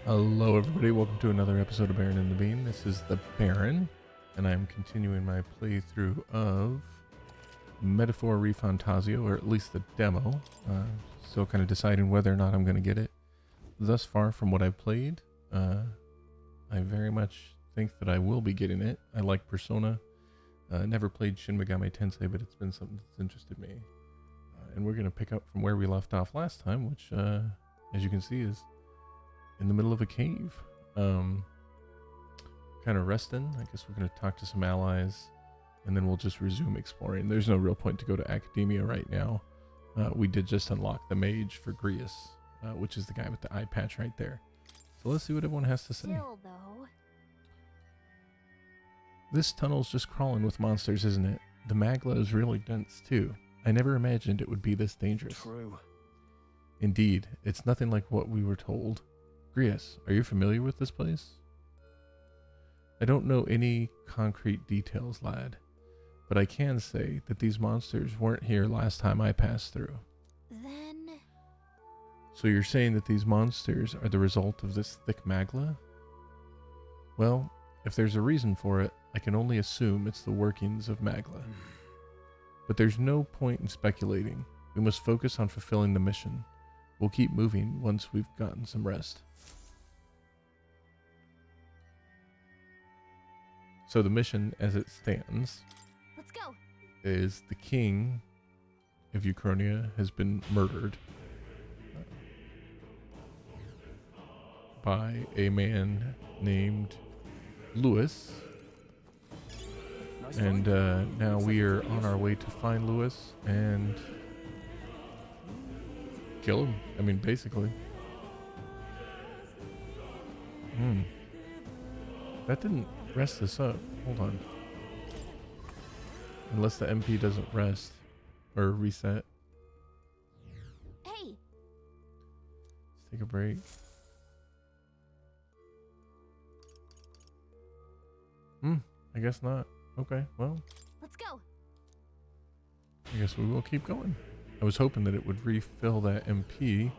Hello everybody, welcome to another episode of Baron and the Bean. This is the Baron, and I'm continuing my playthrough of Metaphor Refantazio, or at least the demo. Still kind of deciding whether or not I'm going to get it. Thus far from what I've played, I very much think that I will be getting it. I like Persona. Never played Shin Megami Tensei, but it's been something that's interested me. And we're going to pick up from where we left off last time, which, as you can see, is in the middle of a cave. Kind of resting. I guess we're going to talk to some allies, and then we'll just resume exploring. There's no real point to go to academia right now. We did just unlock the mage for Grius, which is the guy with the eye patch right there. So let's see what everyone has to say. Still, though. This tunnel's just crawling with monsters, isn't it? The magla is really dense too. I never imagined it would be this dangerous. True. Indeed, it's nothing like what we were told. Grius, are you familiar with this place? I don't know any concrete details, lad, but I can say that these monsters weren't here last time I passed through. Then... So you're saying that these monsters are the result of this thick magla? Well, if there's a reason for it, I can only assume it's the workings of magla. But there's no point in speculating. We must focus on fulfilling the mission. We'll keep moving once we've gotten some rest. So the mission as it stands let's go. is the king of Uchronia has been murdered by a man named Lewis. And now we are on our way to find Lewis and kill him. I mean, basically. That didn't rest this up. Hold on. Unless the MP doesn't rest or reset. Hey, Let's take a break. I guess not. Okay, well, let's go. I guess we will keep going. I was hoping that it would refill that MP,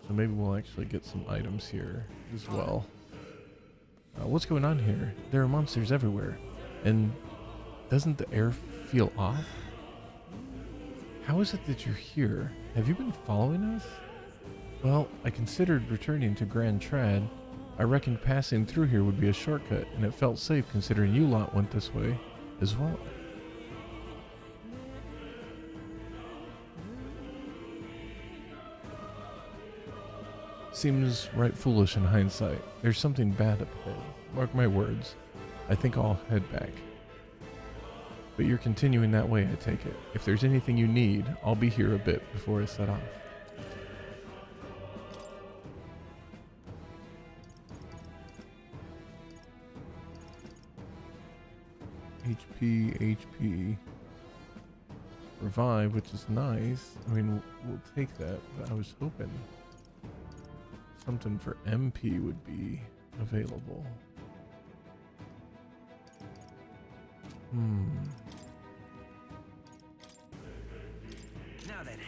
so maybe we'll actually get some items here as well. What's going on here? There are monsters everywhere, and doesn't the air feel off? How is it that you're here? Have you been following us? Well, I considered returning to Grand Trad. I reckoned passing through here would be a shortcut, and it felt safe considering you lot went this way as well. Seems right foolish in hindsight. There's something bad up ahead. Mark my words. I think I'll head back. But you're continuing that way, I take it. If there's anything you need, I'll be here a bit before I set off. HP. Revive, which is nice. I mean, we'll take that, but I was hoping something for MP would be available. Now then.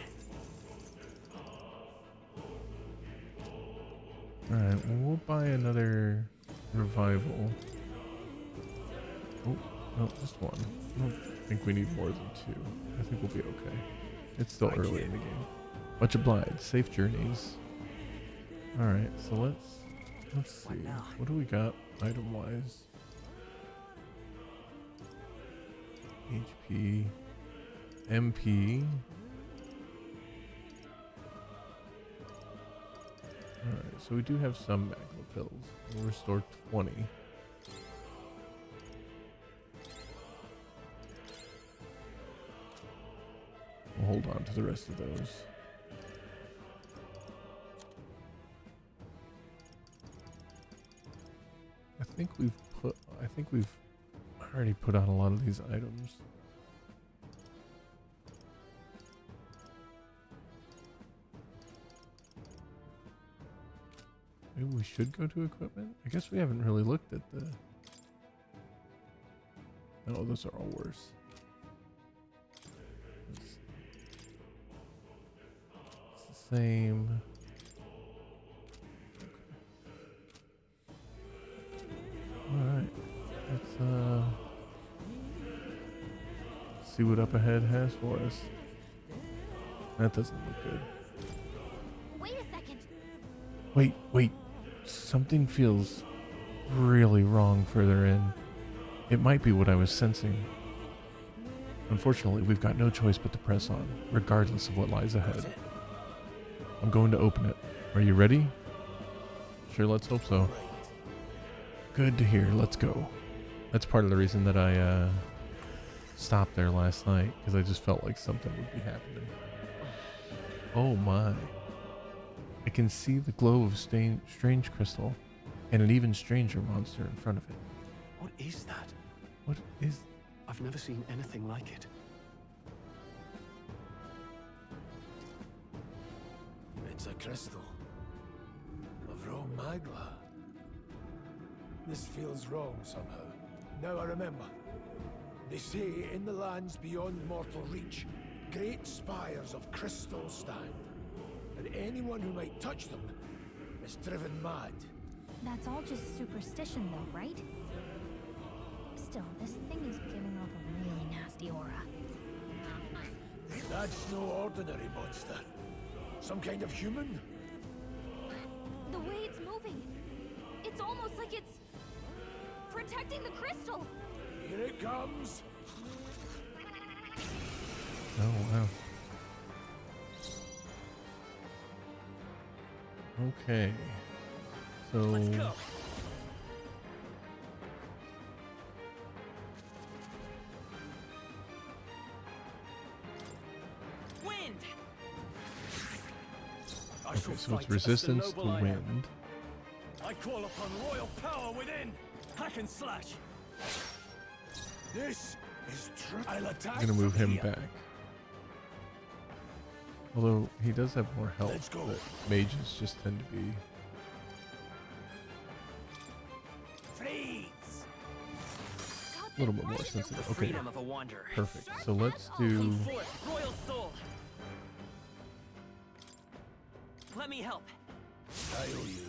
Alright, well, we'll buy another revival. Oh, no, just one. I don't think we need more than two. I think we'll be okay. It's still early in the game. Much obliged. Safe journeys. Alright, so let's see. What do we got item-wise? HP. MP. Alright, so we do have some magma pills. We'll restore 20. We'll hold on to the rest of those. I think we've already put on a lot of these items. Maybe we should go to equipment? I guess we haven't really looked at the... No, those are all worse. It's the same. See what up ahead has for us. That doesn't look good. Wait a second. Wait. Something feels really wrong further in. It might be what I was sensing. Unfortunately, we've got no choice but to press on, regardless of what lies ahead. I'm going to open it. Are you ready? Sure, let's hope so. Good to hear. Let's go. That's part of the reason that I stopped there last night, because I just felt like something would be happening. Oh my. I can see the glow of strange crystal and an even stranger monster in front of it. What is that? What is... I've never seen anything like it. It's a crystal of raw magma. This feels wrong somehow. Now I remember. They say in the lands beyond mortal reach, great spires of crystal stand, and anyone who might touch them is driven mad. That's all just superstition, though, right? Still, this thing is giving off a really nasty aura. That's no ordinary monster. Some kind of human? The way it's moving, it's almost like it's protecting the crystal. Here it comes. Oh, wow. Okay. So... Let's go. Wind. Okay, so it's resistance to wind. I call upon royal power within. Hack and slash. This is true. I'll attack. I'm gonna move from him here. back. Although he does have more health, Let's go. but mages just tend to be... Freeze. a little bit more sensitive. Okay, Freedom of a wanderer. perfect. So let's do... Come forth, royal soul. Let me help. I owe you.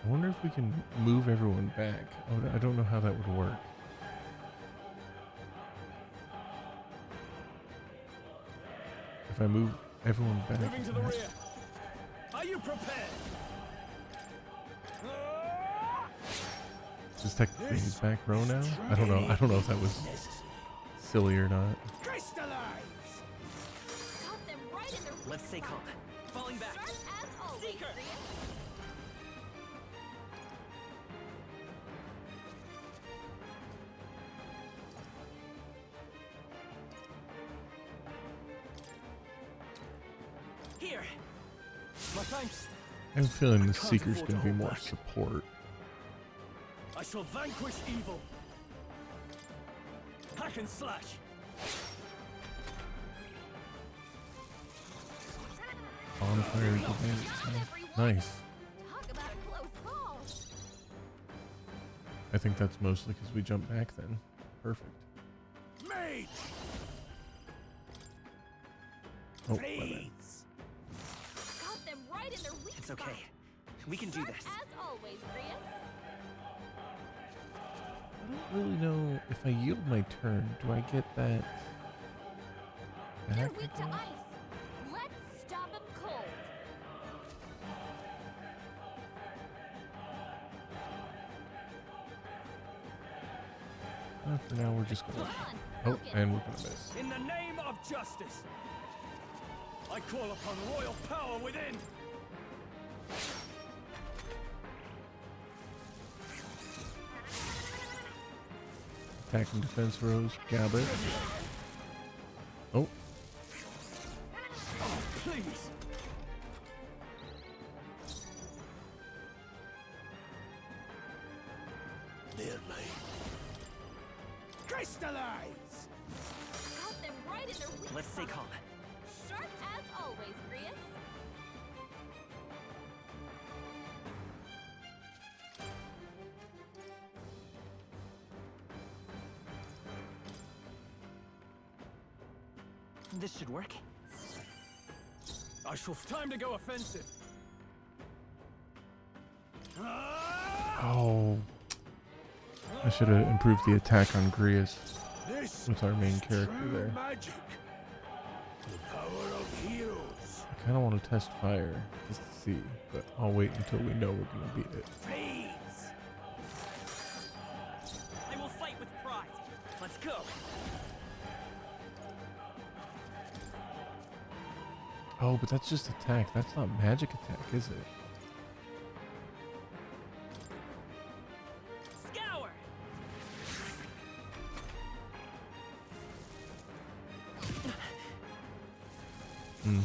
I wonder if we can move everyone back. I don't know how that would work. If I move everyone back... Moving to the rear. Are you prepared? Is technically his back row now? I don't know. I don't know if that was silly or not. Crystallize! Got them right in their Let's stay calm. Falling back. Sharp as always, Seeker. Prius. Here. My thanks. I have a feeling the can't Seeker's afford to going to be hold more back. support. I shall vanquish evil. Hack and slash. Bonfire grenades. Nice. Talk about a close call. I think that's mostly because we jumped back then. Perfect. Mage! Oh, my bad. Freeze! Got them right in their weak It's okay. spot. We can do Sharp this. as always, Prius. I don't really know if I yield my turn. Do I get that They're back? weak to again? ice. Let's stop them cold. For now, we're just gonna. Come on. Oh, we'll get and we're gonna miss. In the name of justice, I call upon royal power within. Attack and defense rows. Gambit. Oh, Please. They're mine. Crystallize! Got them right in their weak Let's stay spot. calm. Sharp as always, Prius. This should work. I shall. Time to go offensive. Oh, I should have improved the attack on Grius This with our main is character true there. magic. The power of heroes. I kind of want to test fire just to see, but I'll wait until we know we're going to beat it. Phase. I will fight with pride. Let's go. Oh, but that's just attack. That's not magic attack, is it? Scour.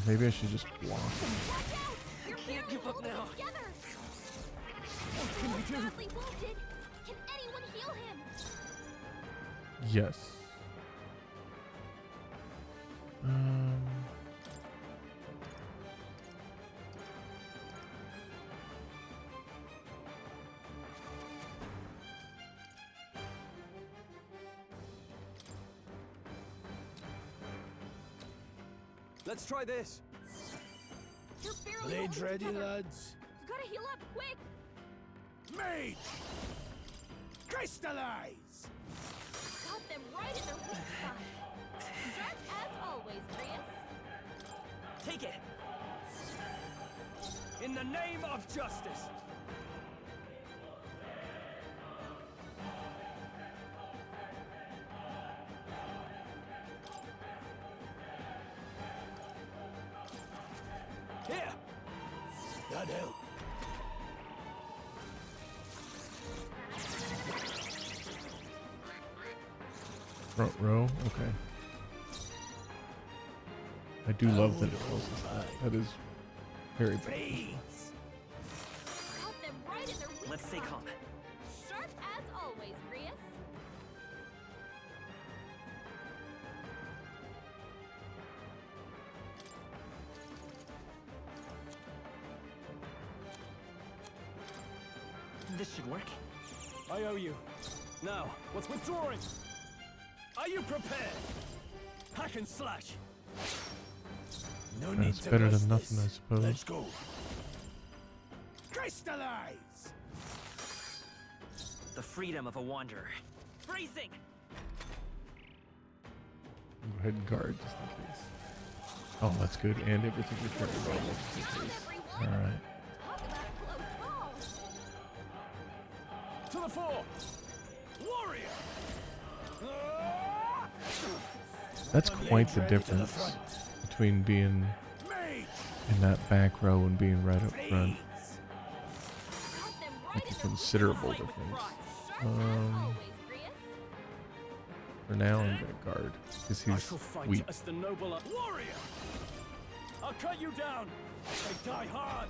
Maybe I should just block. You're Can't barely give up holding now. it together. What can I He's do? badly wounded. Can anyone heal him? Yes. Let's try this. You're barely Blades holding it ready, together. lads. You gotta heal up quick. Mage. Crystallize. Got them right in their weak spot. Sharp as always, Grius. Take it. In the name of justice. Here. That help. Front row? Okay. I do love that it tells us that. That is very beneficial. Phase. Got them right in their weak Let's stay spot. calm. Sharp as always, Grius. This should work. I owe you. Now, what's withdrawing? Are you prepared? Hack and slash. No That's need to better rush than nothing, this. I suppose. Let's go. Crystallize. The freedom of a wanderer. Bracing! Go ahead and guard just in case. Oh, that's good. And everything returned well just in case. Alright. Talk about a close call. To the fore! Warrior! That's quite the difference between being Mage. in that back row and being right up front. Phase. Got them right Like in a their considerable Fight with difference. pride. Sharp as always, Grius. For now, I'm gonna guard because I he's shall fight weak. as the noble warrior! I'll cut you down! I die hard!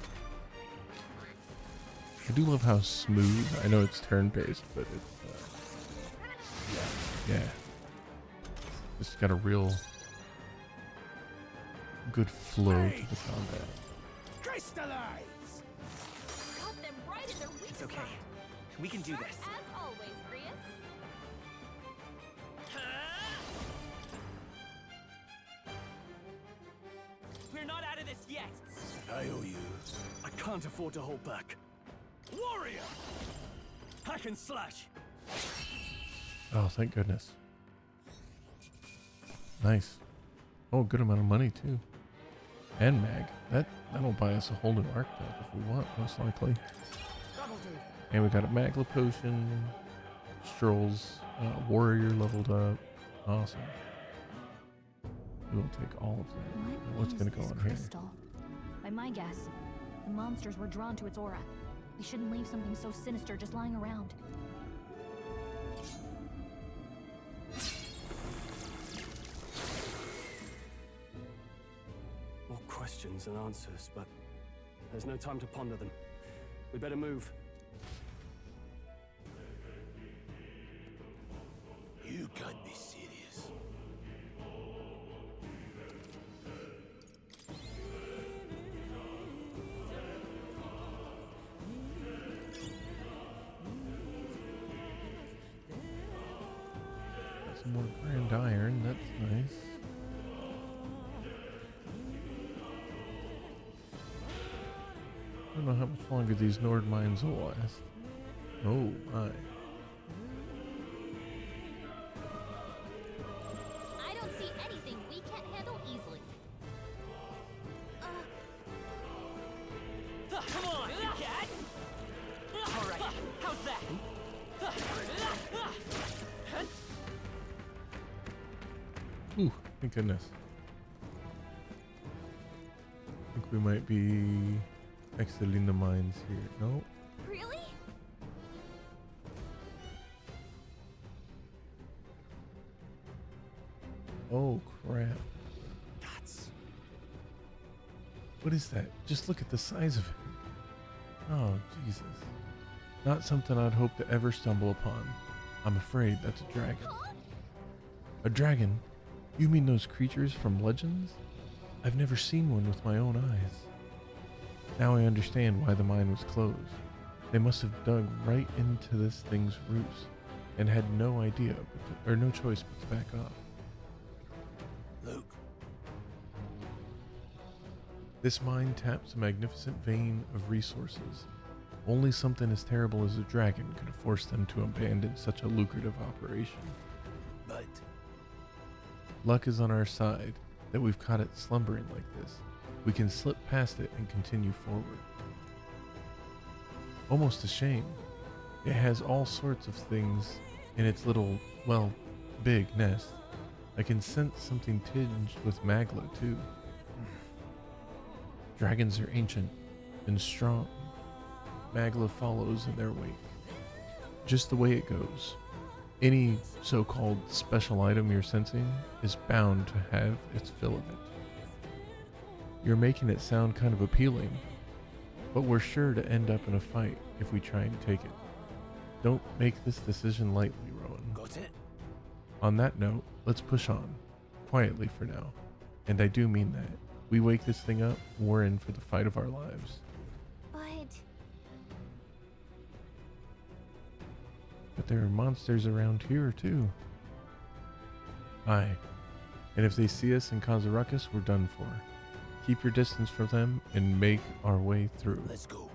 I do love how smooth. I know it's turn-based, but it's yeah, just got a real good flow to the combat. Crystallize. Got them right in their weak It's okay. spot. We can do Sharp this. as always, Grius. We're not out of this yet! I owe you. I can't afford to hold back. Warrior! Hack and slash! Oh, thank goodness. Nice. Oh, good amount of money too. And mag. That'll buy us a whole new archetype if we want, most likely. That'll do. And we got a magla potion. Strolls, warrior leveled up. Awesome. We'll take all of that. What's is gonna go this on here? crystal? By my guess, the monsters were drawn to its aura. They shouldn't leave something so sinister just lying around. More questions than answers, but there's no time to ponder them. We better move. You can't be serious. Some more grand iron. That's nice. I don't know how much longer these Nord mines will last. Oh my. I don't see anything we can't handle easily. Come on, you cat! All right, how's that? Ooh, thank goodness. I think we might be exiting the mines here. No. Really? Oh crap. That's... What is that? Just look at the size of it. Oh, Jesus. Not something I'd hope to ever stumble upon. I'm afraid that's a dragon. Huh? A dragon? You mean those creatures from legends? I've never seen one with my own eyes. Now I understand why the mine was closed. They must have dug right into this thing's roots and had no idea, or no choice but to back off. Luke, This mine taps a magnificent vein of resources. Only something as terrible as a dragon could have forced them to abandon such a lucrative operation. but Luck is on our side that we've caught it slumbering like this. We can slip past it and continue forward. Almost a shame. It has all sorts of things in its little, well, big nest. I can sense something tinged with magla too. Dragons are ancient and strong. Magla follows in their wake. Just the way it goes. Any so-called special item you're sensing is bound to have its fill of it. You're making it sound kind of appealing, but we're sure to end up in a fight if we try and take it. Don't make this decision lightly, Rowan. got it? On that note, let's push on. Quietly for now. And I do mean that. We wake this thing up, we're in for the fight of our lives. But there are monsters around here too. Aye. And if they see us and cause a ruckus, we're done for. Keep your distance from them and make our way through. Let's go.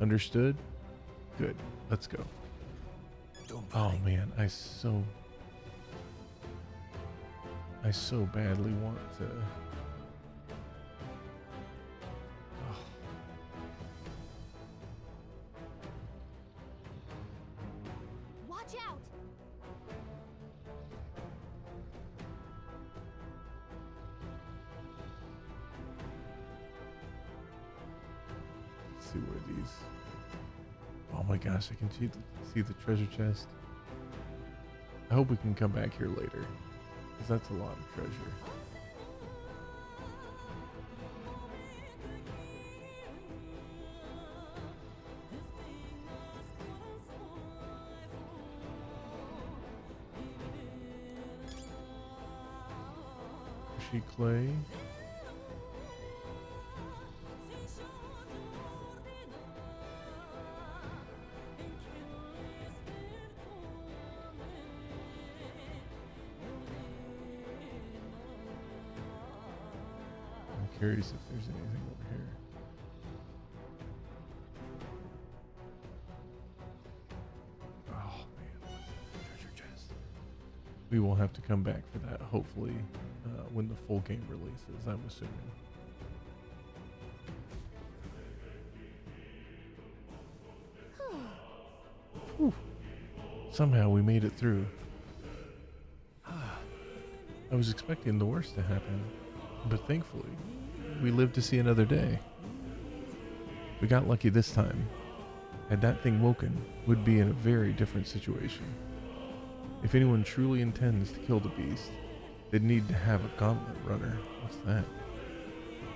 Understood? Good. Let's go. Don't Oh panic. man, I so badly want to. Oh. Watch out! Let's see where these. Oh my gosh, I can see the treasure chest. I hope we can come back here later, because that's a lot of treasure. Cushy clay. I'm curious if there's anything over here. Oh man, treasure chest. We will have to come back for that, hopefully, when the full game releases, I'm assuming. Whew. Somehow we made it through. I was expecting the worst to happen, but thankfully, we lived to see another day. We got lucky this time. Had that thing woken, we'd be in a very different situation. If anyone truly intends to kill the beast, they'd need to have a gauntlet runner. What's that?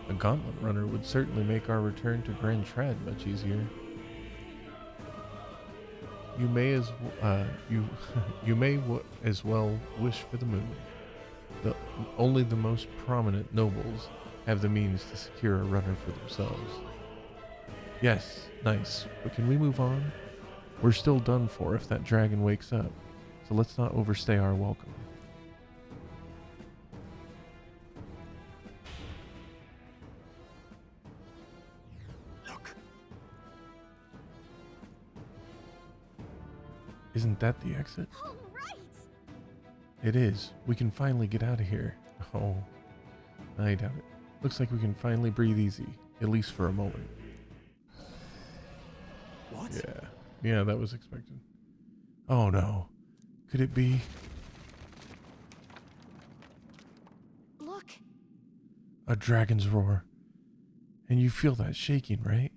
A gauntlet runner would certainly make our return to Grand Trad much easier. You may as as well wish for the moon. Only the most prominent nobles have the means to secure a runner for themselves. Yes, nice, but can we move on? We're still done for if that dragon wakes up, so let's not overstay our welcome. Look. Isn't that the exit? All right. It is. We can finally get out of here. Oh, I doubt it. Looks like we can finally breathe easy, at least for a moment. What? Yeah, that was expected. Oh no. Could it be? Look. A dragon's roar. And you feel that shaking, right?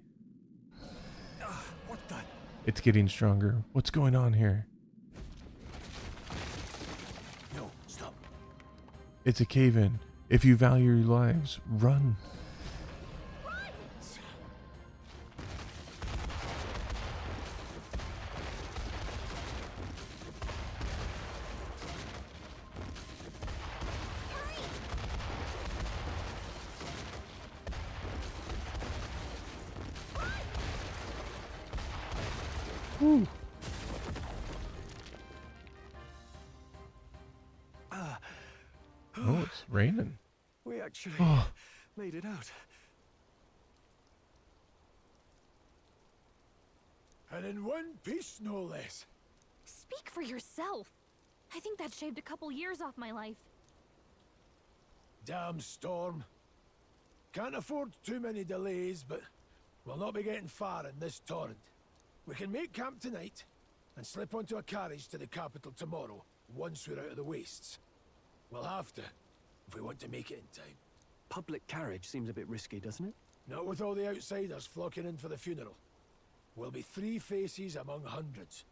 What the? It's getting stronger. What's going on here? No, stop. It's a cave-in. If you value your lives, run. Whew. Oh, it's raining. We actually Oh, made it out. And in one piece, no less. Speak for yourself. I think that shaved a couple years off my life. Damn storm. Can't afford too many delays, but we'll not be getting far in this torrent. We can make camp tonight and slip onto a carriage to the capital tomorrow, once we're out of the wastes. We'll have to, if we want to make it in time. Public carriage seems a bit risky, doesn't it? Not with all the outsiders flocking in for the funeral. We'll be 3 faces among hundreds.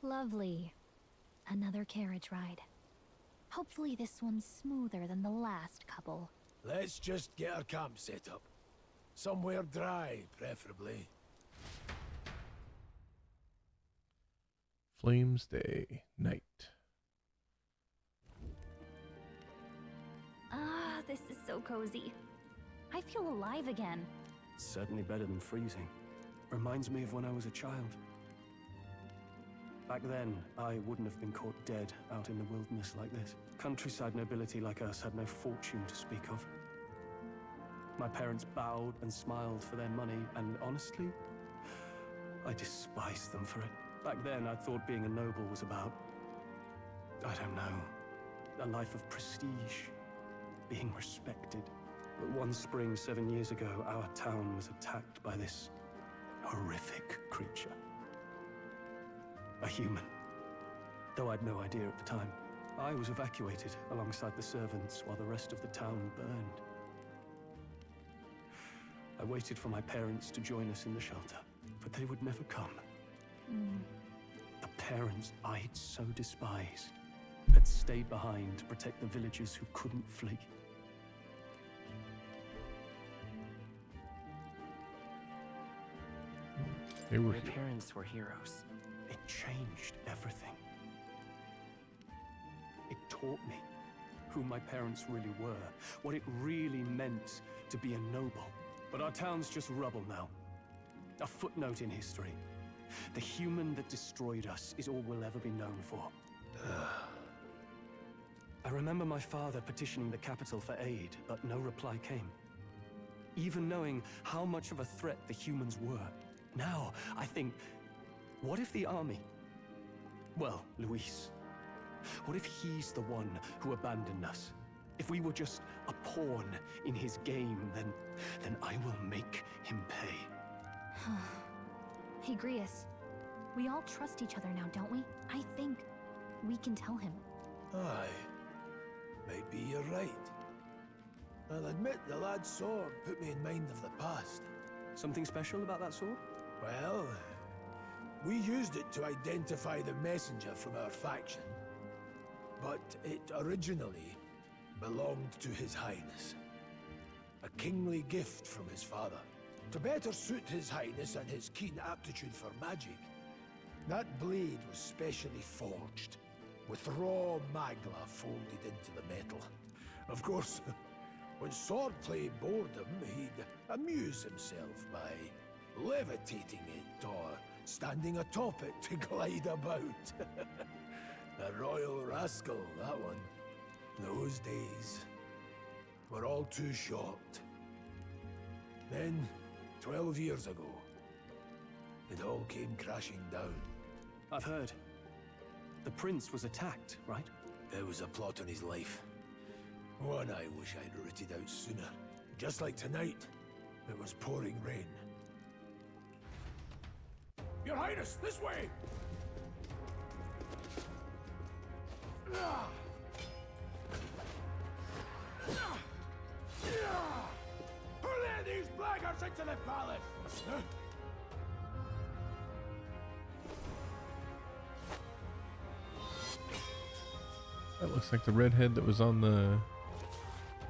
Lovely. Another carriage ride. Hopefully this one's smoother than the last couple. Let's just get our camp set up. Somewhere dry, preferably. Flames Day night. Ah, this is so cozy. I feel alive again. It's certainly better than freezing. Reminds me of when I was a child. Back then, I wouldn't have been caught dead out in the wilderness like this. Countryside nobility like us had no fortune to speak of. My parents bowed and smiled for their money, and honestly, I despised them for it. Back then, I thought being a noble was about, I don't know, a life of prestige, being respected. But one spring 7 years ago, our town was attacked by this horrific creature. A human. Though I'd no idea at the time. I was evacuated alongside the servants while the rest of the town burned. I waited for my parents to join us in the shelter, but they would never come. The parents I'd so despised had stayed behind to protect the villagers who couldn't flee. They were My here. parents were heroes. It changed everything. It taught me who my parents really were, what it really meant to be a noble. But our town's just rubble now. A footnote in history. The human that destroyed us is all we'll ever be known for. I remember my father petitioning the capital for aid, but no reply came. Even knowing how much of a threat the humans were. Now, I think, what if the army? Well, Luis. What if he's the one who abandoned us? If we were just a pawn in his game, then I will make him pay. Hey, Grius. We all trust each other now, don't we? I think we can tell him. Aye. Maybe you're right. I'll admit the lad's sword put me in mind of the past. Something special about that sword? Well, we used it to identify the messenger from our faction. But it originally belonged to His Highness. A kingly gift from his father. To better suit His Highness and his keen aptitude for magic, that blade was specially forged, with raw magla folded into the metal. Of course, when swordplay bored him, he'd amuse himself by levitating it or standing atop it to glide about. A royal rascal, that one. Those days were all too short. Then, 12 years ago, it all came crashing down. I've heard. The prince was attacked, right? There was a plot on his life. One I wish I'd rooted out sooner. Just like tonight, it was pouring rain. Your Highness, this way! Who let these blackguards into the palace? Huh? That looks like the redhead that was on the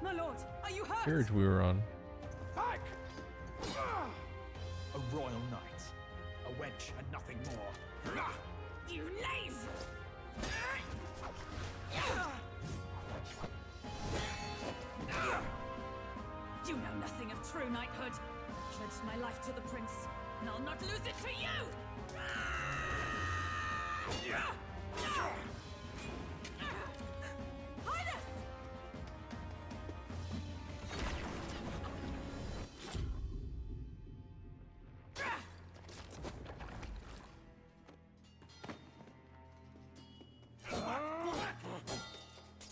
My lord, are you hurt? carriage we were on. Back! A royal knight. A wench and nothing more. You knave! You know nothing of true knighthood. Pledged my life to the prince, and I'll not lose it to you! Highness!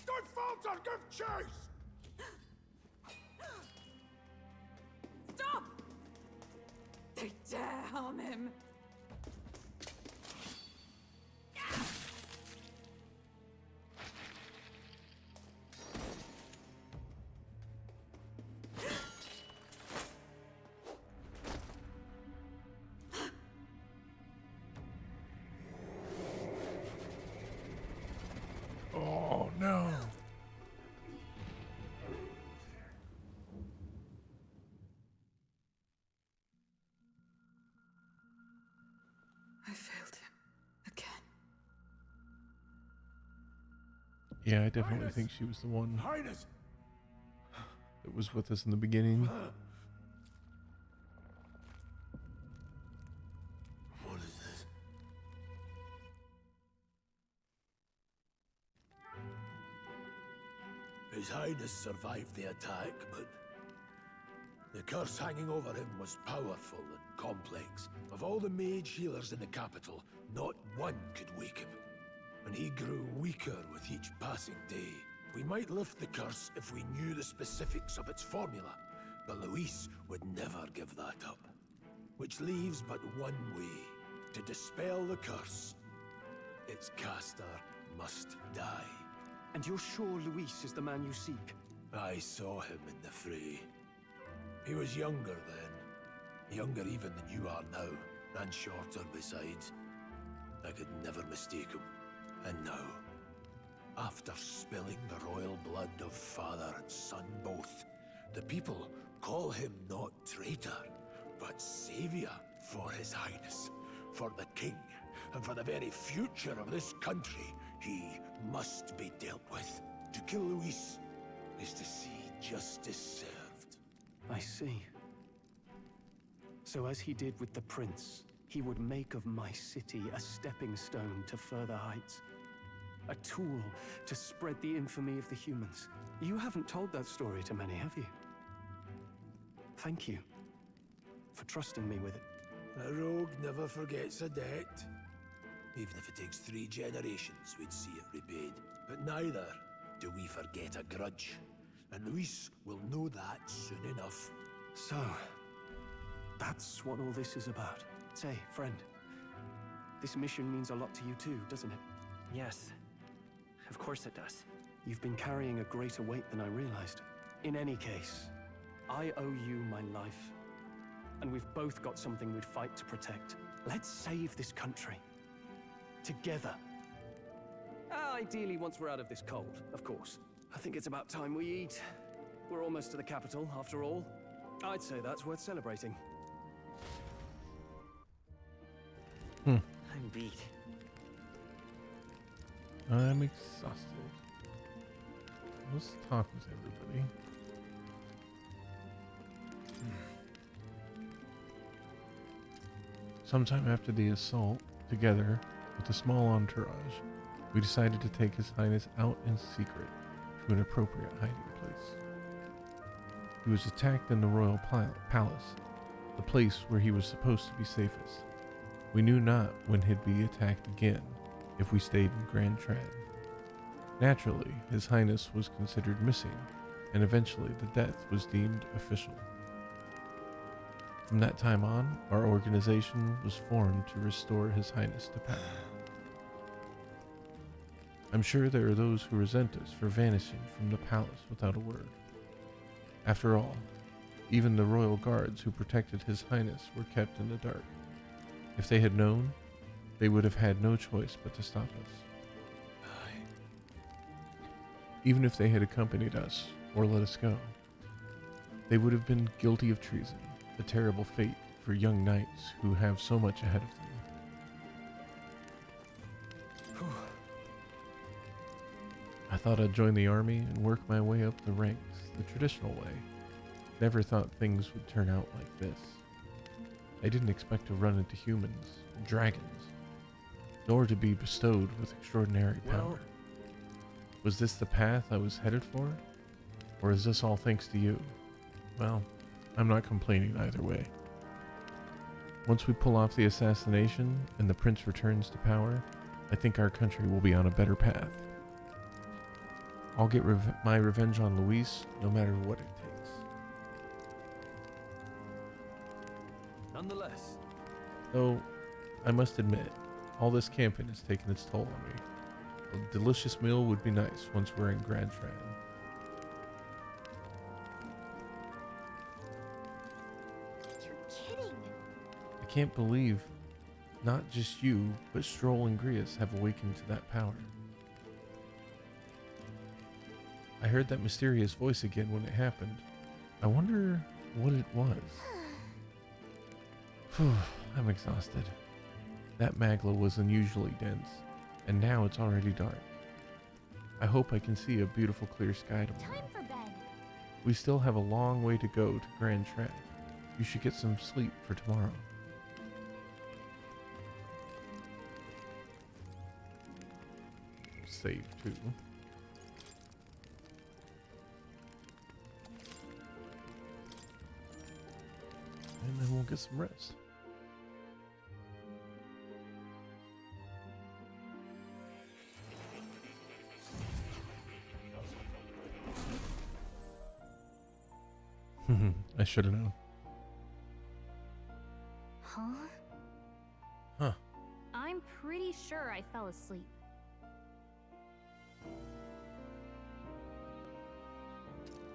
Don't falter, give chase! Stop! They dare harm him! Oh no. I failed him again. Yeah, I definitely think she was the one Highness! that was with us in the beginning. What is this? His Highness survived the attack, but the curse hanging over him was powerful and complex. Of all the mage healers in the capital, not one could wake him. And he grew weaker with each passing day. We might lift the curse if we knew the specifics of its formula, but Luis would never give that up. Which leaves but one way to dispel the curse. Its caster must die. And you're sure Luis is the man you seek? I saw him in the fray. He was younger then. Younger even than you are now, and shorter besides. I could never mistake him. And now, after spilling the royal blood of father and son both, the people call him not traitor, but savior for his highness, for the king, and for the very future of this country. He must be dealt with. To kill Luis is to see justice served. I see. So as he did with the prince, he would make of my city a stepping stone to further heights. A tool to spread the infamy of the humans. You haven't told that story to many, have you? Thank you for trusting me with it. A rogue never forgets a debt. Even if it takes 3 generations, we'd see it repaid. But neither do we forget a grudge. And Luis will know that soon enough. So, that's what all this is about. Say, friend, this mission means a lot to you too, doesn't it? Yes, of course it does. You've been carrying a greater weight than I realized. In any case, I owe you my life. And we've both got something we'd fight to protect. Let's save this country. Together. Ideally, once we're out of this cold, of course. I think it's about time we eat. We're almost to the capital, after all. I'd say that's worth celebrating. I'm beat. I'm exhausted. Let's talk with everybody. Sometime after the assault, together with a small entourage, we decided to take His Highness out in secret to an appropriate hiding place. He was attacked in the royal palace, the place where he was supposed to be safest. We knew not when he'd be attacked again, if we stayed in Grand Trad. Naturally, His Highness was considered missing, and eventually the death was deemed official. From that time on, our organization was formed to restore His Highness to power. I'm sure there are those who resent us for vanishing from the palace without a word. After all, even the royal guards who protected His Highness were kept in the dark. If they had known, they would have had no choice but to stop us. Even if they had accompanied us or let us go, they would have been guilty of treason, a terrible fate for young knights who have so much ahead of them. I thought I'd join the army and work my way up the ranks the traditional way. Never thought things would turn out like this. I didn't expect to run into humans, dragons, nor to be bestowed with extraordinary power. Was this the path I was headed for? Or is this all thanks to you? Well, I'm not complaining either way. Once we pull off the assassination and the prince returns to power, I think our country will be on a better path. I'll get my revenge on Luis, no matter what it takes. Nonetheless, Though, I must admit, all this camping has taken its toll on me. A delicious meal would be nice once we're in Grand Trad. You're kidding. I can't believe not just you, but Stroll and Grius have awakened to that power. I heard that mysterious voice again when it happened. I wonder what it was. Phew, I'm exhausted. That Magla was unusually dense, and now it's already dark. I hope I can see a beautiful clear sky tomorrow. Time for bed. We still have a long way to go to Grand Trad. You should get some sleep for tomorrow. Save too. And then we'll get some rest. I should have known. Huh? Huh. I'm pretty sure I fell asleep.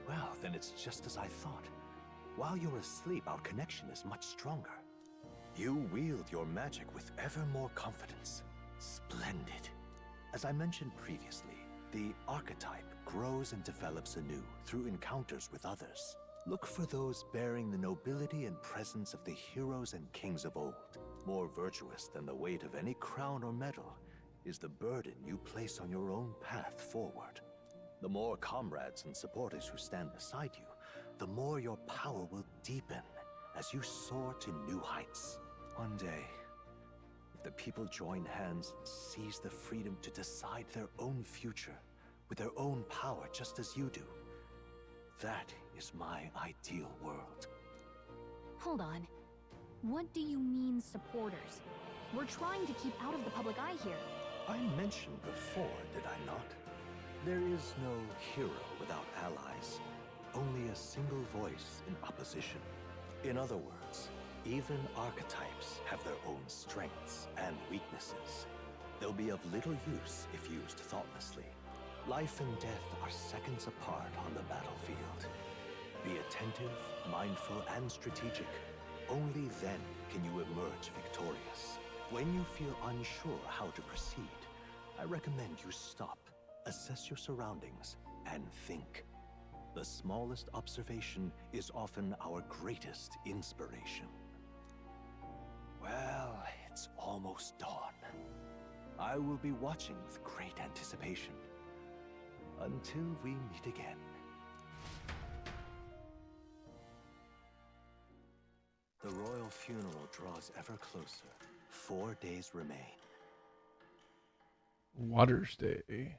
Well, then it's just as I thought. While you're asleep, our connection is much stronger. You wield your magic with ever more confidence. Splendid. As I mentioned previously, the archetype grows and develops anew through encounters with others. Look for those bearing the nobility and presence of the heroes and kings of old. More virtuous than the weight of any crown or medal is the burden you place on your own path forward. The more comrades and supporters who stand beside you, the more your power will deepen as you soar to new heights. One day, if the people join hands and seize the freedom to decide their own future with their own power just as you do, that is my ideal world. Hold on. What do you mean, supporters? We're trying to keep out of the public eye here. I mentioned before, did I not? There is no hero without allies. Only a single voice in opposition. In other words, even archetypes have their own strengths and weaknesses. They'll be of little use if used thoughtlessly. Life and death are seconds apart on the battlefield. Be attentive, mindful, and strategic. Only then can you emerge victorious. When you feel unsure how to proceed, I recommend you stop, assess your surroundings, and think. The smallest observation is often our greatest inspiration. Well, it's almost dawn. I will be watching with great anticipation. Until we meet again. The royal funeral draws ever closer. 4 days remain. Water's Day.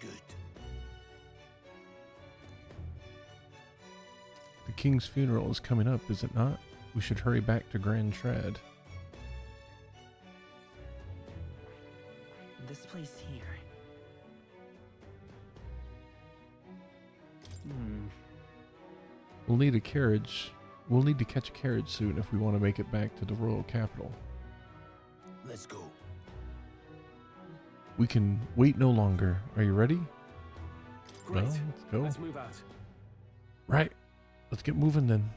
Good. The king's funeral is coming up, is it not? We should hurry back to Grand Trad. this place here. We'll need a carriage. We'll need to catch a carriage soon if we want to make it back to the royal capital. Let's go. We can wait no longer. Are you ready? Great. Well, let's go. Let's move out. Right. Let's get moving then.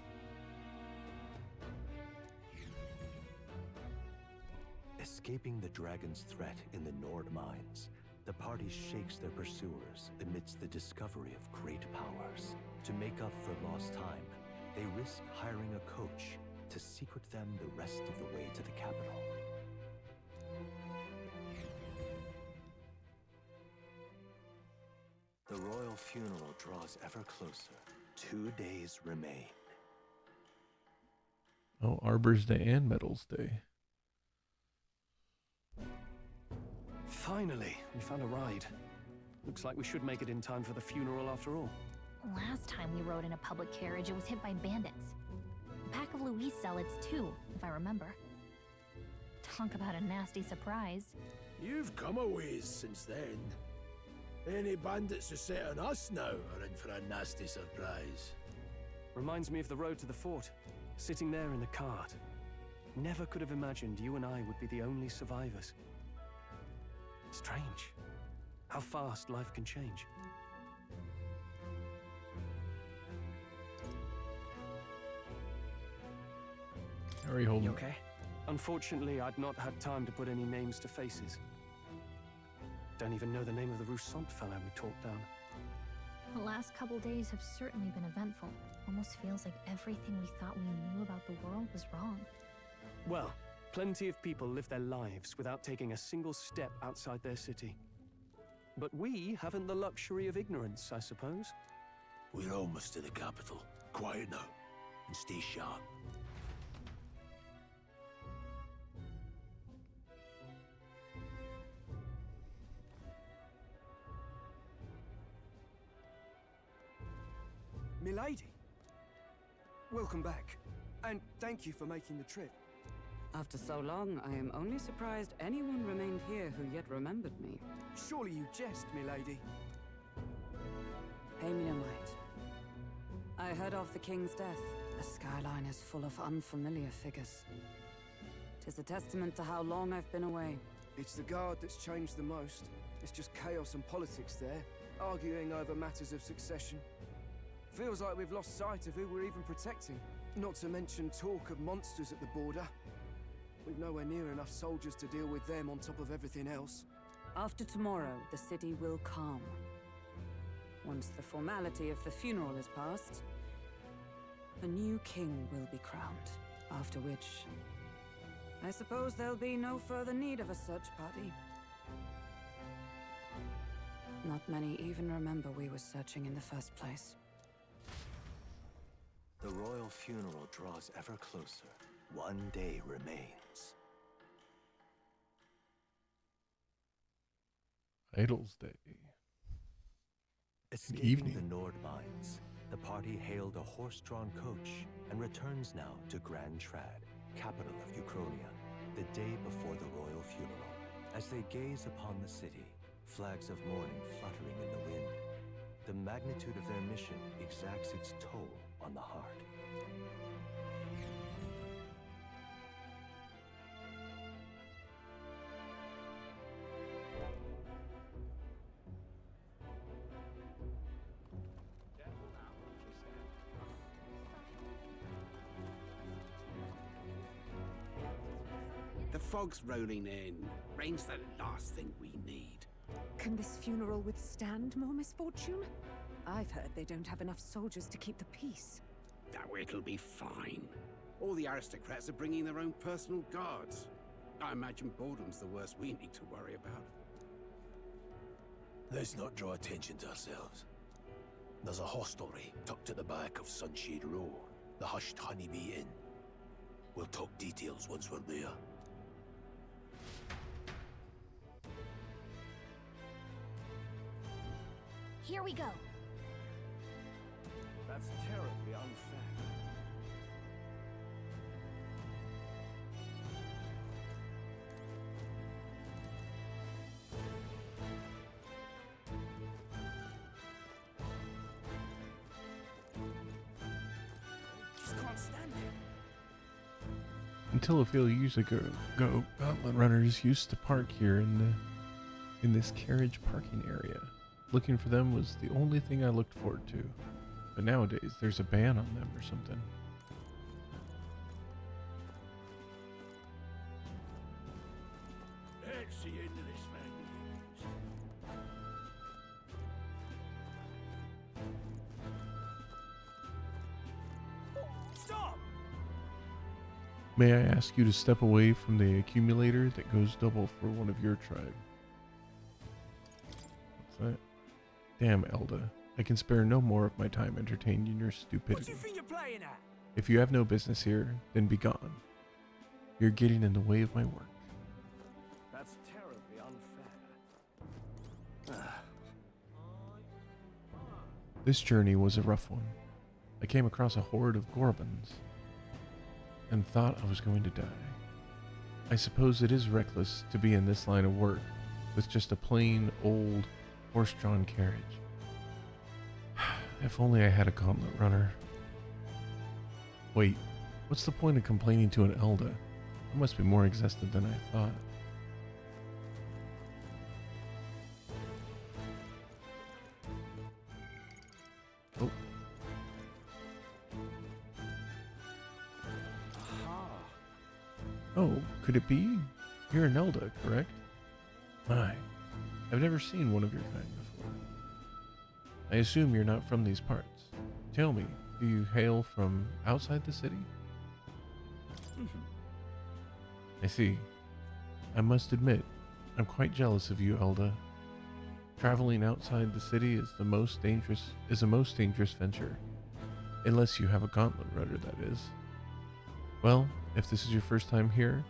Escaping the dragon's threat in the Nord mines, the party shakes their pursuers amidst the discovery of great powers. To make up for lost time, they risk hiring a coach to secret them the rest of the way to the capital. The royal funeral draws ever closer. 2 days remain. Oh, Arbor's Day and Medals Day. Finally, we found a ride. Looks like we should make it in time for the funeral after all. Last time we rode in a public carriage, it was hit by bandits. A pack of Louise zealots, too, if I remember. Talk about a nasty surprise. You've come a ways since then. Any bandits who set on us now are in for a nasty surprise. Reminds me of the road to the fort, sitting there in the cart. Never could have imagined you and I would be the only survivors. Strange. How fast life can change. How are you holding? You okay? Unfortunately, I'd not had time to put any names to faces. Don't even know the name of the Roussant fellow we talked down. The last couple days have certainly been eventful. Almost feels like everything we thought we knew about the world was wrong. Well, plenty of people live their lives without taking a single step outside their city. But we haven't the luxury of ignorance, I suppose. We're almost to the capital. Quiet now, and stay sharp. Milady, welcome back, and thank you for making the trip. After so long, I am only surprised anyone remained here who yet remembered me. Surely you jest, milady. Pay me no mind. I heard of the king's death. The skyline is full of unfamiliar figures. 'Tis a testament to how long I've been away. It's the guard that's changed the most. It's just chaos and politics there, arguing over matters of succession. Feels like we've lost sight of who we're even protecting. Not to mention talk of monsters at the border. We've nowhere near enough soldiers to deal with them on top of everything else. After tomorrow, the city will calm. Once the formality of the funeral is past, a new king will be crowned. After which, I suppose there'll be no further need of a search party. Not many even remember we were searching in the first place. The royal funeral draws ever closer. 1 day remains. Idol's Day. Escaping Evening. the Nord mines, the party hailed a horse-drawn coach and returns now to Grand Trad, capital of Uchronia, the day before the royal funeral. As they gaze upon the city, flags of mourning fluttering in the wind, the magnitude of their mission exacts its toll on the heart. The fog's rolling in. Rain's the last thing we need. Can this funeral withstand more misfortune? I've heard they don't have enough soldiers to keep the peace. Oh, it'll be fine. All the aristocrats are bringing their own personal guards. I imagine boredom's the worst we need to worry about. Let's not draw attention to ourselves. There's a hostelry tucked at the back of Sunshade Row, the Hushed Honeybee Inn. We'll talk details once we're there. Here we go. That's terribly unfair. Until a few years ago, gauntlet runners used to park here in this carriage parking area. Looking for them was the only thing I looked forward to. But nowadays, there's a ban on them or something. Let's see into this, man. Stop! May I ask you to step away from the accumulator that goes double for one of your tribe? What's that? Damn, Elda. I can spare no more of my time entertaining your What do stupidity. you think you're playing at? If you have no business here, then be gone. You're getting in the way of my work. That's terribly unfair. This journey was a rough one. I came across a horde of Gorbans and thought I was going to die. I suppose it is reckless to be in this line of work with just a plain old horse-drawn carriage. If only I had a gauntlet runner. Wait, what's the point of complaining to an Elda? I must be more exhausted than I thought. Oh. Oh, could it be? You're an Elda, correct? My, I've never seen one of your kind before. I assume you're not from these parts. Tell me, do you hail from outside the city? I see. I must admit, I'm quite jealous of you, Elda. Traveling outside the city is a most dangerous venture. Unless you have a gauntlet runner, that is. Well, if this is your first time here,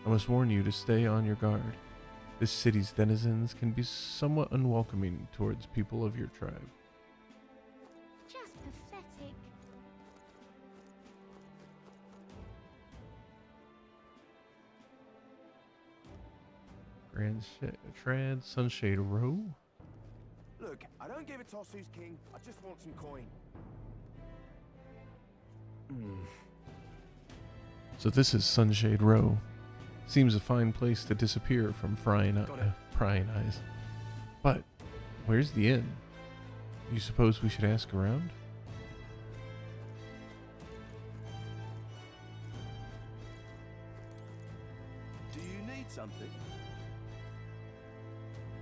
I must warn you to stay on your guard. This city's denizens can be somewhat unwelcoming towards people of your tribe. Just pathetic. Trad Sunshade Row? Look, I don't give a toss who's king. I just want some coin. So this is Sunshade Row. Seems a fine place to disappear from prying eyes. But where's the inn? You suppose we should ask around? Do you need something?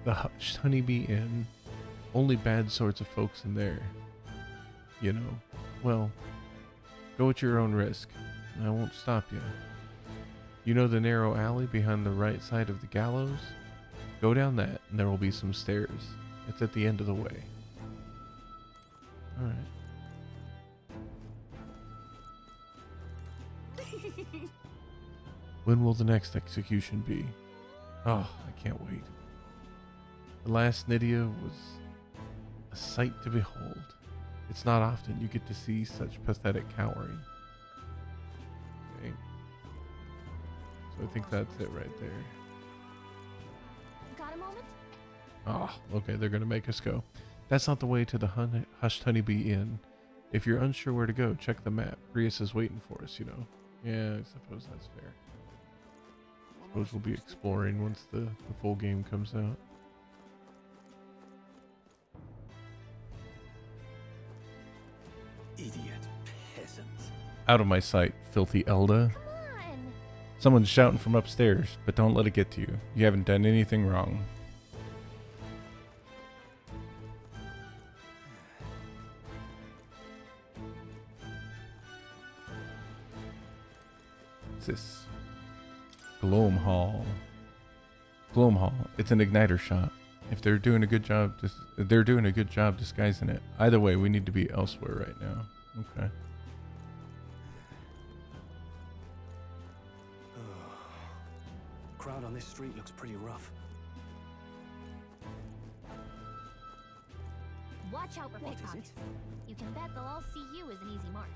The Hushed Honeybee Inn. Only bad sorts of folks in there. You know. Well, go at your own risk. I won't stop you. You know the narrow alley behind the right side of the gallows? Go down that and there will be some stairs. It's at the end of the way. Alright. When will the next execution be? Oh, I can't wait. The last Nydia was a sight to behold. It's not often you get to see such pathetic cowering. Dang. So I think that's it right there. Got a moment? Oh, okay, they're gonna make us go. That's not the way to the Hushed Honeybee Inn. If you're unsure where to go, check the map. Grius is waiting for us, you know. Yeah, I suppose that's fair. Suppose we'll be exploring once the full game comes out. Idiot peasants. Out of my sight, filthy Elda. Someone's shouting from upstairs, but don't let it get to you. You haven't done anything wrong. What's this? Gloam Hall. Gloam Hall. It's an igniter shop. If they're doing a good job, they're doing a good job disguising it. Either way, we need to be elsewhere right now. Okay. Crowd on this street looks pretty rough. Watch out for What is pickpockets. it? You can bet they'll all see you as an easy mark.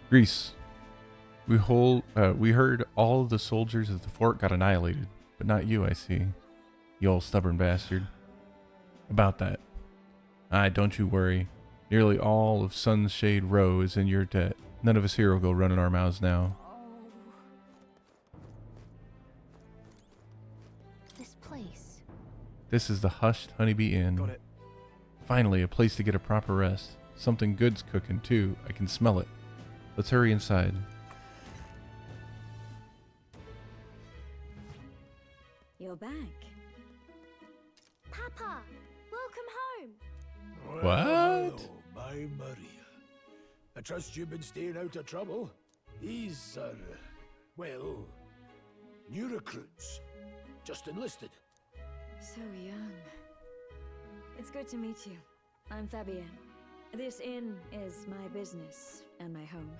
Greece. We heard all of the soldiers of the fort got annihilated, but not you, I see. You old stubborn bastard. About that. Don't you worry. Nearly all of Sunshade Row is in your debt. None of us here will go running our mouths now. This place. This is the Hushed Honeybee Inn. Got it. Finally, a place to get a proper rest. Something good's cooking too. I can smell it. Let's hurry inside. You're back. Papa, welcome home. What? Hello, my Maria. I trust you've been staying out of trouble. These are, well, new recruits. Just enlisted. So young. It's good to meet you. I'm Fabienne. This inn is my business and my home.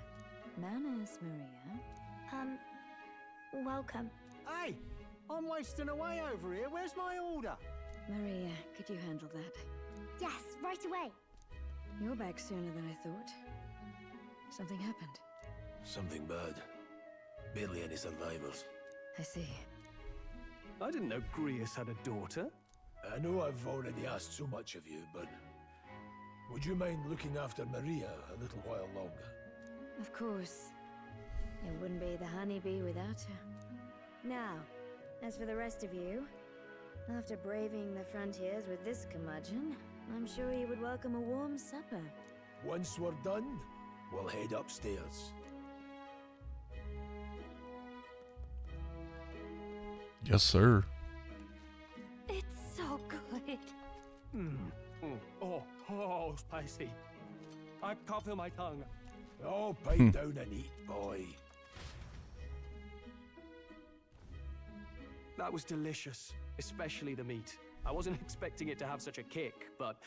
Manners, Maria. Welcome. Hey, I'm wasting away over here. Where's my order? Maria, could you handle that? Yes, right away. You're back sooner than I thought. Something happened. Something bad. Barely any survivors. I see. I didn't know Grius had a daughter. I know I've already asked so much of you, but would you mind looking after Maria a little while longer? Of course. It wouldn't be the honeybee without her. Now, as for the rest of you, after braving the frontiers with this curmudgeon, I'm sure you would welcome a warm supper. Once we're done, we'll head upstairs. Yes, sir. It's so good. Oh, spicy. I can't feel my tongue. Oh, pipe down and eat, boy. That was delicious, especially the meat. I wasn't expecting it to have such a kick, but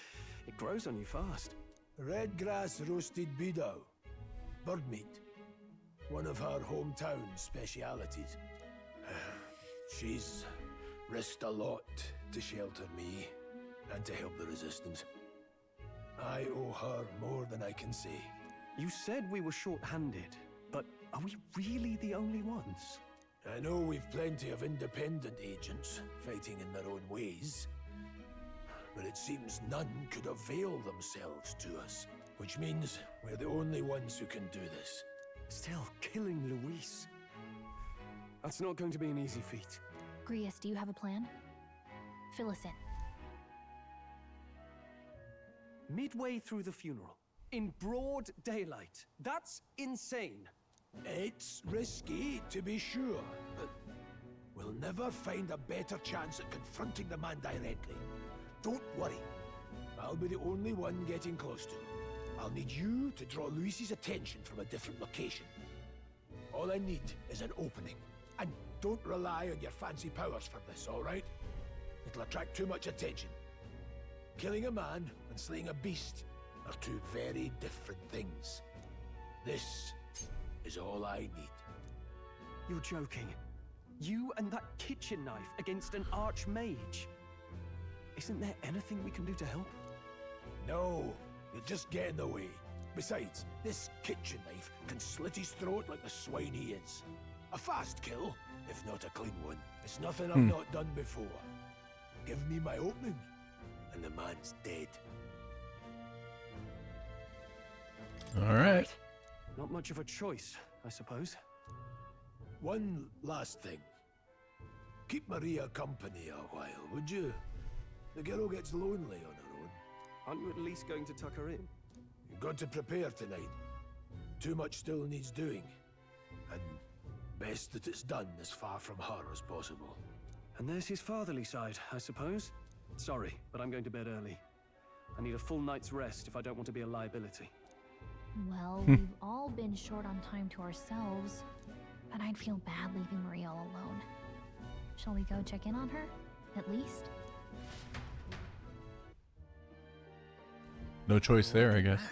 it grows on you fast. Red grass roasted beedow. Bird meat. One of her hometown specialities. She's risked a lot to shelter me and to help the resistance. I owe her more than I can say. You said we were short-handed, but are we really the only ones? I know we've plenty of independent agents fighting in their own ways, but it seems none could avail themselves to us, which means we're the only ones who can do this. Still, killing Luis. That's not going to be an easy feat. Grius, do you have a plan? Fill us in. Midway through the funeral, in broad daylight. That's insane. It's risky, to be sure, but we'll never find a better chance at confronting the man directly. Don't worry. I'll be the only one getting close to him. I'll need you to draw Luis's attention from a different location. All I need is an opening. And don't rely on your fancy powers for this, all right? It'll attract too much attention. Killing a man and slaying a beast are two very different things. This is all I need. You're joking. You and that kitchen knife against an archmage. Isn't there anything we can do to help? No, you'll just get in the way. Besides, this kitchen knife can slit his throat like the swine he is. A fast kill, if not a clean one. It's nothing I've not done before. Give me my opening, and the man's dead. All right. Not much of a choice, I suppose. One last thing. Keep Maria company a while, would you? The girl gets lonely on her own. Aren't you at least going to tuck her in? You've got to prepare tonight. Too much still needs doing. And best that it's done as far from her as possible. And there's his fatherly side, I suppose. Sorry, but I'm going to bed early. I need a full night's rest if I don't want to be a liability. Well, we've all been short on time to ourselves, but I'd feel bad leaving Maria all alone. Shall we go check in on her, at least? No choice there, I guess.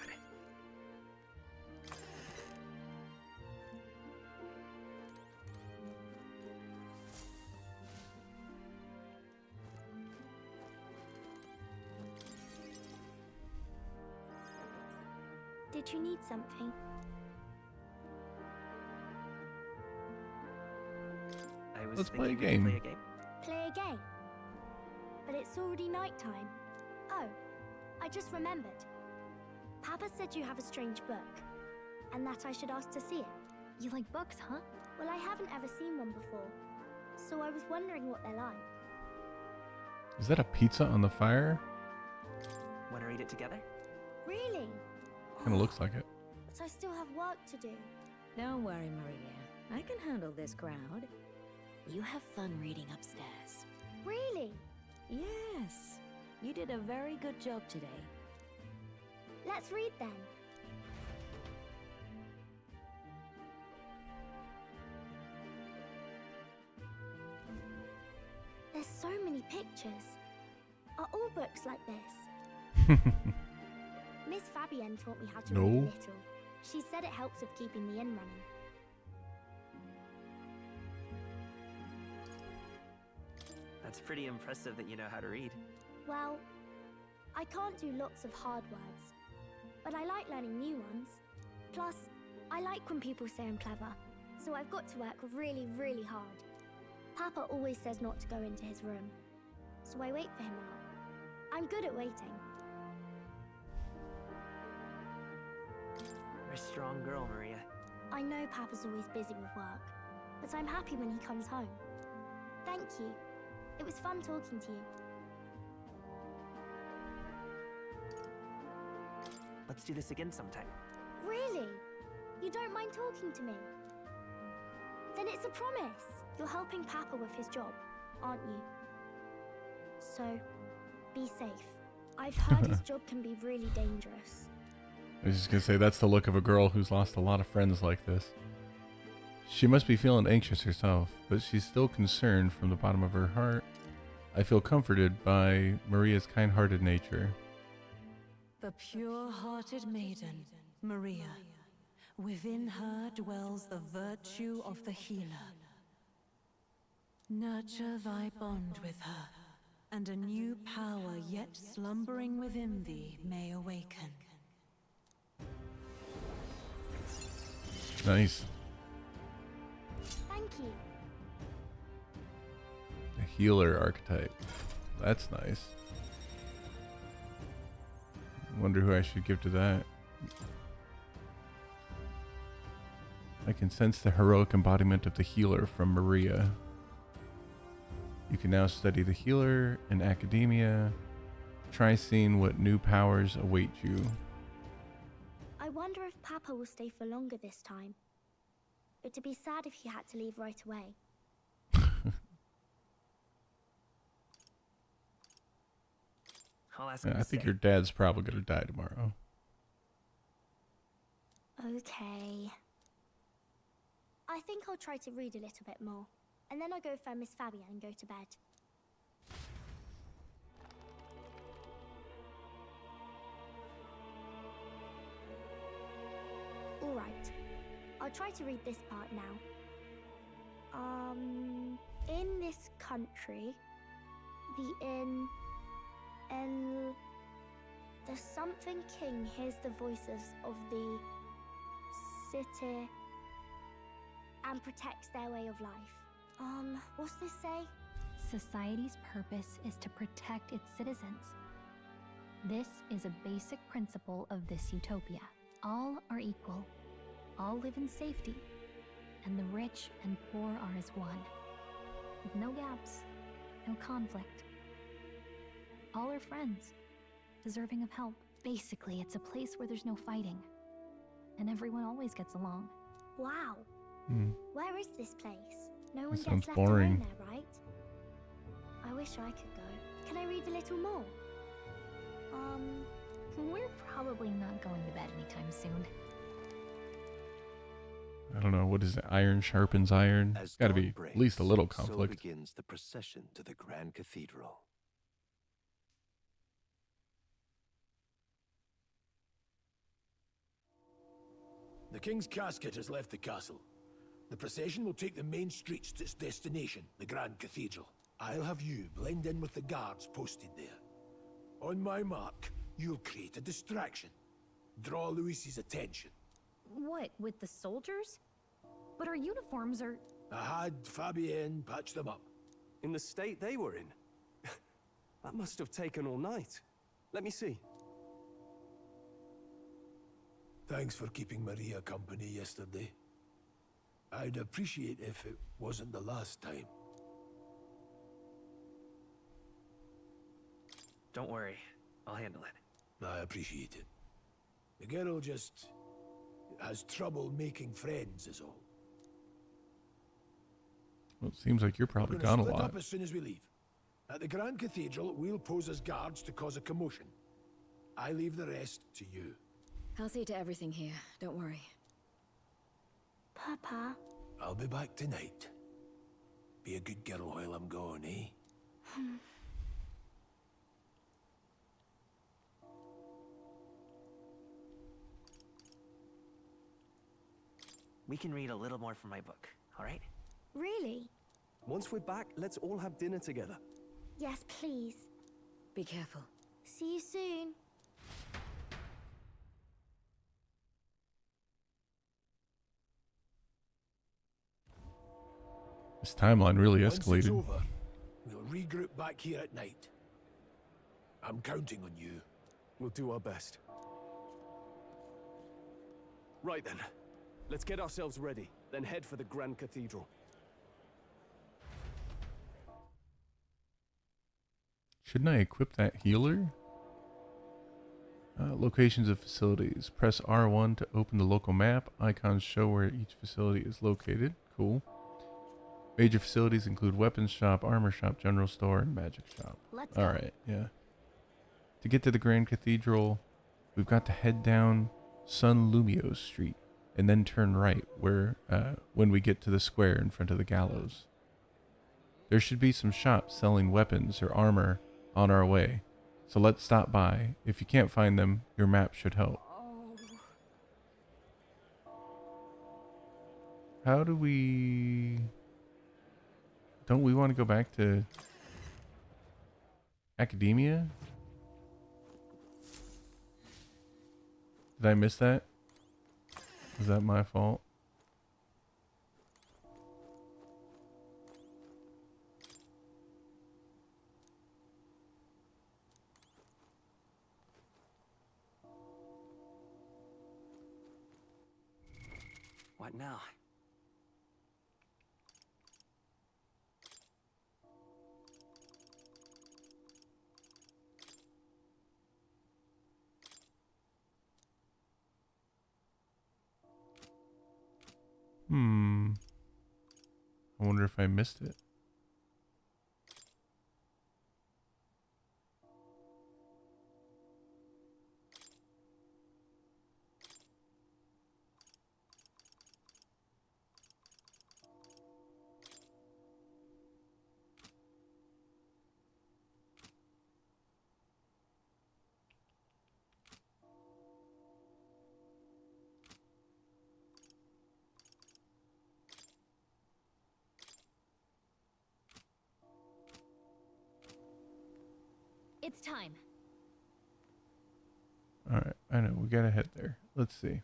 Did you need something? Let's play a game. Play a game? But it's already nighttime. Oh, I just remembered. Papa said you have a strange book, and that I should ask to see it. You like books, huh? Well, I haven't ever seen one before, so I was wondering what they're like. Is that a pizza on the fire? Want to read it together? Really? Kind of looks like it. But I still have work to do. Don't worry, Maria. I can handle this crowd. You have fun reading upstairs. Really? Yes. You did a very good job today. Let's read then. There's so many pictures. Are all books like this? Miss Fabienne taught me how to read a little. She said it helps with keeping the inn running. That's pretty impressive that you know how to read. Well, I can't do lots of hard words, but I like learning new ones. Plus, I like when people say I'm clever, so I've got to work really, really hard. Papa always says not to go into his room, so I wait for him a lot. I'm good at waiting. You're a strong girl, Maria. I know Papa's always busy with work, but I'm happy when he comes home. Thank you. It was fun talking to you. Let's do this again sometime. Really? You don't mind talking to me? Then it's a promise. You're helping Papa with his job, aren't you? So, be safe. I've heard his job can be really dangerous. I was just gonna say, that's the look of a girl who's lost a lot of friends like this. She must be feeling anxious herself, but she's still concerned from the bottom of her heart. I feel comforted by Maria's kind-hearted nature. The pure-hearted maiden, Maria. Within her dwells the virtue of the healer. Nurture thy bond with her, and a new power yet slumbering within thee may awaken. Nice. Thank you. The healer archetype. That's nice. Wonder who I should give to that. I can sense the heroic embodiment of the healer from Maria. You can now study the healer in academia. Try seeing what new powers await you. I wonder if Papa will stay for longer this time. It'd be sad if he had to leave right away. I'll ask Yeah, him I to think stay. your dad's probably gonna die tomorrow. Okay. I think I'll try to read a little bit more, and then I'll go find Miss Fabienne and go to bed. Alright, I'll try to read this part now. In this country, the something king hears the voices of the city and protects their way of life. What's this say? Society's purpose is to protect its citizens. This is a basic principle of this utopia. All are equal. All live in safety. And the rich and poor are as one. With no gaps, no conflict. All are friends, deserving of help. Basically, it's a place where there's no fighting. And everyone always gets along. Wow. Hmm. Where is this place? No one That gets sounds left boring. alone there, right? I wish I could go. Can I read a little more? We're probably not going to bed anytime soon. I don't know, what is it? Iron sharpens iron? As Gotta dawn be breaks, at least a little So conflict. begins the procession to the Grand Cathedral. The King's casket has left the castle. The procession will take the main streets to its destination, the Grand Cathedral. I'll have you blend in with the guards posted there. On my mark, you'll create a distraction. Draw Luis's attention. What, with the soldiers? But our uniforms are... I had Fabienne patch them up. In the state they were in? That must have taken all night. Let me see. Thanks for keeping Maria company yesterday. I'd appreciate if it wasn't the last time. Don't worry. I'll handle it. I appreciate it. The girl just has trouble making friends is all. Well, it seems like you're probably gone a Split lot. up as soon as we leave. At the Grand Cathedral, we'll pose as guards to cause a commotion. I leave the rest to you. I'll see to everything here. Don't worry. Papa. I'll be back tonight. Be a good girl while I'm gone, eh? We can read a little more from my book, all right? Really? Once we're back, let's all have dinner together. Yes, please. Be careful. See you soon. This timeline really Once it's escalated. over, we'll regroup back here at night. I'm counting on you. We'll do our best. Right then. Let's get ourselves ready, then head for the Grand Cathedral. Shouldn't I equip that healer? Locations of facilities. Press R1 to open the local map. Icons show where each facility is located. Cool. Major facilities include weapons shop, armor shop, general store, and magic shop. Let's go. Alright, yeah. To get to the Grand Cathedral, we've got to head down Sun Lumio Street and then turn right when we get to the square in front of the gallows. There should be some shops selling weapons or armor on our way, so let's stop by. If you can't find them, your map should help. How do we... Don't we want to go back to academia? Did I miss that? Is that my fault? What now? I wonder if I missed it. It's time. Alright, I know, we gotta head there. Let's see.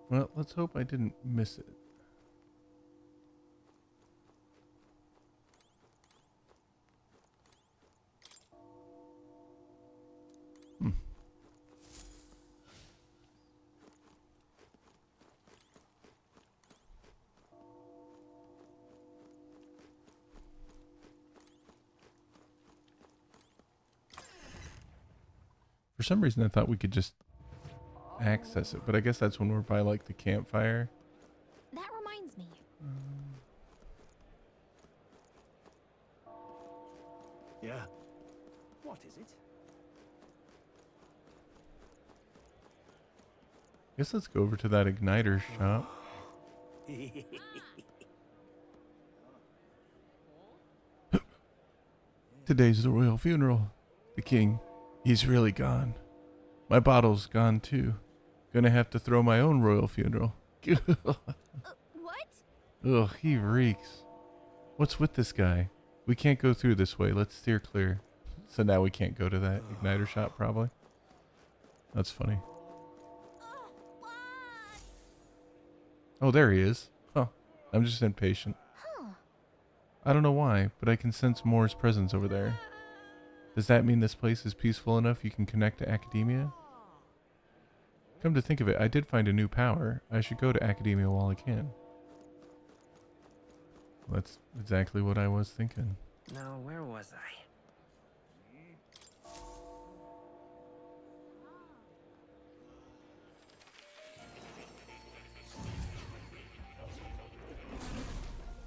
Well, let's hope I didn't miss it. For some reason, I thought we could just access it, but I guess that's when we're by, like, the campfire. That reminds me. Yeah. What is it? Guess let's go over to that igniter shop. Today's the royal funeral. The king, he's really gone. My bottle's gone too. Gonna have to throw my own royal funeral. What? Ugh, he reeks. What's with this guy? We can't go through this way. Let's steer clear. So now we can't go to that igniter shop, probably. That's funny. Oh, there he is. Huh. I'm just impatient. I don't know why, but I can sense Moore's presence over there. Does that mean this place is peaceful enough you can connect to Academia? Come to think of it, I did find a new power. I should go to Academia while I can. That's exactly what I was thinking. Now, where was I?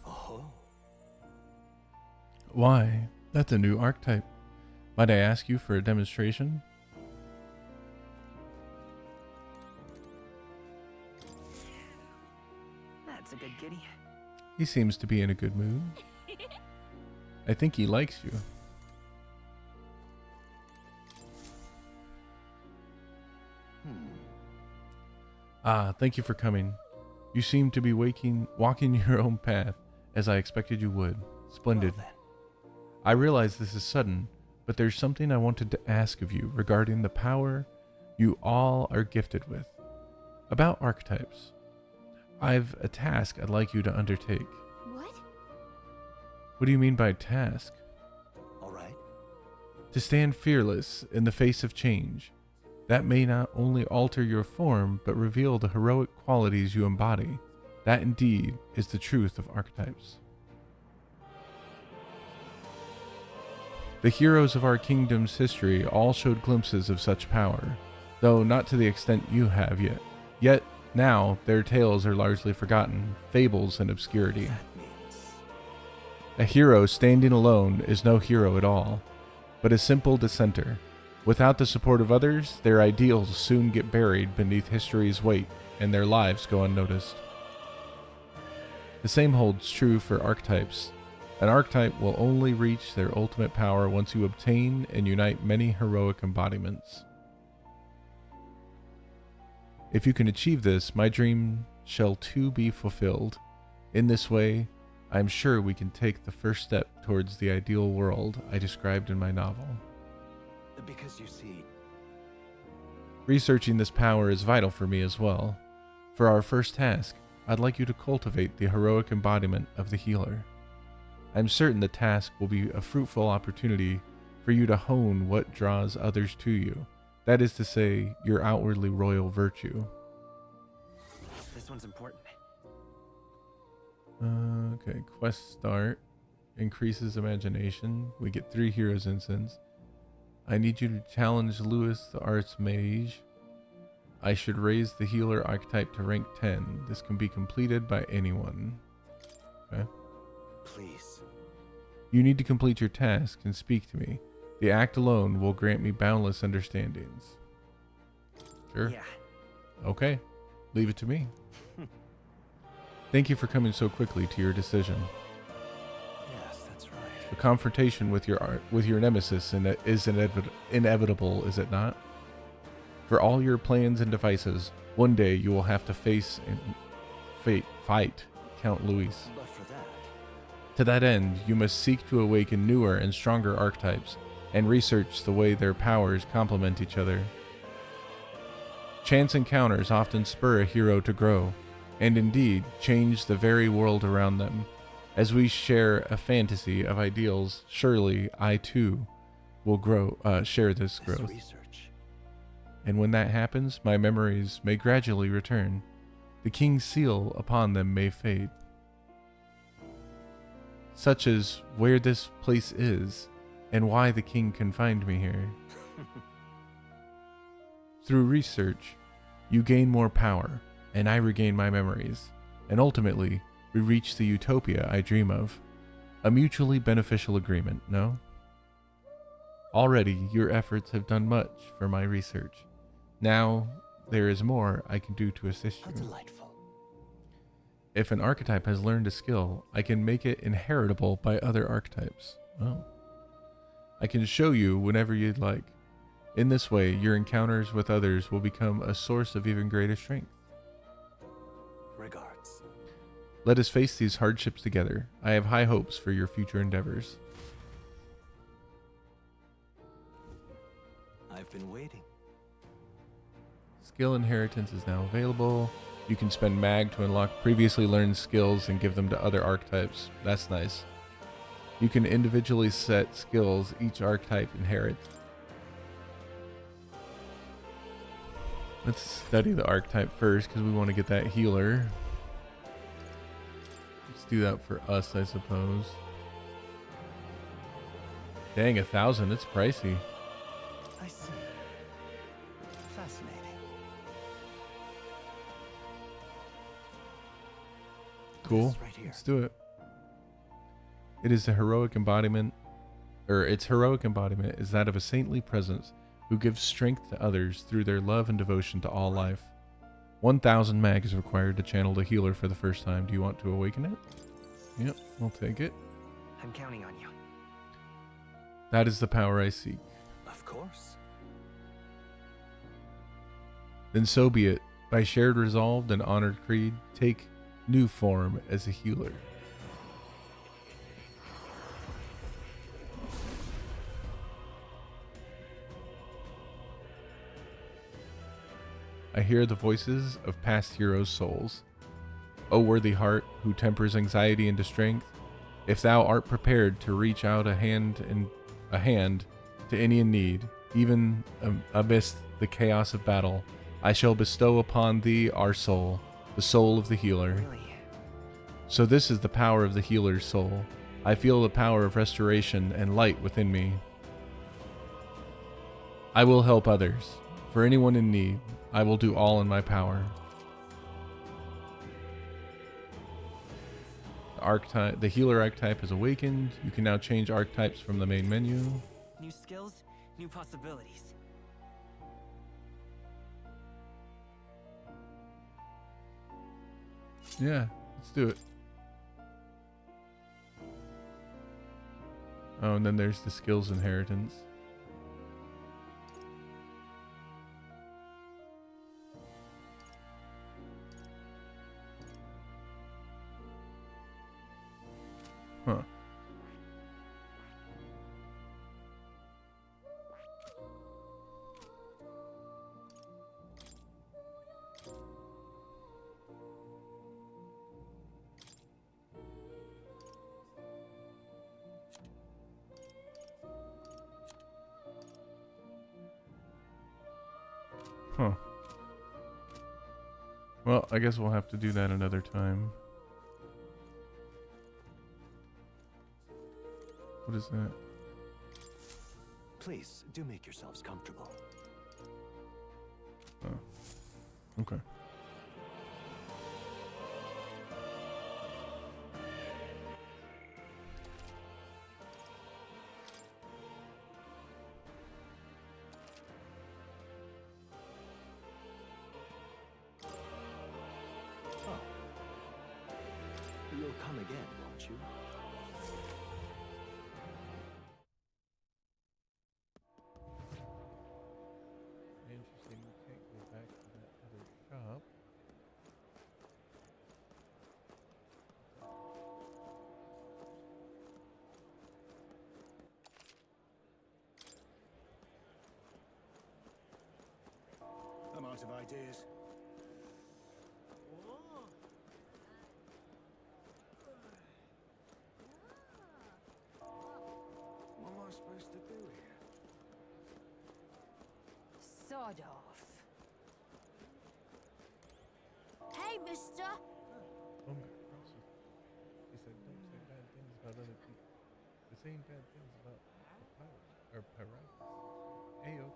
Oh. Why? That's a new archetype. Might I ask you for a demonstration? That's a good kitty. He seems to be in a good mood. I think he likes you. Ah, thank you for coming. You seem to be walking your own path, as I expected you would. Splendid. Well, I realize this is sudden, but there's something I wanted to ask of you regarding the power you all are gifted with. About archetypes. I've a task I'd like you to undertake. What? What do you mean by task? all right. To stand fearless in the face of change. That may not only alter your form, but reveal the heroic qualities you embody. That indeed is the truth of archetypes. The heroes of our kingdom's history all showed glimpses of such power, though not to the extent you have yet. Yet, now, their tales are largely forgotten, fables and obscurity. A hero standing alone is no hero at all, but a simple dissenter. Without the support of others, their ideals soon get buried beneath history's weight, and their lives go unnoticed. The same holds true for archetypes. An archetype will only reach their ultimate power once you obtain and unite many heroic embodiments. If you can achieve this, my dream shall too be fulfilled. In this way, I am sure we can take the first step towards the ideal world I described in my novel. Because you see, researching this power is vital for me as well. For our first task, I'd like you to cultivate the heroic embodiment of the healer. I'm certain the task will be a fruitful opportunity for you to hone what draws others to you. That is to say, your outwardly royal virtue. This one's important. Okay, quest start. Increases imagination. We get 3 heroes instants. I need you to challenge Lewis the Arts Mage. I should raise the healer archetype to rank 10. This can be completed by anyone. Okay. please. You need to complete your task and speak to me. The act alone will grant me boundless understandings. Sure. Yeah. Okay. Leave it to me. Thank you for coming so quickly to your decision. Yes, that's right. The confrontation with your nemesis is inevitable, is it not? For all your plans and devices, one day you will have to face and fight Count Luis. But for that, To that end, you must seek to awaken newer and stronger archetypes and research the way their powers complement each other. Chance encounters often spur a hero to grow, and indeed change the very world around them. As we share a fantasy of ideals, surely I too will share this growth. research. And when that happens, my memories may gradually return. The king's seal upon them may fade. Such as where this place is, and why the king confined me here. Through research, you gain more power, and I regain my memories, and ultimately, we reach the utopia I dream of. A mutually beneficial agreement, no? Already, your efforts have done much for my research. Now, there is more I can do to assist How you. delightful. If an archetype has learned a skill, I can make it inheritable by other archetypes. Oh. I can show you whenever you'd like. In this way, your encounters with others will become a source of even greater strength. Regards. Let us face these hardships together. I have high hopes for your future endeavors. been waiting. Skill inheritance is now available. You can spend mag to unlock previously learned skills and give them to other archetypes. That's nice. You can individually set skills each archetype inherits. Let's study the archetype first because we want to get that healer. Let's do that for us, I suppose. Dang, 1,000, it's pricey. I see. Fascinating. Cool. Right here. Let's do it. It is a heroic embodiment, or its heroic embodiment is that of a saintly presence who gives strength to others through their love and devotion to all life. 1,000 mag is required to channel the healer for the first time. Do you want to awaken it? Yep, I'll take it. I'm counting on you. That is the power I seek. Of course. Then so be it. By shared resolve and honored creed, take new form as a healer. I hear the voices of past heroes' souls. O worthy heart, who tempers anxiety into strength, if thou art prepared to reach out a hand to any in need, even amidst the chaos of battle, I shall bestow upon thee our soul, the soul of the healer. Really? So this is the power of the healer's soul. I feel the power of restoration and light within me. I will help others. For anyone in need, I will do all in my power. The healer archetype is awakened. You can now change archetypes from the main menu. New skills, new possibilities. Yeah, let's do it. Oh, and then there's the skills inheritance. Huh. Huh. Well, I guess we'll have to do that another time. What is that? Please, do make yourselves comfortable. Oh. Okay. Oh. You'll come again, won't you? Interesting, we can't go back to that other shop. I'm out of ideas. What am I supposed to do here? Sod off. Hey, mister! Oh my gosh. He said, don't say bad things about other people. The same bad things about the pirates, or pirates. Ayo.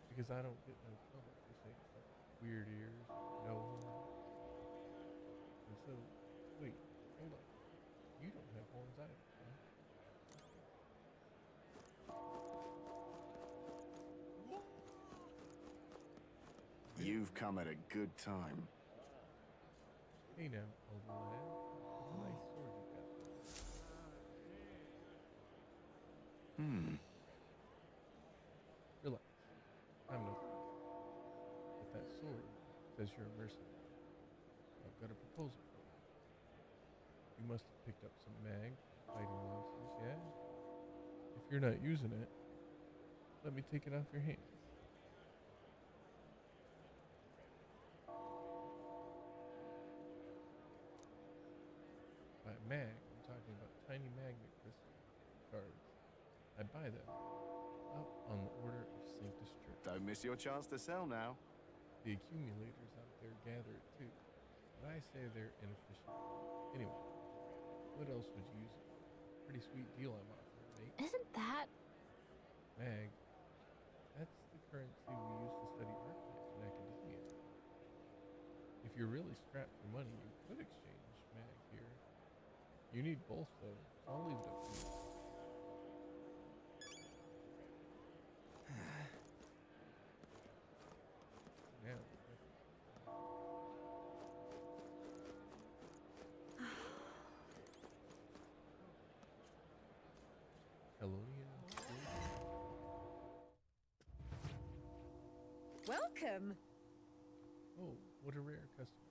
Because I don't get no trouble for saying stuff. Weird ears, no horns. And so, wait, hold on. You don't have horns either, huh? You've come at a good time. Hey now, older lad. It's a nice sword you got. Relax. I'm no fool. But that sword says you're a mercenary. I've got a proposal for you. You must have picked up some mag fighting monsters, yeah? if you're not using it, let me take it off your hands. By mag, I'm talking about tiny magnet crystal cards. I buy them up on the order of Sanctus Church. Don't miss your chance to sell now. The accumulators out there gather it too, but I say they're inefficient. Anyway, what else would you use it for? Pretty sweet deal I'm offering, mate. Isn't that... Mag, that's the currency we use to study archives in academia. If you're really strapped for money, you could exchange mag here. You need both though, so I'll leave it up to you. Now, Hellonia. Welcome! Oh, what a rare customer.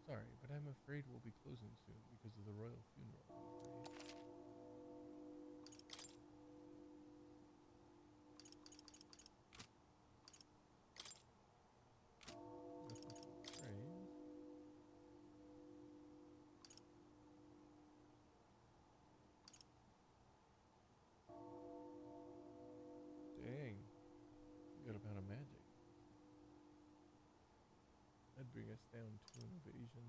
Sorry, but I'm afraid we'll be closing soon because of the royal funeral, I'm afraid. Dang, you got a amount of magic. That'd bring us down to an evasion.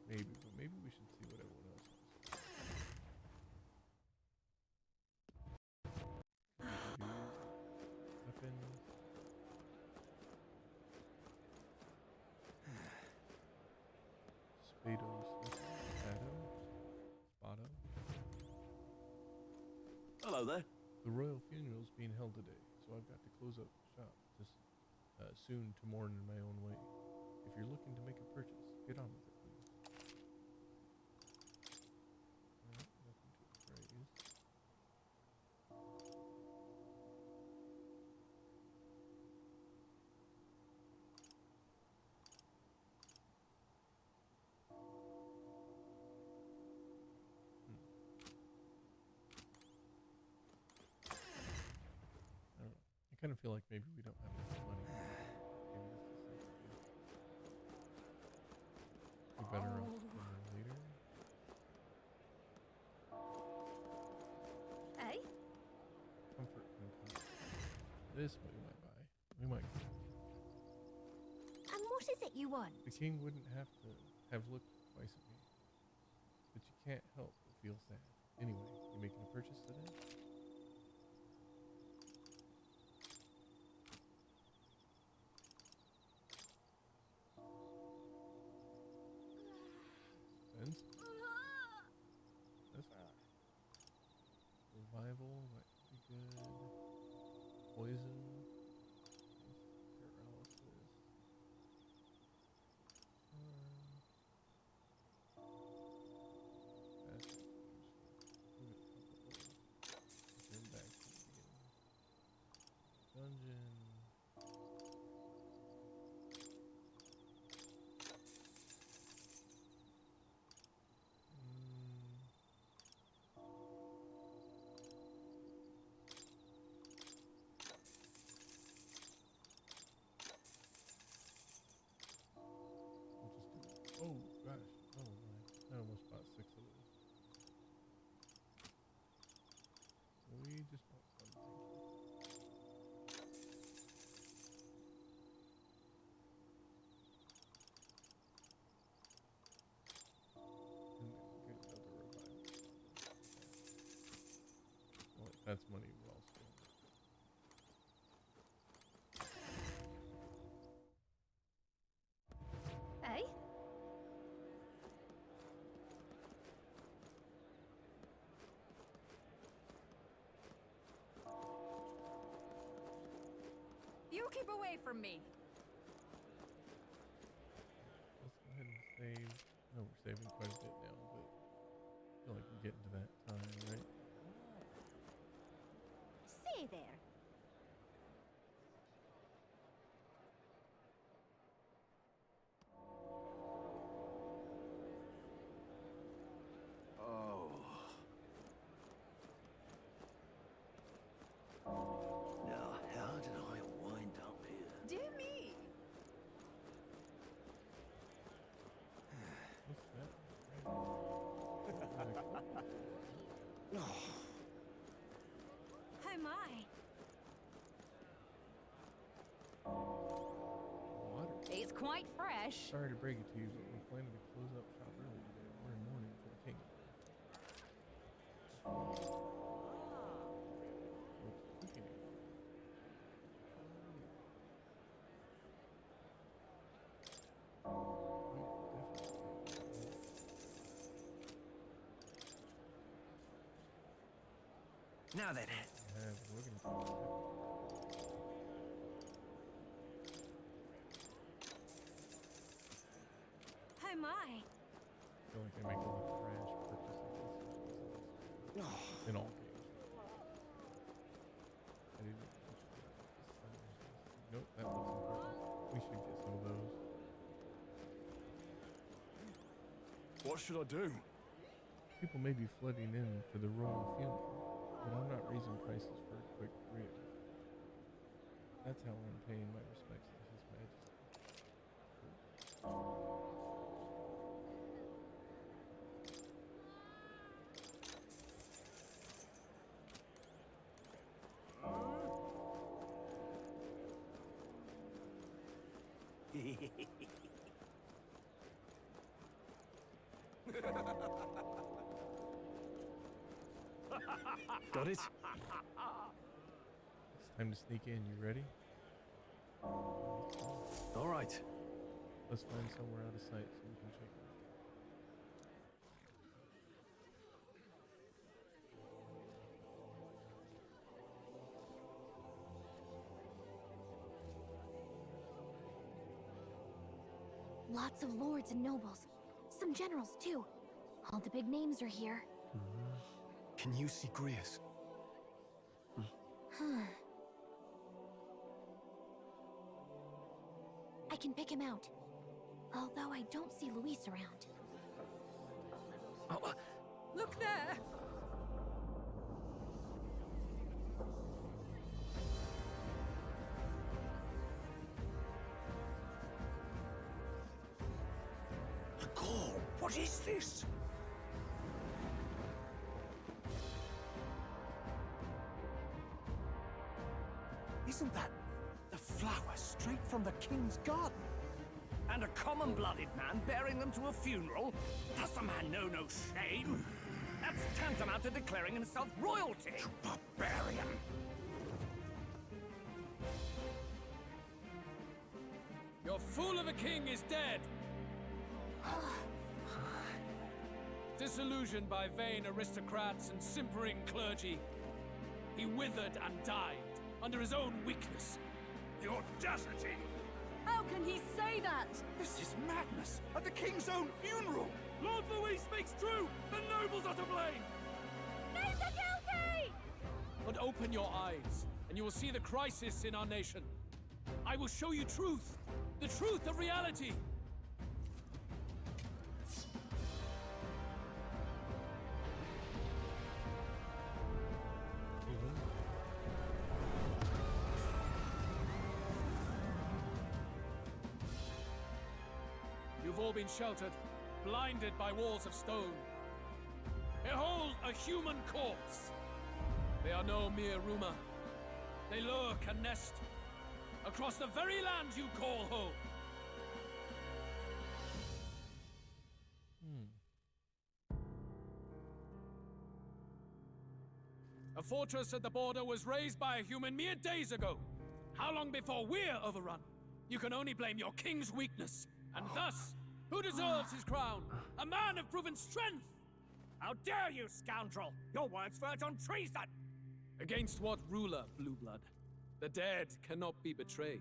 Maybe, but maybe we should see what everyone else has. Weapons. Spado, Spado. Hello there. The royal funeral's being held today, so I've got to close up shop just soon to mourn in my own way. If you're looking to make a purchase, get on with it, please. Alright, nothing to appraise. I don't know. I kind of feel like maybe we don't have enough money. Maybe this is something to do. We're better off sooner or later. Hey? Comfort and comfort. This we might buy. We might. And what is it you want? The king wouldn't have to have looked twice at me. But you can't help but feel sad. Anyway, you making a purchase today? Expensive. That's fine. Revival, that could be good. Poison. Paralysis. That's useful. We'll get a couple of those. Return back to the beginning. Dungeon. Oh gosh, oh my, I almost bought 6 of those. We just want one, thank you. And then we'll get another revival. Well, that's money well spent. Hey? You keep away from me. Let's go ahead and save. No, we're saving quite a bit now, but I feel like we're getting to that time, right? Say there. it's quite fresh. Sorry to break it to you, but we're planning to close up shop early today. We're in mourning for the king. Now then. We're gonna Oh my. I feel like I make a lot of trash purchases in all games. I didn't nope, that looks important. We should get some of those. What should I do? People may be flooding in for the royal funeral, but I'm not raising prices for a quick rib. That's how I'm paying my respects to His Majesty. Got it? It's time to sneak in. You ready? All right. Let's find somewhere out of sight so we can check it out. Lots of lords and nobles. Some generals, too. All the big names are here. Can you see Grius? I can pick him out. Although I don't see Luis around. Look there! The call! What is this? Isn't that the flower straight from the king's garden? And a common-blooded man bearing them to a funeral? Does the man know no shame? That's tantamount to declaring himself royalty! You barbarian! Your fool of a king is dead! Disillusioned by vain aristocrats and simpering clergy, he withered and died under his own weakness. The audacity! How can he say that? This is madness! At the king's own funeral! Lord Louis speaks true! The nobles are to blame! Name the guilty! But open your eyes, and you will see the crisis in our nation. I will show you truth! The truth of reality! You've all been sheltered, blinded by walls of stone. Behold a human corpse! They are no mere rumor. They lurk and nest across the very land you call home. A fortress at the border was raised by a human mere days ago. How long before we're overrun? You can only blame your king's weakness. And thus, who deserves his crown? A man of proven strength! How dare you, scoundrel! Your words verge on treason! Against what ruler, Blue Blood? The dead cannot be betrayed.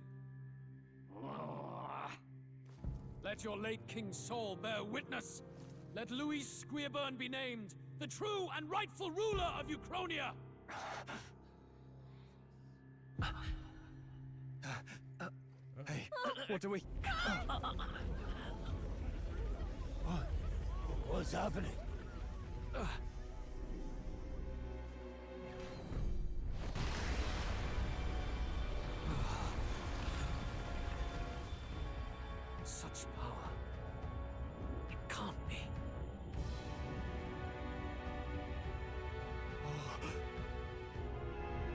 Let your late king's soul bear witness. Let Louis Squeerburn be named the true and rightful ruler of Uchronia. Hey, what do we... What's happening? Such power. It can't be.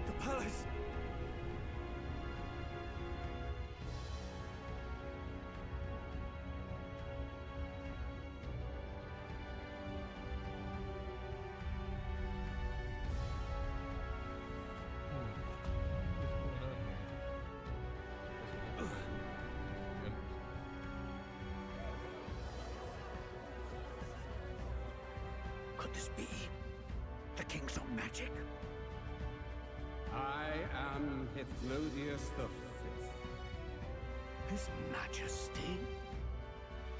The palace! could this be? The king's own magic? I am Hithlodius V. His Majesty?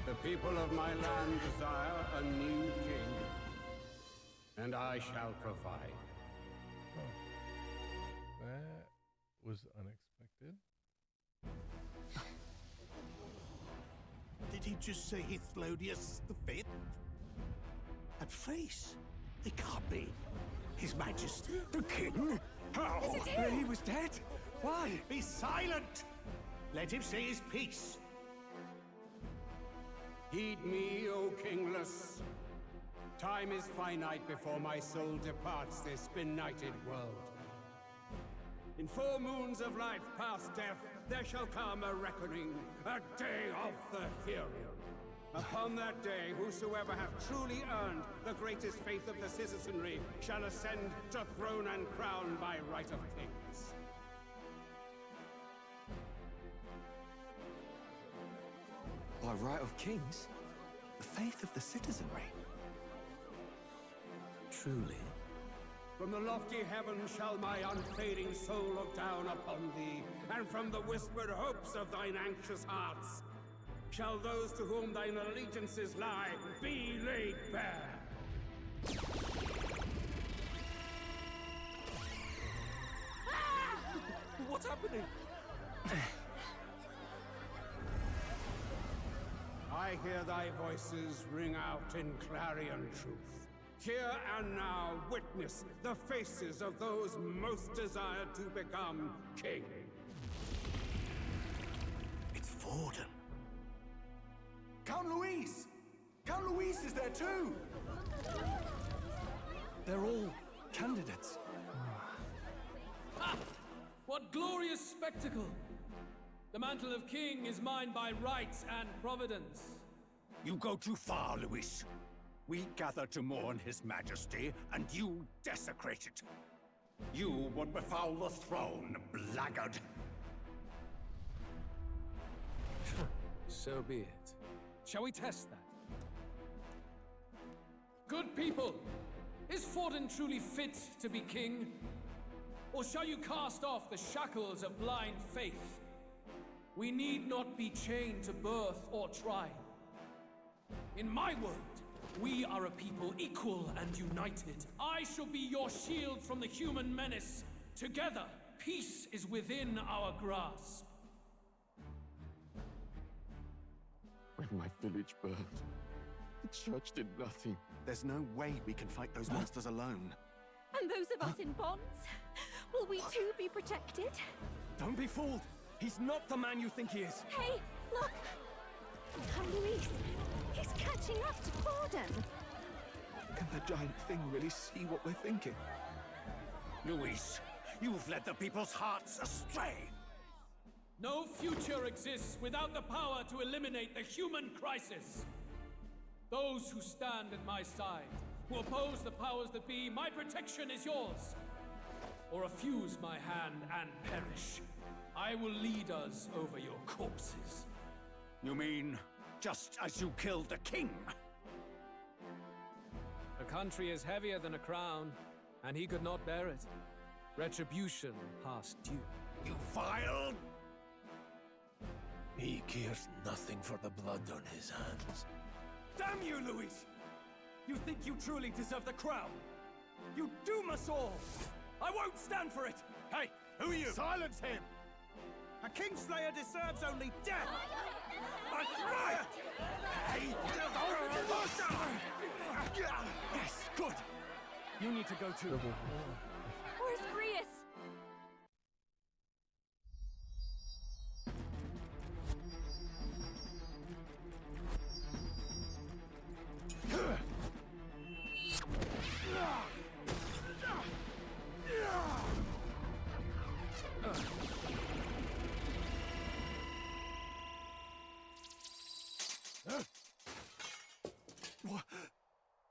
The people of my land desire a new king, and I shall provide. That was unexpected. Did he just say Hithlodius V? That face. It can't be. His Majesty, the king? How? Is it him? He was dead? Why? Be silent! Let him say his piece. Heed me, O kingless. Time is finite before my soul departs this benighted world. In 4 moons of life past death, there shall come a reckoning, a day of the hero. Upon that day, whosoever hath truly earned the greatest faith of the citizenry shall ascend to throne and crown by right of kings. By right of kings? The faith of the citizenry? Truly? From the lofty heavens shall my unfading soul look down upon thee, and from the whispered hopes of thine anxious hearts shall those to whom thine allegiances lie be laid bare. What's happening? I hear thy voices ring out in clarion truth. Here and now witness the faces of those most desired to become king. It's Forden. Count Louise! Count Louise is there too! They're all candidates. Ha! What glorious spectacle! The mantle of king is mine by right and providence. You go too far, Luis. We gather to mourn His Majesty, and you desecrate it. You would befoul the throne, blackguard. So be it. Shall we test that? Good people, is Forden truly fit to be king? Or shall you cast off the shackles of blind faith? We need not be chained to birth or trial. In my world, we are a people equal and united. I shall be your shield from the human menace. Together, peace is within our grasp. When my village burned, the church did nothing. There's no way we can fight those monsters alone. And those of us in bonds? Will we too be protected? Don't be fooled! He's not the man you think he is! Hey, look! Come, Luis! He's catching up to Forden! Can the giant thing really see what we're thinking? Luis, you've led the people's hearts astray! No future exists without the power to eliminate the human crisis. Those who stand at my side, who oppose the powers that be, my protection is yours. Or refuse my hand and perish. I will lead us over your corpses. You mean, just as you killed the king? A country is heavier than a crown, and he could not bear it. Retribution past due. You vile! He cares nothing for the blood on his hands. Damn you, Luis! You think you truly deserve the crown? You doom us all! I won't stand for it! Hey, who are you? Silence him! A Kingslayer deserves only death! That's right! Hey! Yes, good! You need to go too. Where's Grius?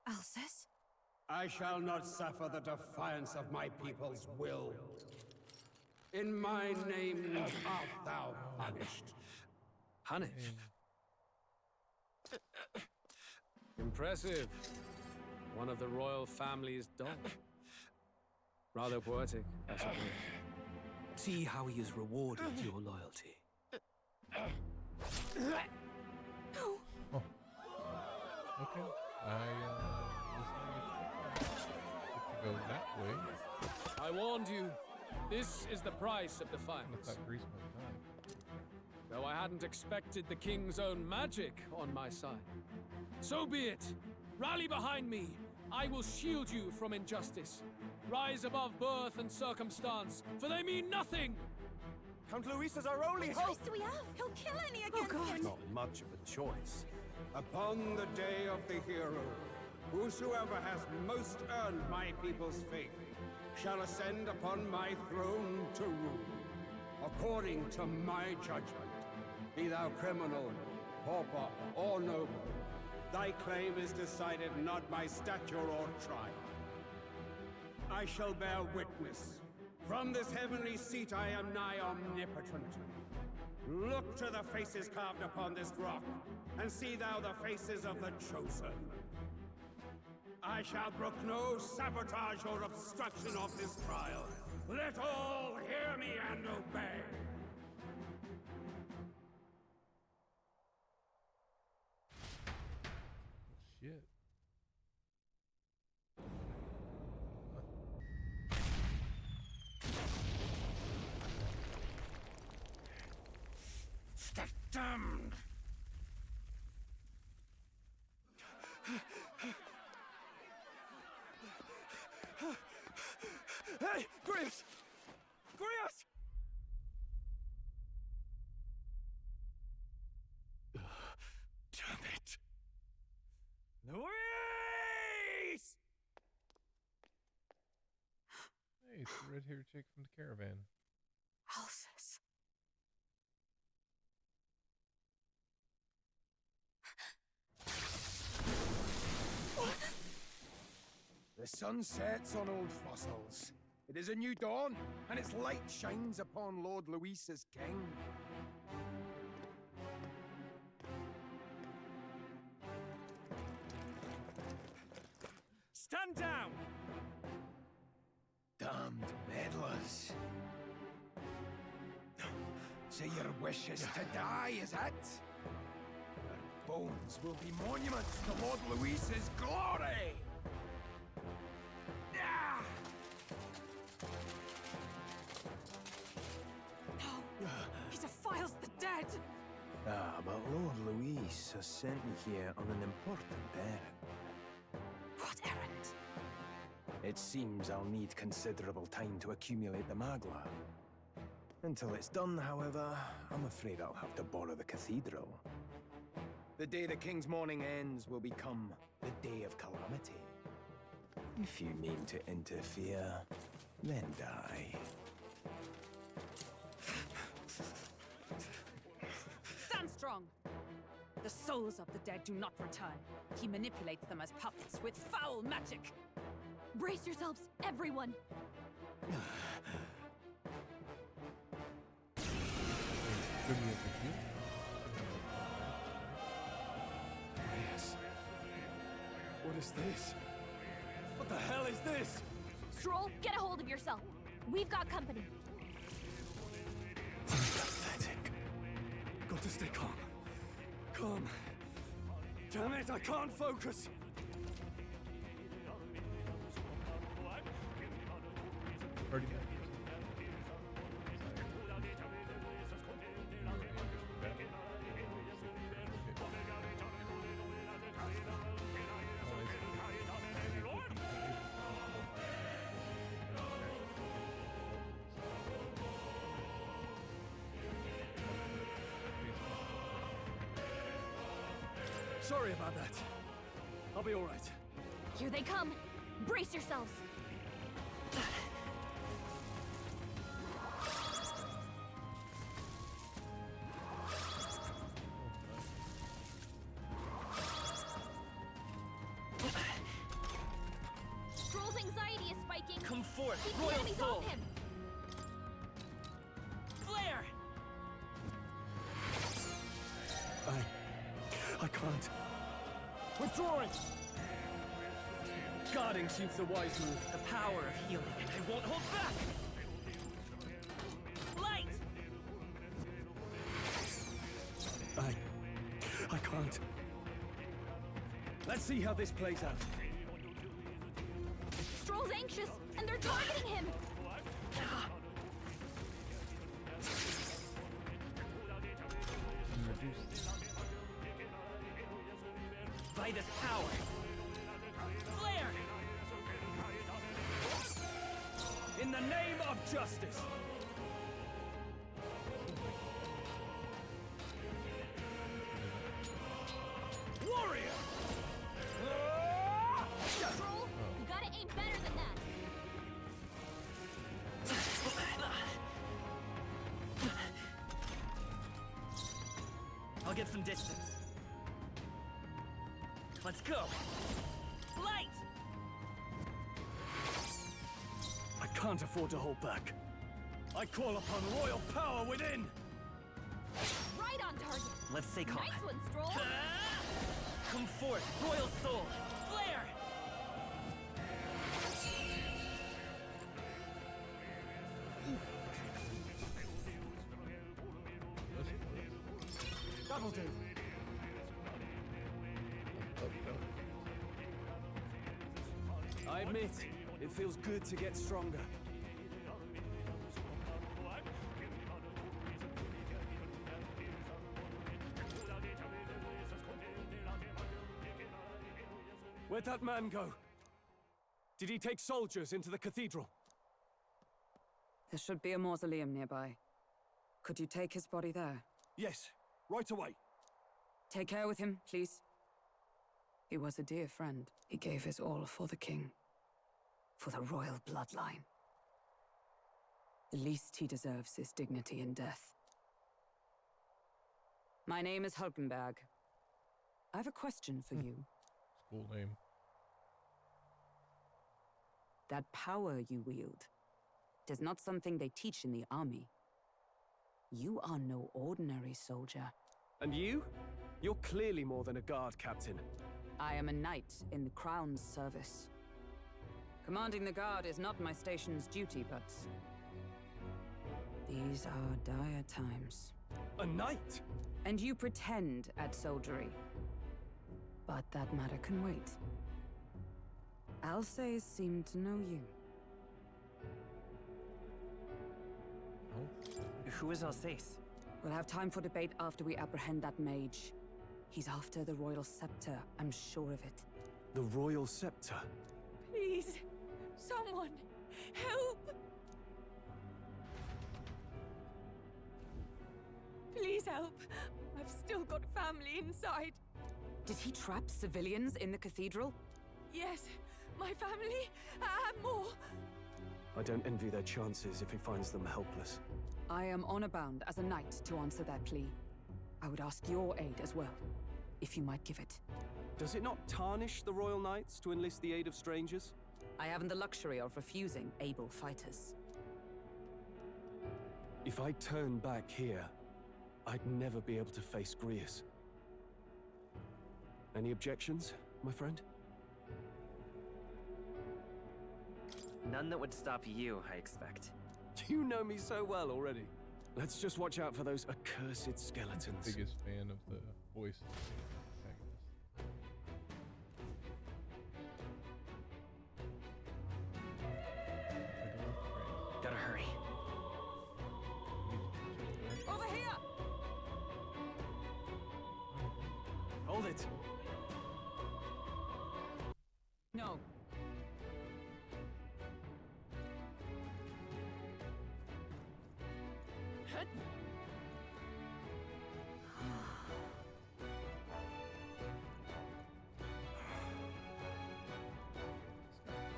Alcest? I shall not suffer the defiance of my people's will. In my name art thou punished. Punished? Impressive. One of the royal family's dog. Rather poetic, I suppose. See how he has rewarded your loyalty. Oh. Okay. If you go that way. I warned you. This is the price of defiance. Though I hadn't expected the king's own magic on my side. So be it. Rally behind me. I will shield you from injustice. Rise above birth and circumstance, for they mean nothing! Count Luis is our only hope! What choice do we have? He'll kill any against him! Not much of a choice. Upon the day of the hero, whosoever has most earned my people's faith shall ascend upon my throne to rule, according to my judgment. Be thou criminal, pauper, or noble, thy claim is decided not by stature or trial. I shall bear witness. From this heavenly seat I am nigh omnipotent. Look to the faces carved upon this rock, and see thou the faces of the chosen. I shall brook no sabotage or obstruction of this trial. Let all hear me and obey. Shit. Damned! Hey, Grius! Grius! Damn it! Luis! Hey, it's the red-haired chick from the caravan. Alphys. The sun sets on old fossils. It is a new dawn, and its light shines upon Lord Luis as king. Stand down! Damned meddlers. So your wish is to die, is it? Your bones will be monuments to Lord Luis's glory! No! He defiles the dead! Ah, but Lord Luis has sent me here on an important errand. What errand? It seems I'll need considerable time to accumulate the Magla. Until it's done, however, I'm afraid I'll have to borrow the cathedral. The day the king's mourning ends will become the day of calamity. If you mean to interfere, then die. Stand strong! The souls of the dead do not return. He manipulates them as puppets with foul magic! Brace yourselves, everyone! Yes. What is this? What the hell is this? Stroll, get a hold of yourself. We've got company. Pathetic. Got to stay calm. Calm. Damn it, I can't focus. Sorry about that. I'll be all right. Here they come. Brace yourselves. Stroll's anxiety is spiking. Come forth, Keep the Royal enemies Soul. off him. Flare! I can't. Withdrawing! Guarding seems the wise move. The power of healing. I won't hold back! Light! I can't. Let's see how this plays out. Stroll's anxious, and they're targeting him! By this power! Flare! In the name of justice! Warrior! Stroll, you gotta aim better than that! I'll get some distance. Let's go! Light! I can't afford to hold back. I call upon royal power within! Right on target! Let's stay calm. Nice one, Stroll! Come forth, royal soul! Flare! That'll do. I admit, it feels good to get stronger. Where'd that man go? Did he take soldiers into the cathedral? There should be a mausoleum nearby. Could you take his body there? Yes, right away. Take care with him, please. He was a dear friend. He gave his all for the king. For the royal bloodline. The least he deserves is dignity in death. My name is Hulkenberg. I have a question for you. School name. That power you wield is not something they teach in the army. You are no ordinary soldier. And you? You're clearly more than a guard captain. I am a knight in the Crown's service. Commanding the guard is not my station's duty, but... these are dire times. A knight? And you pretend at soldiery. But that matter can wait. Alsays seem to know you. Who is Alsace? We'll have time for debate after we apprehend that mage. He's after the royal scepter, I'm sure of it. The royal scepter? Please, someone, help! Please help. I've still got family inside. Did he trap civilians in the cathedral? Yes, my family, and more. I don't envy their chances if he finds them helpless. I am honor bound as a knight to answer that plea. I would ask your aid as well, if you might give it. Does it not tarnish the Royal Knights to enlist the aid of strangers? I haven't the luxury of refusing able fighters. If I turn back here, I'd never be able to face Grius. Any objections, my friend? None that would stop you, I expect. You know me so well already. Let's just watch out for those accursed skeletons. Biggest fan of the voice. Gotta hurry. Over here! Hold it. No.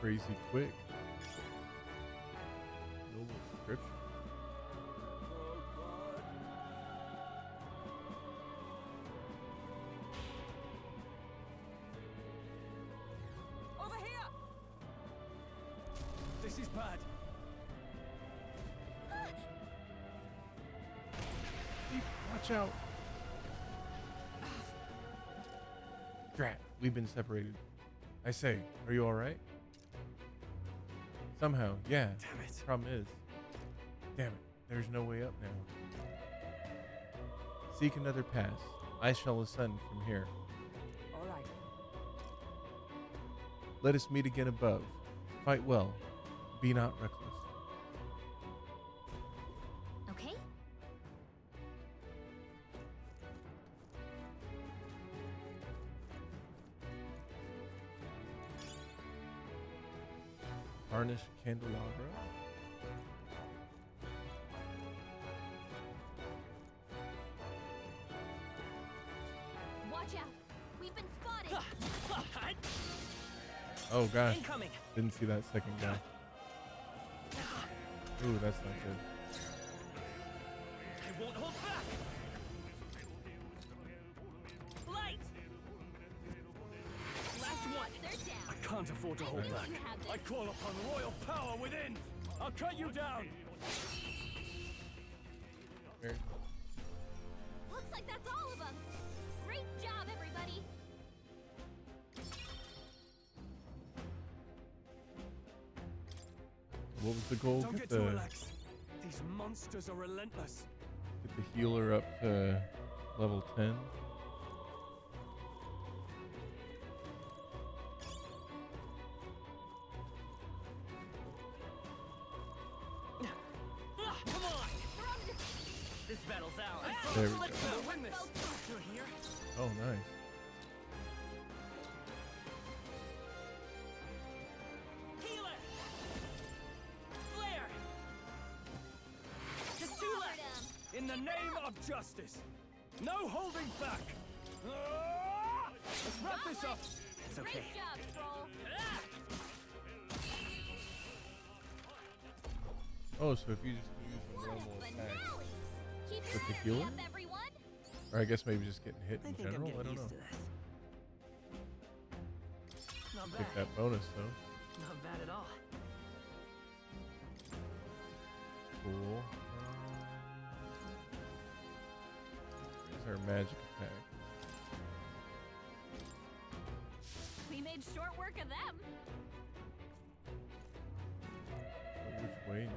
Crazy quick. Global description. Over here! This is bad. Watch out. Drat, we've been separated. I say, are you alright? Somehow, yeah. Damn it. Problem is, damn it, there's no way up now. Seek another pass. I shall ascend from here. All right. Let us meet again above. Fight well. Be not reckless. Okay? Varnished candelabra. Watch out! We've been spotted! Oh gosh. Incoming. Didn't see that second guy. Ooh, that's not good. I won't hold back. Light. Last one. They're down. I can't afford to hold back. I call upon royal power within. I'll cut you down. There. Looks like that's all of them! Great job, everybody! What was the goal? Don't get too relaxed. These monsters are relentless. Get the healer up to level 10. Come on. This battle's ours. There we Let's go. go. Win this. You're here. Oh, nice. Healer. Flare. Just two left. In the name of justice, no holding back. Let's wrap this up. It's okay. Great job, Troll! Oh, so if you just use a normal attack Keep with the your healer? hands up, everyone! Or I guess maybe just getting hit I in think I'm general? I getting don't know. used to this. Not Take bad. that bonus though. Not bad at all. Cool. Where's our magic attack? We made short work of them! Oh, which way now?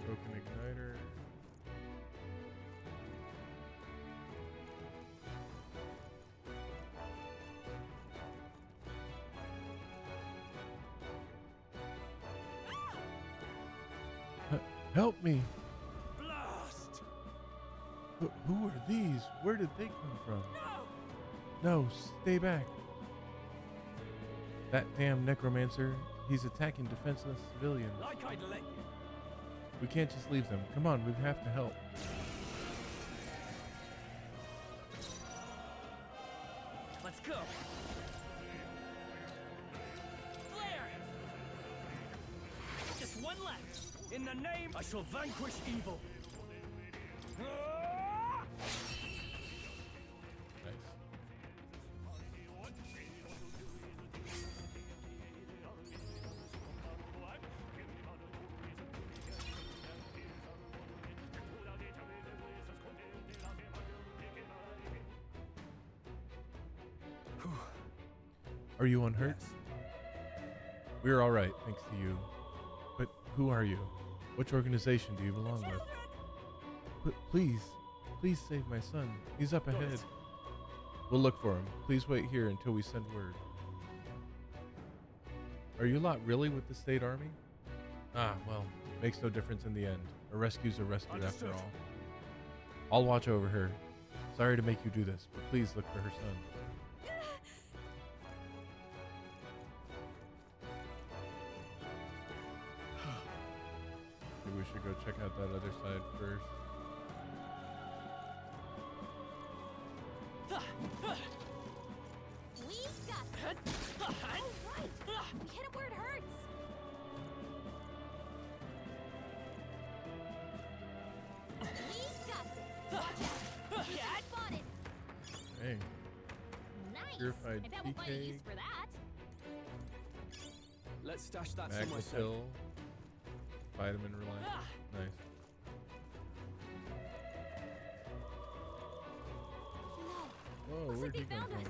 Broken igniter. Help me! Blast! Who are these? Where did they come from? No, stay back. That damn necromancer, he's attacking defenseless civilians. Like I'd let you. We can't just leave them. Come on, we have to help. Let's go. Flare. Just one left. In the name, I shall vanquish evil. Nice. Are you unhurt? Yes. We're all right, thanks to you. But who are you? Which organization do you belong with? But please save my son. He's up ahead. We'll look for him. Please wait here until we send word. Are you lot really with the state army? Ah, well, makes no difference in the end. A rescue's a rescue after Understood. all. I'll watch over her. Sorry to make you do this, but please look for her son. Maybe we should go check out that other side first. We've got this! Alright! Hit it where it hurts! We've got this! Watch out! Spotted! Hey, Nice! Purified I bet we'll find a tea use cake. for that. Let's stash that somewhere safe. Magma pill. Vitamin reliance. Nice. Whoa, Looks where'd like he they come found from?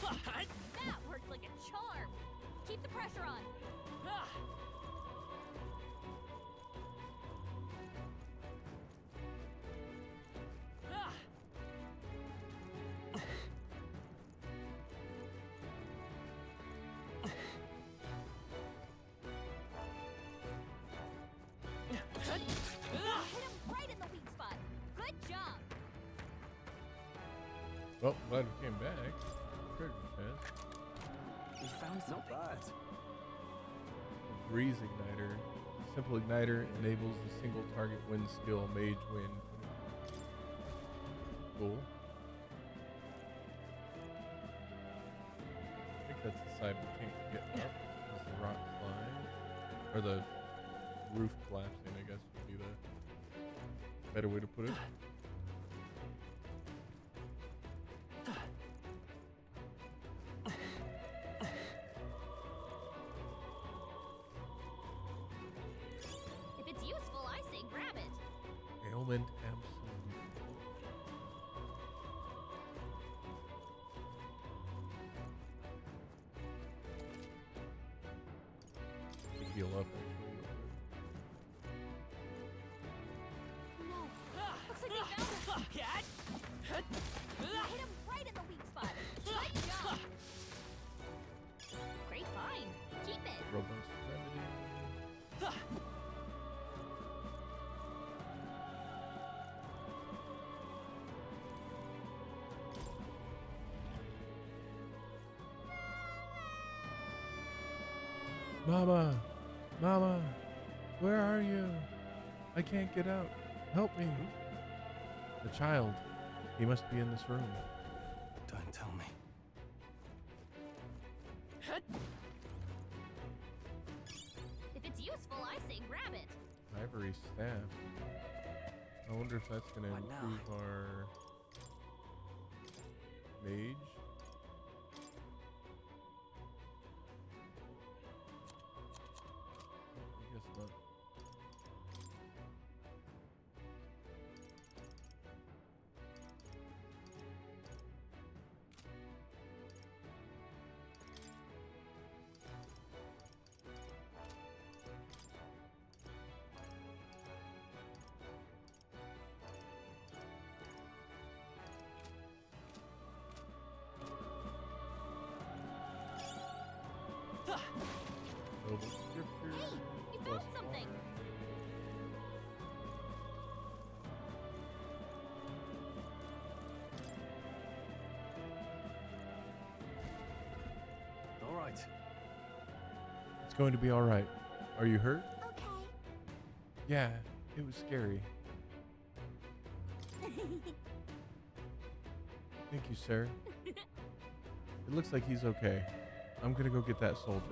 us. That worked like a charm. Keep the pressure on. Hit him right in the weak spot. Good job. Well, glad we came back. Treasure chest. We found something. Not bad. A breeze igniter. Simple igniter enables the single target wind skill Mage Wind. Cool. I think that's the side we can't get up. Is the rock slide. Or the roof collapsing, I guess would be the better way to put it. If it's useful, I say grab it. Ailment absolute. To heal up actually. No. Looks like they found us. Hit him right in the weak spot. Good job. Great find. Keep it. Robust remedy. Mama! Mama! Where are you? I can't get out. Help me. The child. He must be in this room. Don't tell me. If it's useful, I say grab it. Ivory staff. I wonder if that's going to What now? improve our mage. I guess not. Noble scripture. Hey, you plus found something. All right. It's going to be all right. Are you hurt? Okay. Yeah, it was scary. Thank you, sir. It looks like he's okay. I'm gonna go get that soldier.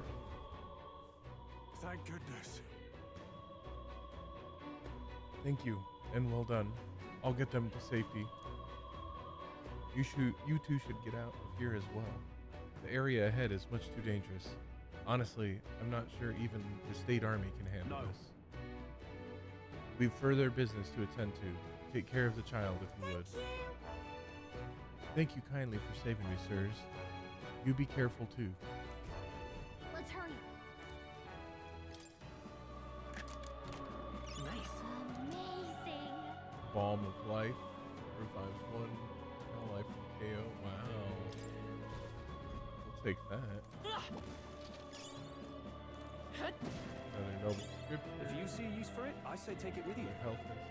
Thank goodness. Thank you, and well done. I'll get them to safety. You two should get out of here as well. The area ahead is much too dangerous. Honestly, I'm not sure even the state army can handle this. We've further business to attend to. Take care of the child if you would. Thank you kindly for saving me, sirs. You be careful too. Let's hurry. Nice. Amazing. Balm of life. Revives one. Now life from KO. Wow. We'll take that. Another noble scripture. If you see a use for it, I say take it with you. Health incense.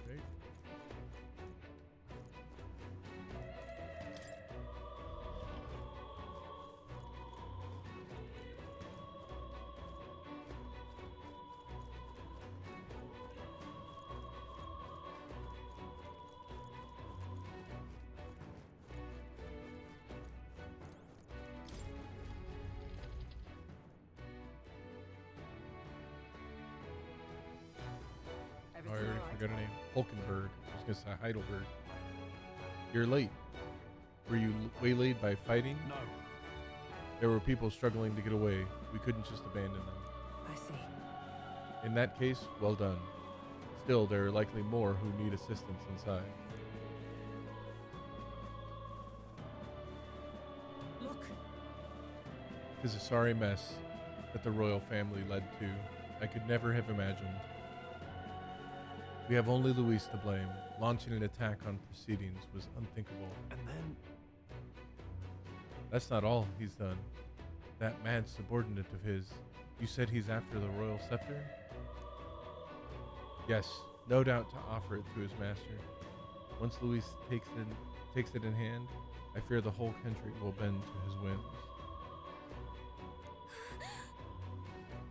Okay. forgot her name. Hulkenberg. I was going to say Heidelberg. You're late. Were you waylaid by fighting? No. There were people struggling to get away. We couldn't just abandon them. I see. In that case, well done. Still, there are likely more who need assistance inside. Look. It is a sorry mess that the royal family led to. I could never have imagined. We have only Luis to blame. Launching an attack on proceedings was unthinkable. And then... That's not all he's done. That mad subordinate of his. You said he's after the royal scepter? Yes, no doubt to offer it to his master. Once Luis takes it in hand, I fear the whole country will bend to his whims.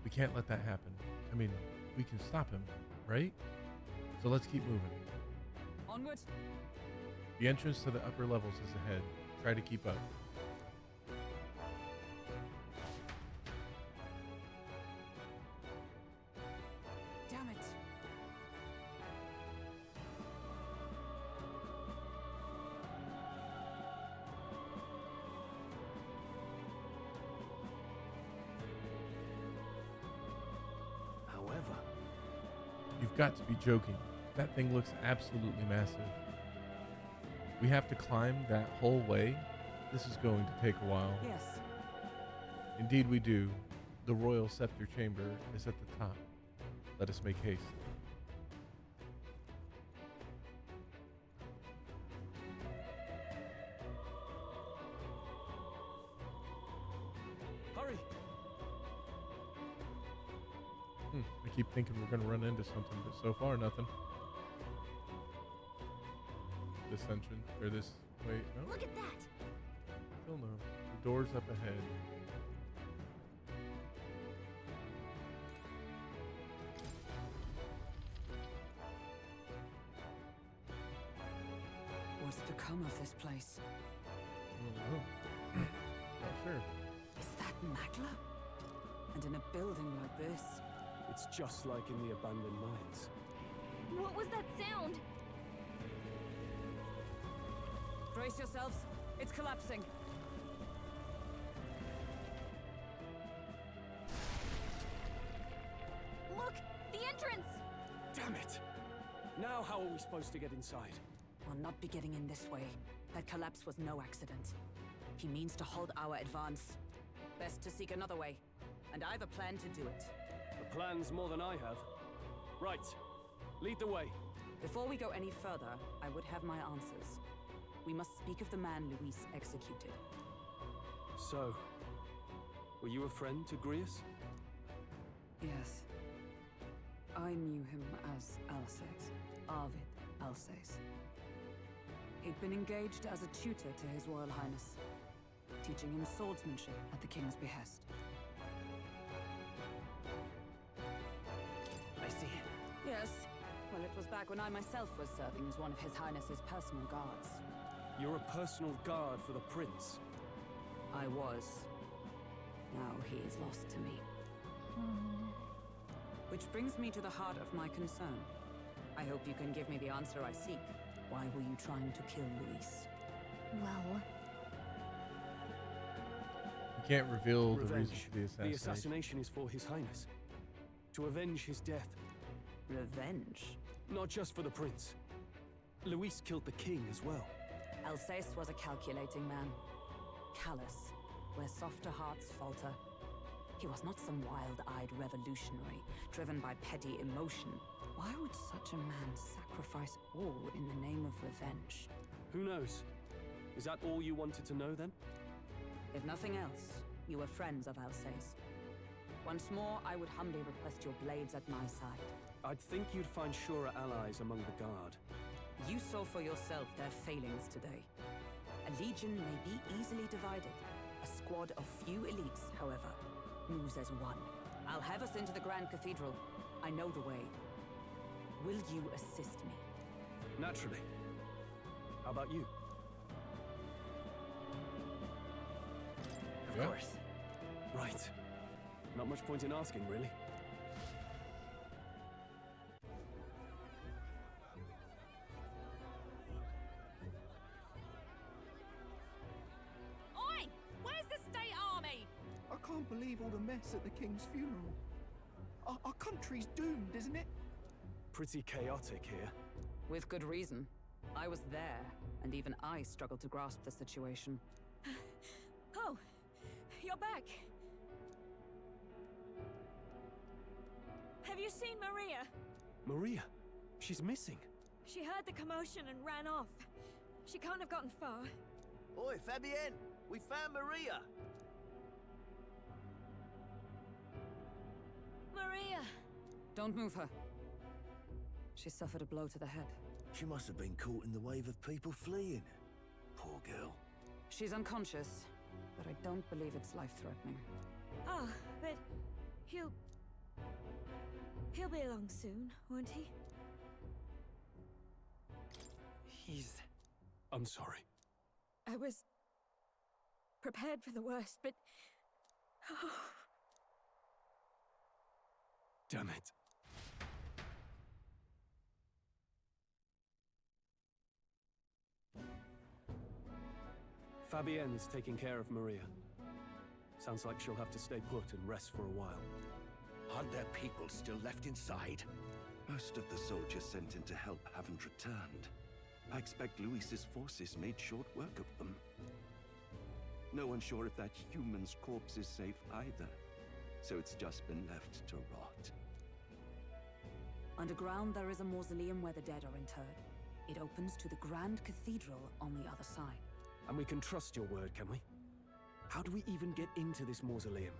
We can't let that happen. I mean, we can stop him, right? So let's keep moving. Onward. The entrance to the upper levels is ahead. Try to keep up. Damn it. However... You've got to be joking. That thing looks absolutely massive. We have to climb that whole way? This is going to take a while. Yes. Indeed we do. The royal scepter chamber is at the top. Let us make haste. Hurry! I keep thinking we're going to run into something, but so far nothing. This entrance, or this, wait, no? Look at that! Still no. The door's up ahead. What's become of this place? Not sure. Is that Magla? And in a building like this? It's just like in the abandoned mines. What was that sound? Brace yourselves. It's collapsing. Look! The entrance! Damn it! Now how are we supposed to get inside? We'll not be getting in this way. That collapse was no accident. He means to hold our advance. Best to seek another way. And I've a plan to do it. The plan's more than I have. Right. Lead the way. Before we go any further, I would have my answers. We must speak of the man Luis executed. So, were you a friend to Grius? Yes. I knew him as Alsace. Arvid Alsace. He'd been engaged as a tutor to His Royal Highness, teaching him swordsmanship at the King's behest. I see. Yes. Well, it was back when I myself was serving as one of His Highness's personal guards. You're a personal guard for the Prince. I was. Now he is lost to me. Which brings me to the heart of my concern. I hope you can give me the answer I seek. Why were you trying to kill Luis? Well, You can't reveal the reason Revenge. for the assassination. The assassination is for His Highness. To avenge his death. Revenge? Not just for the Prince. Luis killed the King as well. Alsace was a calculating man. Callous, where softer hearts falter. He was not some wild-eyed revolutionary, driven by petty emotion. Why would such a man sacrifice all in the name of revenge? Who knows? Is that all you wanted to know then? If nothing else, you were friends of Alsace. Once more, I would humbly request your blades at my side. I'd think you'd find surer allies among the Guard. You saw for yourself their failings today. A legion may be easily divided. A squad of few elites, however, moves as one. I'll have us into the Grand Cathedral. I know the way. Will you assist me? Naturally. How about you? Of course. Right. Not much point in asking, really. leave all the mess at the king's funeral? Our country's doomed, isn't it? Pretty chaotic here. With good reason. I was there, and even I struggled to grasp the situation. Oh, you're back. Have you seen Maria? Maria? She's missing. She heard the commotion and ran off. She can't have gotten far. Oi, Fabienne! We found Maria! Maria! Don't move her. She suffered a blow to the head. She must have been caught in the wave of people fleeing. Poor girl. She's unconscious, but I don't believe it's life-threatening. Oh, but he'll be along soon, won't he? I'm sorry. I was prepared for the worst, but... Oh. Damn it. Fabienne is taking care of Maria. Sounds like she'll have to stay put and rest for a while. Aren't there people still left inside? Most of the soldiers sent in to help haven't returned. I expect Luis's forces made short work of them. No one's sure if that human's corpse is safe either, so it's just been left to rot. Underground, there is a mausoleum where the dead are interred. It opens to the Grand Cathedral on the other side. And we can trust your word, can we? How do we even get into this mausoleum?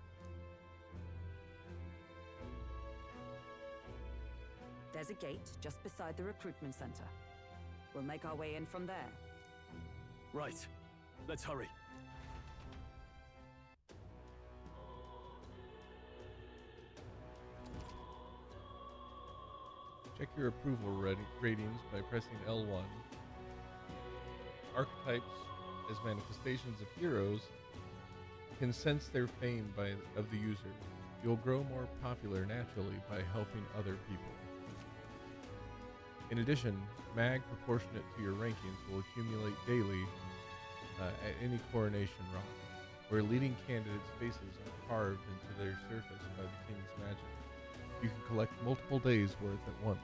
There's a gate just beside the recruitment center. We'll make our way in from there. Right. Let's hurry. Check your approval ratings by pressing L1. Archetypes, as manifestations of heroes, can sense their fame of the user. You'll grow more popular naturally by helping other people. In addition, mag proportionate to your rankings will accumulate daily at any coronation rock, where leading candidates' faces are carved into their surface by the king's magic. You can collect multiple days' worth at once.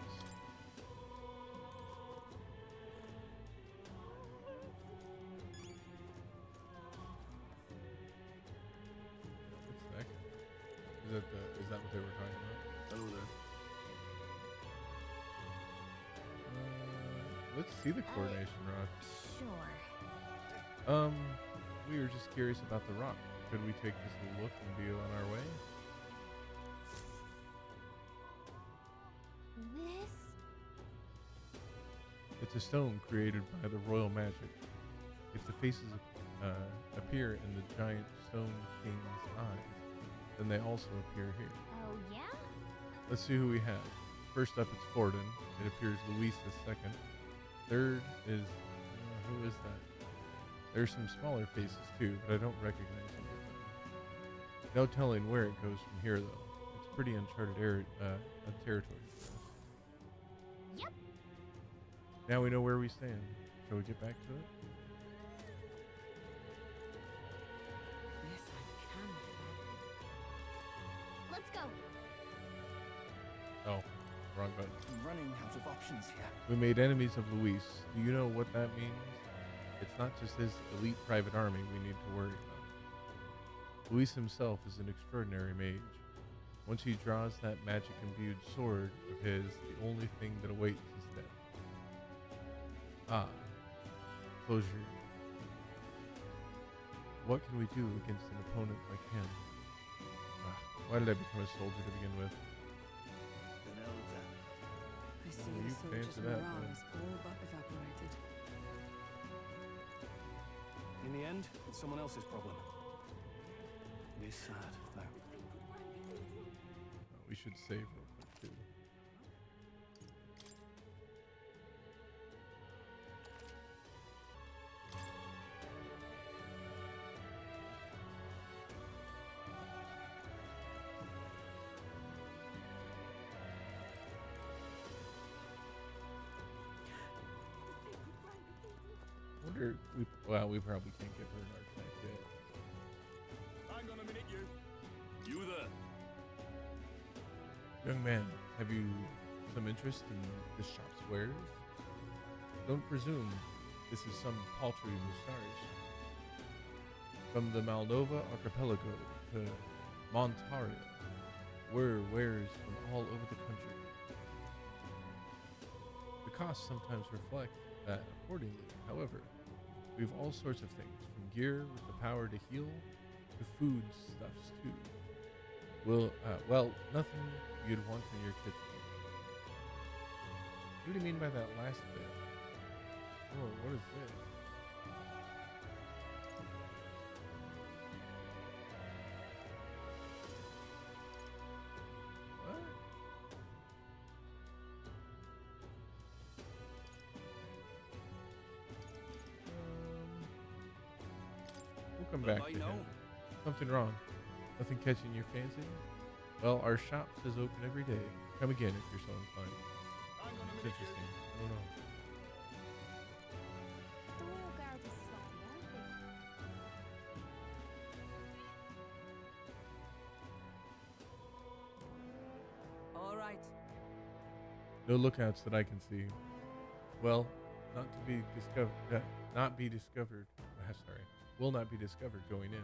What's that? Is that what they were talking about? Hello there. Let's see the coronation rock. Sure. We were just curious about the rock. Could we take this a look and be on our way? This? It's a stone created by the royal magic. If the faces appear in the giant stone king's eyes, then they also appear here. Oh, yeah? Let's see who we have. First up, it's Forden. It appears Luis is second. Third is... who is that? There's some smaller faces too, but I don't recognize any of them. No telling where it goes from here, though. It's pretty uncharted territory for us. Yep. Now we know where we stand. Shall we get back to it? Yes, I can. Let's go. Oh, wrong button. I'm running out of options here. We made enemies of Luis. Do you know what that means? It's not just his elite private army we need to worry about. Luis himself is an extraordinary mage. Once he draws that magic-imbued sword of his, the only thing that awaits is death. Ah, closure. What can we do against an opponent like him? Why did I become a soldier to begin with? I see Well, the you can soldiers' answer that, morale then. is all but evaporated. In the end, it's someone else's problem. It is sad, though. We should save real quick too. Wonder we probably can't get her an artifact yet. Hang on a minute, you. Young man, have you some interest in this shop's wares? Don't presume this is some paltry moustache. From the Moldova archipelago to Montaria, we're wares from all over the country. The costs sometimes reflect that accordingly. However, we have all sorts of things, from gear with the power to heal to food stuffs too. Well, nothing you'd want in your kitchen. What do you mean by that last bit? Oh, what is this? What? We'll come back to him. Something wrong? Nothing catching your fancy? Well, our shop is open every day. Come again if you're so inclined. It's interesting. I don't know. The royal guard is sloppy, aren't they? All right. No lookouts that I can see. Well, not to be discovered. Not be discovered. Sorry, will not be discovered going in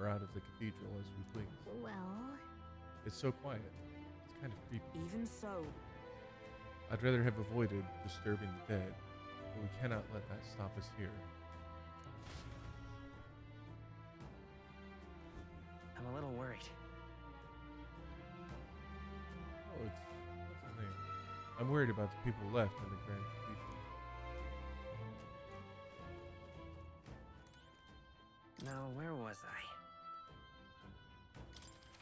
or out of the cathedral as we please. Well, It's so quiet. It's kind of creepy. Even so, I'd rather have avoided disturbing the dead, but we cannot let that stop us here. I'm a little worried. Oh, what's his name? I'm worried about the people left in the Grand Cathedral. Now, where was I?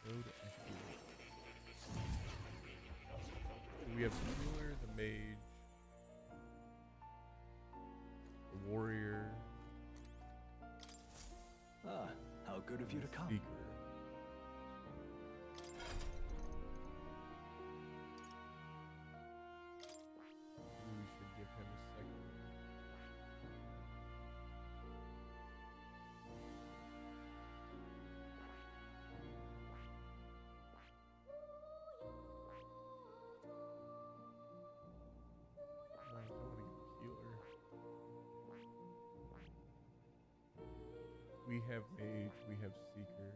Road Echo. We have the healer, the mage, the warrior. Ah, how good of you to come. Speaker. We should give him a second. Right, I want to get a healer. We have mage, we have seeker.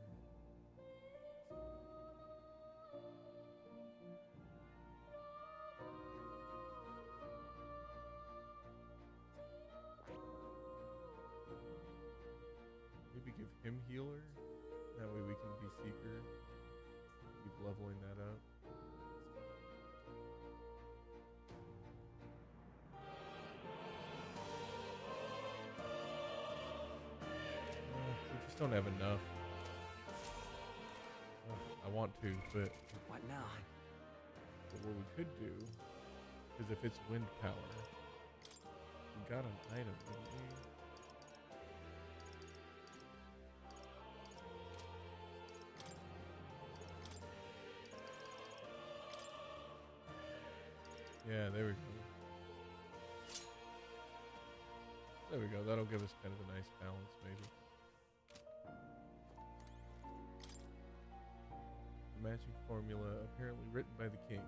Maybe give him healer. That way we can be seeker. Keep leveling that up. We just don't have enough. I want to, but What now? what we could do is if it's wind power, we got an item, didn't we? Yeah, there we go. There we go. That'll give us kind of a nice balance, maybe. The magic formula apparently written by the king.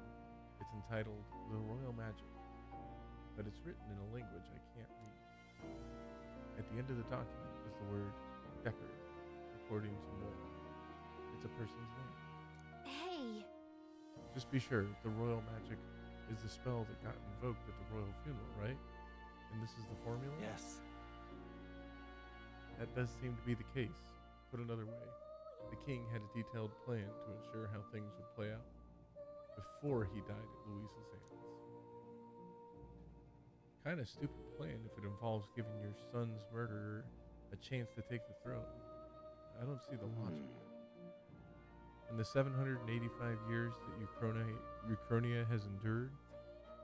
It's entitled The Royal Magic, but it's written in a language I can't read. At the end of the document is the word Decker, according to Moore. It's a person's name. hey, Just be sure, the royal magic is the spell that got invoked at the royal funeral, right? And this is the formula? Yes. That does seem to be the case. Put another way, the king had a detailed plan to ensure how things would play out before he died at Louise's hands. Kind of stupid plan if it involves giving your son's murderer a chance to take the throne. I don't see the logic. In the 785 years that Uchronia has endured,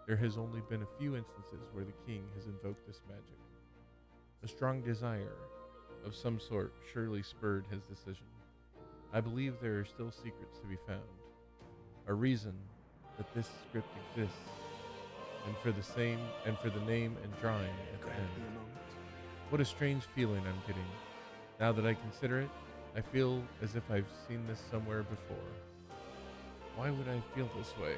there has only been a few instances where the king has invoked this magic. A strong desire of some sort surely spurred his decision. I believe there are still secrets to be found. A reason that this script exists, and for the name and drawing at the end. What a strange feeling I'm getting. Now that I consider it, I feel as if I've seen this somewhere before. Why would I feel this way?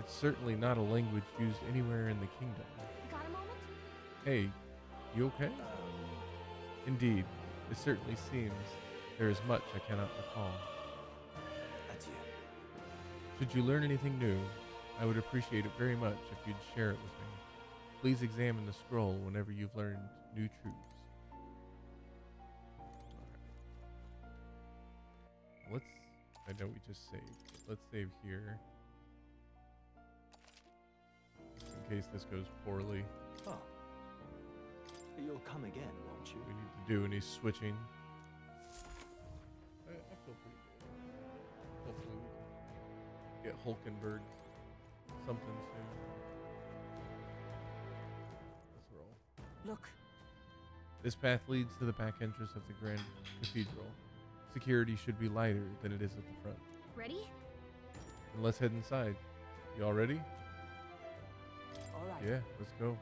It's certainly not a language used anywhere in the kingdom. Got a moment? Hey, you okay? Indeed, it certainly seems there is much I cannot recall. Adieu. Should you learn anything new, I would appreciate it very much if you'd share it with me. Please examine the scroll whenever you've learned new truths. Let's, I know we just saved, but let's save here. Just in case this goes poorly. Oh. You'll come again, won't you? We need to do any switching. I feel pretty good. Hopefully we can get Hulkenberg something soon. Let's roll. Look. This path leads to the back entrance of the Grand Cathedral. Security should be lighter than it is at the front. Ready? And let's head inside. You all ready? All right. Yeah, let's go.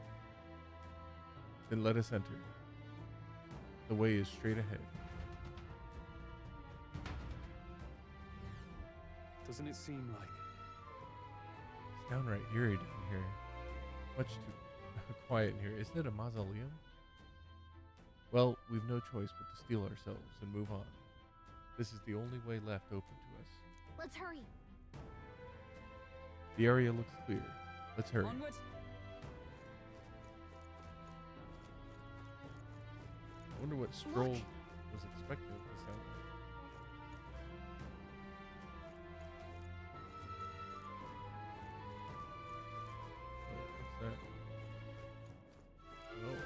Then let us enter. The way is straight ahead. Doesn't it seem like? It's downright eerie down here. Much too quiet in here. Isn't it a mausoleum? Well, we've no choice but to steel ourselves and move on. This is the only way left open to us. Let's hurry. The area looks clear. Let's hurry. Onward. I wonder what scroll was expected to sound like. What's that? Oh.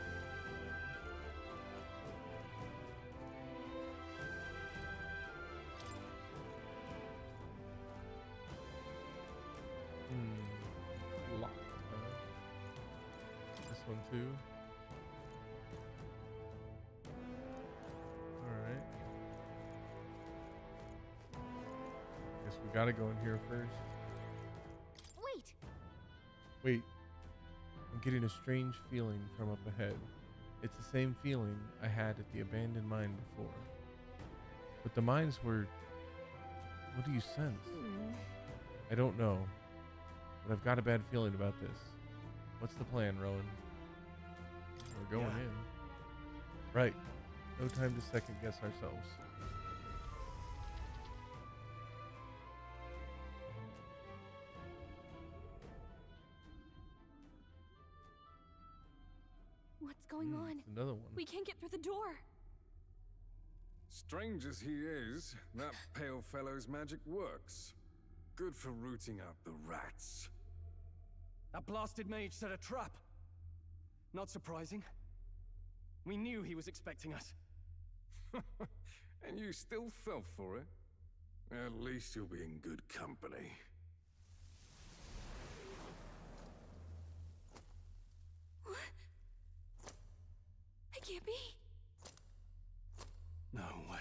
Locked. This one too. Alright. Guess we gotta go in here first. Wait! Wait. I'm getting a strange feeling from up ahead. It's the same feeling I had at the abandoned mine before. But the mines were... What do you sense? I don't know. But I've got a bad feeling about this. What's the plan, Rowan? We're going in. Right. No time to second guess ourselves. What's going on? It's another one. We can't get through the door. Strange as he is, that pale fellow's magic works. Good for rooting out the rats. That blasted mage set a trap. Not surprising. We knew he was expecting us. And you still fell for it? At least you'll be in good company. What? It can't be. No way.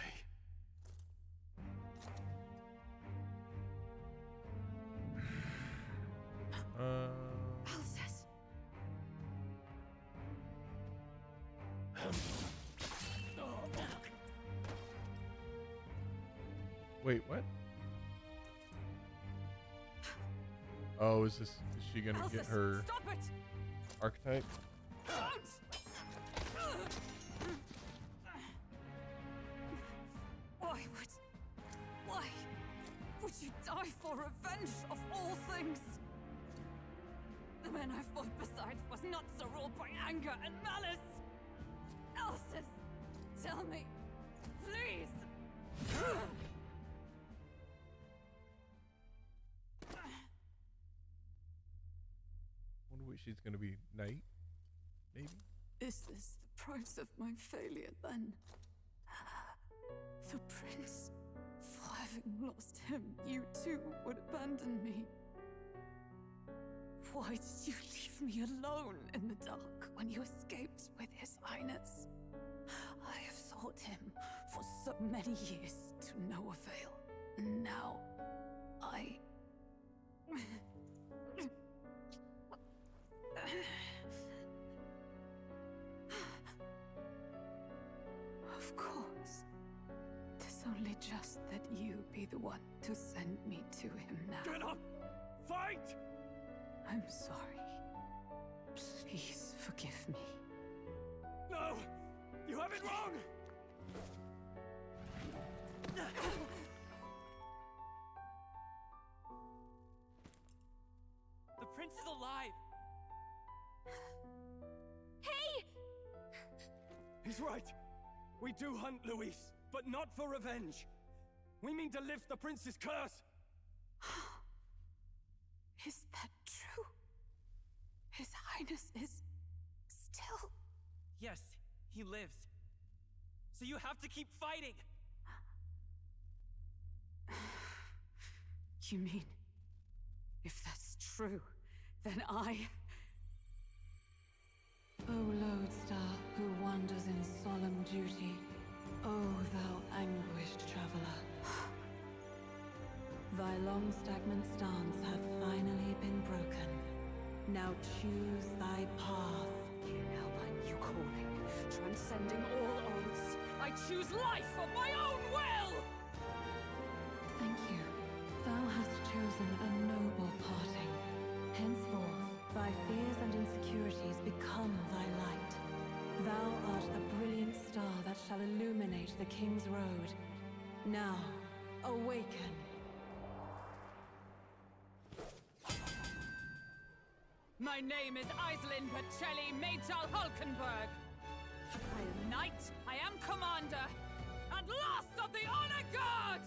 Alcest. Wait, what? Oh, is she gonna get her Stop it! archetype? Why would you die for revenge of all things? The man I fought beside was not so ruled by anger and malice. Alcest, tell me, please. Wonder what she's gonna be. Knight? Maybe? Is this the price of my failure then? The prince, for having lost him, you too would abandon me. Why did you leave me alone in the dark when you escaped with his highness? I have sought him for so many years to no avail. And now, I... Of course. This only suggest that you be the one to send me to him now. Get up! Fight! I'm sorry. Please forgive me. No! You have it wrong! The prince is alive! Hey! He's right. We do hunt Luis, but not for revenge. We mean to lift the prince's curse. Is that true? His Highness is still... Yes, he lives. So you have to keep fighting! You mean, if that's true, then I... O lodestar who wanders in solemn duty, O thou anguished traveler. Thy long stagnant stance hath finally been broken. Now choose thy path. Now my new calling, transcending all oaths, I choose life of my own will! Thank you. Thou hast chosen a noble parting. Henceforth, thy fears and insecurities become thy light. Thou art the brilliant star that shall illuminate the King's Road. Now, awaken. My name is Iselin Pacelli Majal Hulkenberg. I am knight, I am commander, and last of the Honor Guard!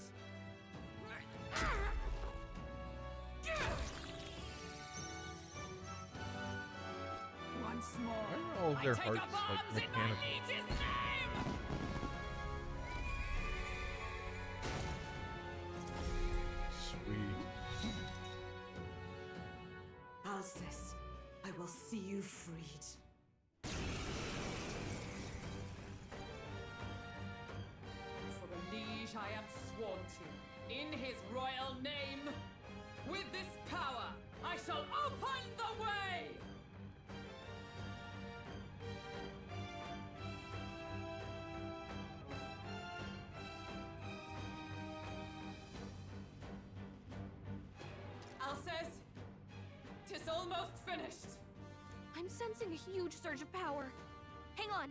Once more, Why are all of their I take hearts up like arms in my mechanical? liege's name! Sweet. Alcest, I will see you freed. For the liege I am sworn to, in his royal name. With this power, I shall open the way! Alcest, 'tis almost finished. I'm sensing a huge surge of power. Hang on.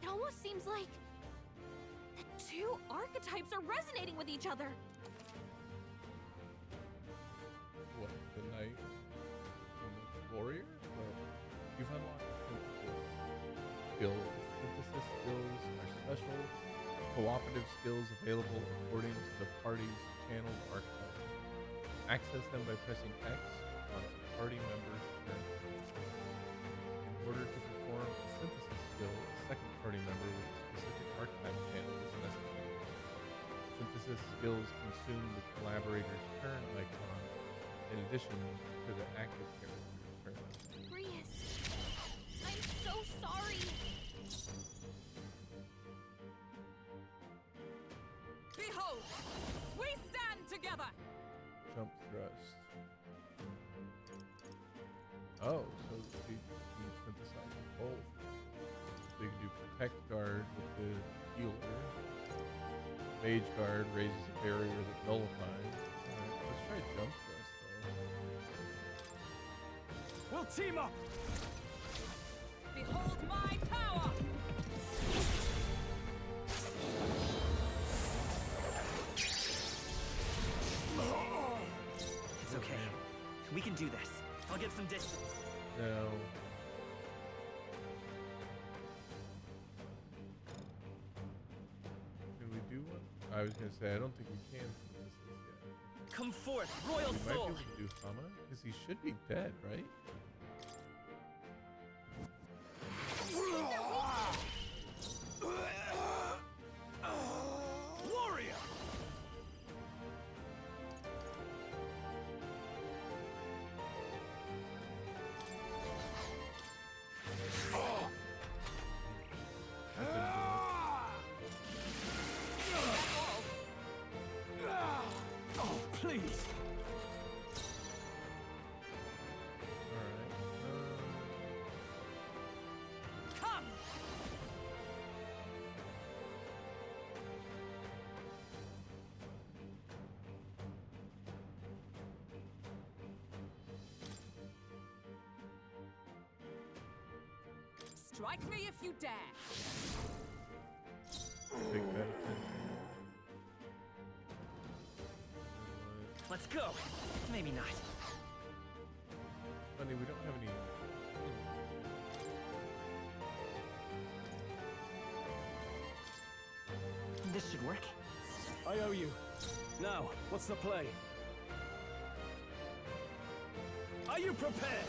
It almost seems like the two archetypes are resonating with each other. What, the knight and the warrior? Well, you've unlocked synthesis skills. Synthesis skills are special cooperative skills available according to the party's channeled archetypes. Access them by pressing X on a party member's turn. In order to perform a synthesis skill, a second party member with a specific archetype channel is necessary. Synthesis skills consume the collaborator's turn icon in addition to the active character's turn icon. Brius, I'm so sorry. Behold, we stand together! Jump thrust. Oh, so you can synthesize both. So you can do Protect Guard with the healer. Mage Guard raises a barrier that nullifies. Alright, let's try Jump Thrust though. We'll team up! Behold my power! It's okay. We can do this. I'll get some distance. No. Can we do one? I was gonna say I don't think we can synthesis yet. Come forth, royal We might be soul! able to do Hama, because he should be dead, right? Warrior! That didn't do Oh, please! Alright. Come! Strike me if you dare. Take that attention. Let's go. Maybe not. Funny, we don't have any. This should work. I owe you. Now, what's the play? Are you prepared?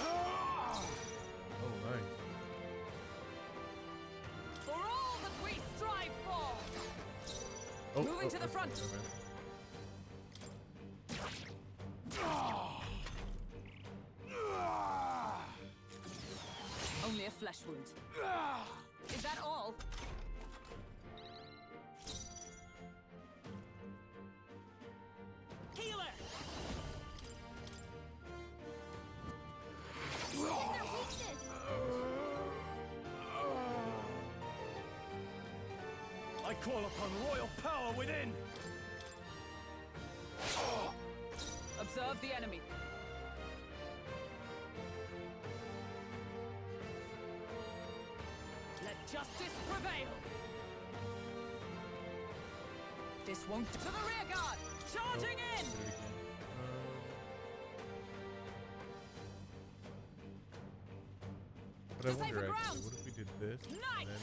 Oh, nice. For all that we strive for. Oh, Moving to the front. Only a flesh wound. Is that all? Healer! I call upon royal power within! Observe the enemy. Let justice prevail. This won't. To the rear guard! Charging in! But I wonder actually, what if we did this and then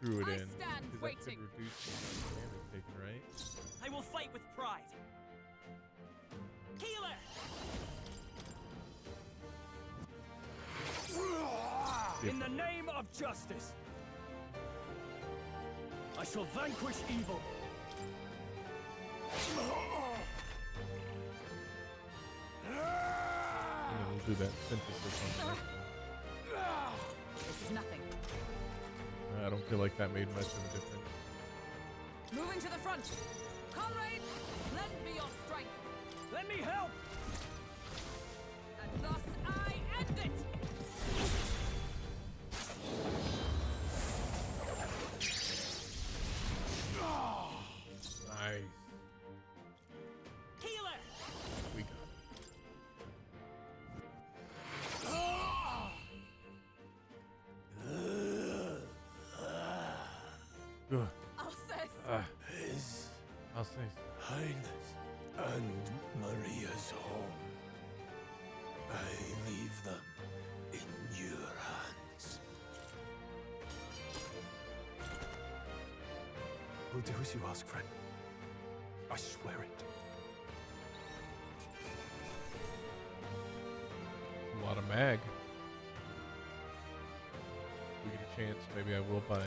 we threw it in? Stand Because that could waiting. reduce the damage taken, right? I will fight with pride. Healer! In the name of justice, I shall vanquish evil. And then we'll do that synthesis on the next one. This is nothing. I don't feel like that made much of a difference. Moving to the front. Comrades, lend me your strength. Let me help! And thus I end it. Nice. Healer! We got it. Ugh. Alsace! His Alsace. Highness and Maria's home. I leave them in your hands. We'll do as you ask, friend. I swear it. A lot of mag. If we get a chance, maybe I will buy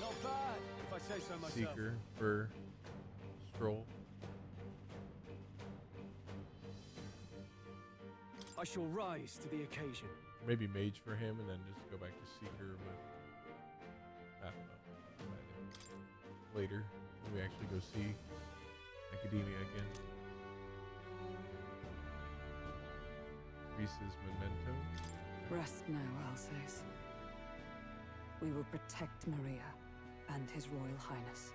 Not bad, if I say so myself. Seeker for Stroll. I shall rise to the occasion. Maybe Mage for him and then just go back to Seeker with, I don't know. Later, when we actually go see Academia again. Reese's Memento. Rest now, Alsace. We will protect Maria and His Royal Highness.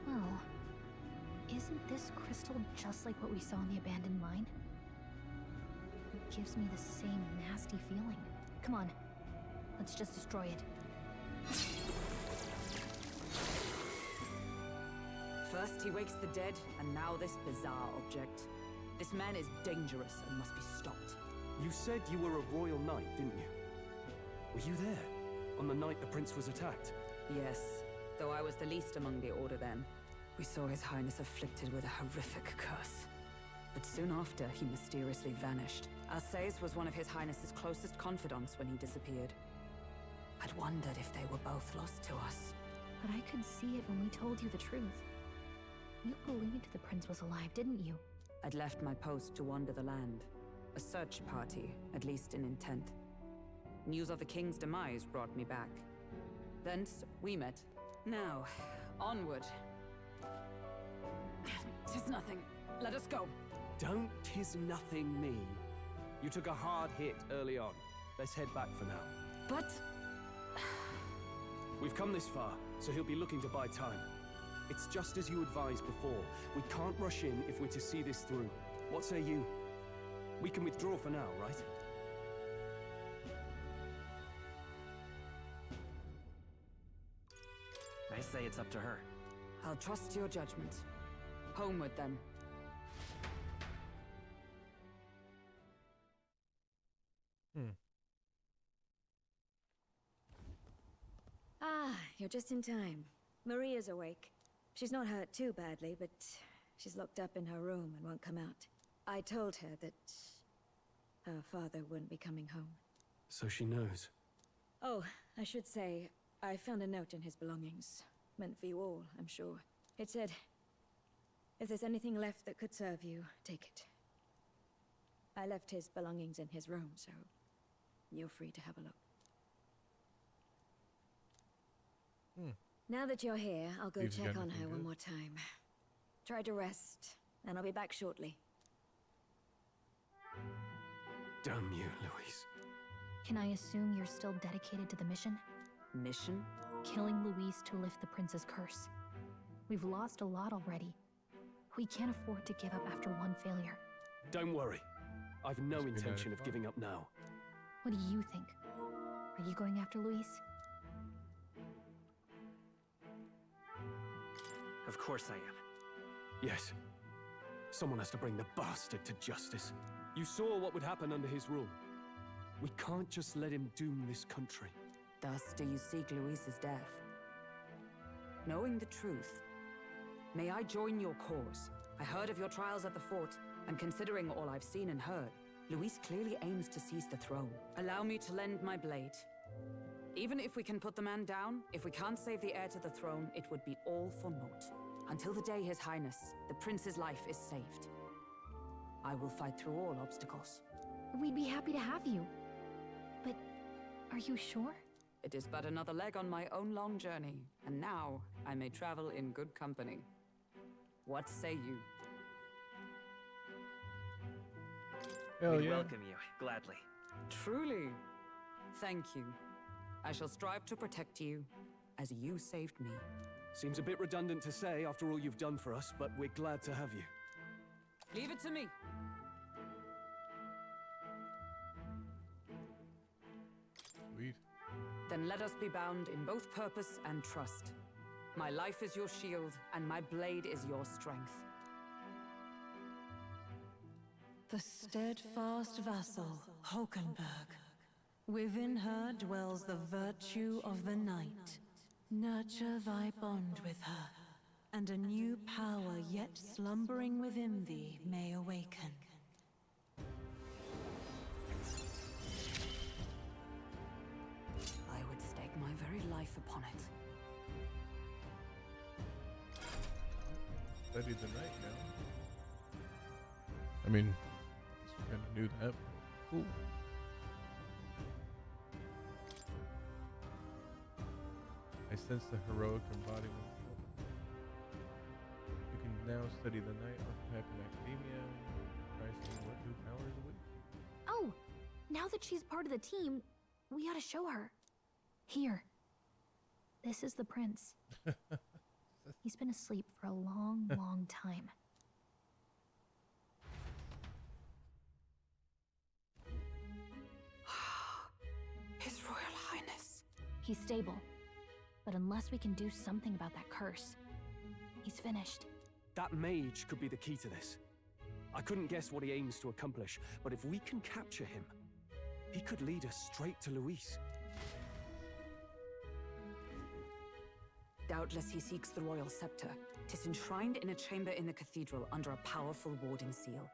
Well, isn't this crystal just like what we saw in the abandoned mine? It gives me the same nasty feeling. Come on, let's just destroy it. First he wakes the dead, and now this bizarre object. This man is dangerous and must be stopped. You said you were a royal knight, didn't you? Were you there on the night the prince was attacked? Yes, though I was the least among the Order then. We saw His Highness afflicted with a horrific curse. But soon after, he mysteriously vanished. Alsace was one of His Highness's closest confidants when he disappeared. I'd wondered if they were both lost to us. But I could see it when we told you the truth. You believed the prince was alive, didn't you? I'd left my post to wander the land. A search party, at least in intent. News of the king's demise brought me back. Thence, we met. Now, onward. 'Tis nothing. Let us go. Don't tis nothing me. You took a hard hit early on. Let's head back for now. But... We've come this far, so he'll be looking to buy time. It's just as you advised before. We can't rush in if we're to see this through. What say you? We can withdraw for now, right? I say it's up to her. I'll trust your judgment. Homeward, then. Ah, you're just in time. Maria's awake. She's not hurt too badly, but she's locked up in her room and won't come out. I told her that her father wouldn't be coming home. So she knows. Oh, I should say, I found a note in his belongings. Meant for you all, I'm sure. It said, if there's anything left that could serve you, take it. I left his belongings in his room, so you're free to have a look. Now that you're here, I'll go check on her one more time. Try to rest, and I'll be back shortly. Damn you, Louise. Can I assume you're still dedicated to the mission? Mission? Killing Louise to lift the prince's curse. We've lost a lot already. We can't afford to give up after one failure. Don't worry. I've no intention of giving up now. What do you think? Are you going after Louise? Of course I am. Yes. Someone has to bring the bastard to justice. You saw what would happen under his rule. We can't just let him doom this country. Thus do you seek Louise's death. Knowing the truth, may I join your cause? I heard of your trials at the fort, and considering all I've seen and heard, Louise clearly aims to seize the throne. Allow me to lend my blade. Even if we can put the man down, if we can't save the heir to the throne, it would be all for naught. Until the day His Highness, the prince's life is saved. I will fight through all obstacles. We'd be happy to have you. But are you sure? It is but another leg on my own long journey, and now I may travel in good company. What say you? We'd welcome you, gladly. Truly. Thank you. I shall strive to protect you, as you saved me. Seems a bit redundant to say after all you've done for us, but we're glad to have you. Leave it to me. Sweet. Then let us be bound in both purpose and trust. My life is your shield, and my blade is your strength. The steadfast vassal, Hulkenberg. Within her dwells the virtue of the knight. Nurture thy bond with her, and a new power yet slumbering within thee may awaken. I would stake my very life upon it. Study the night now. I mean, we're gonna do that. Cool. I sense the heroic embodiment. You can now study the night archetype in academia. Try seeing what new powers await. Oh, now that she's part of the team, we ought to show her. Here. This is the prince. He's been asleep for a long, long time. His Royal Highness. He's stable. But unless we can do something about that curse, he's finished. That mage could be the key to this. I couldn't guess what he aims to accomplish, but if we can capture him, he could lead us straight to Louise. Doubtless he seeks the royal scepter. 'Tis enshrined in a chamber in the cathedral under a powerful warding seal.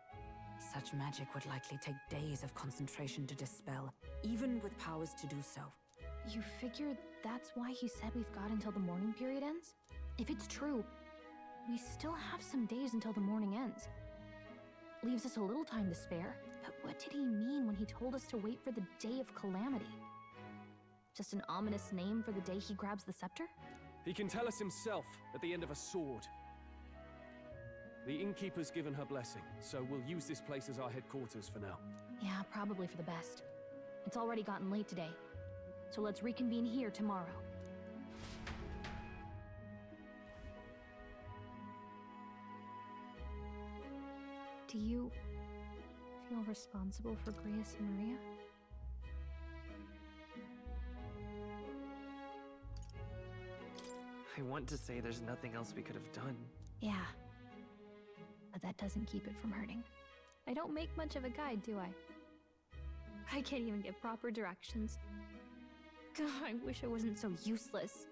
Such magic would likely take days of concentration to dispel, even with powers to do so. You figure that's why he said we've got until the mourning period ends? If it's true, we still have some days until the mourning ends. Leaves us a little time to spare. But what did he mean when he told us to wait for the day of calamity? Just an ominous name for the day he grabs the scepter? He can tell us himself at the end of a sword. The innkeeper's given her blessing, so we'll use this place as our headquarters for now. Yeah, probably for the best. It's already gotten late today, so let's reconvene here tomorrow. Do you feel responsible for Grius and Maria? I want to say there's nothing else we could have done. Yeah. But that doesn't keep it from hurting. I don't make much of a guide, do I? I can't even give proper directions. God, I wish I wasn't so useless.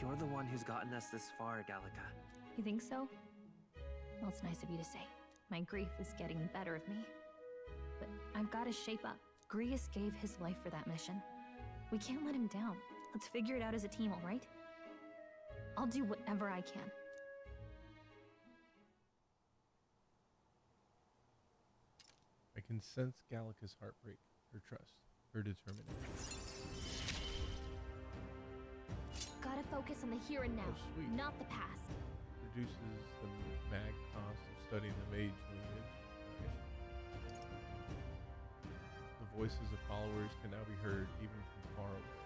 You're the one who's gotten us this far, Gallica. You think so? Well, it's nice of you to say. My grief is getting the better of me. But I've got to shape up. Grius gave his life for that mission. We can't let him down. Let's figure it out as a team, all right? I'll do whatever I can. I can sense Gallica's heartbreak, her trust, her determination. Gotta focus on the here and now, not the past. Reduces the mag cost of studying the mage lineage. The voices of followers can now be heard even from far away.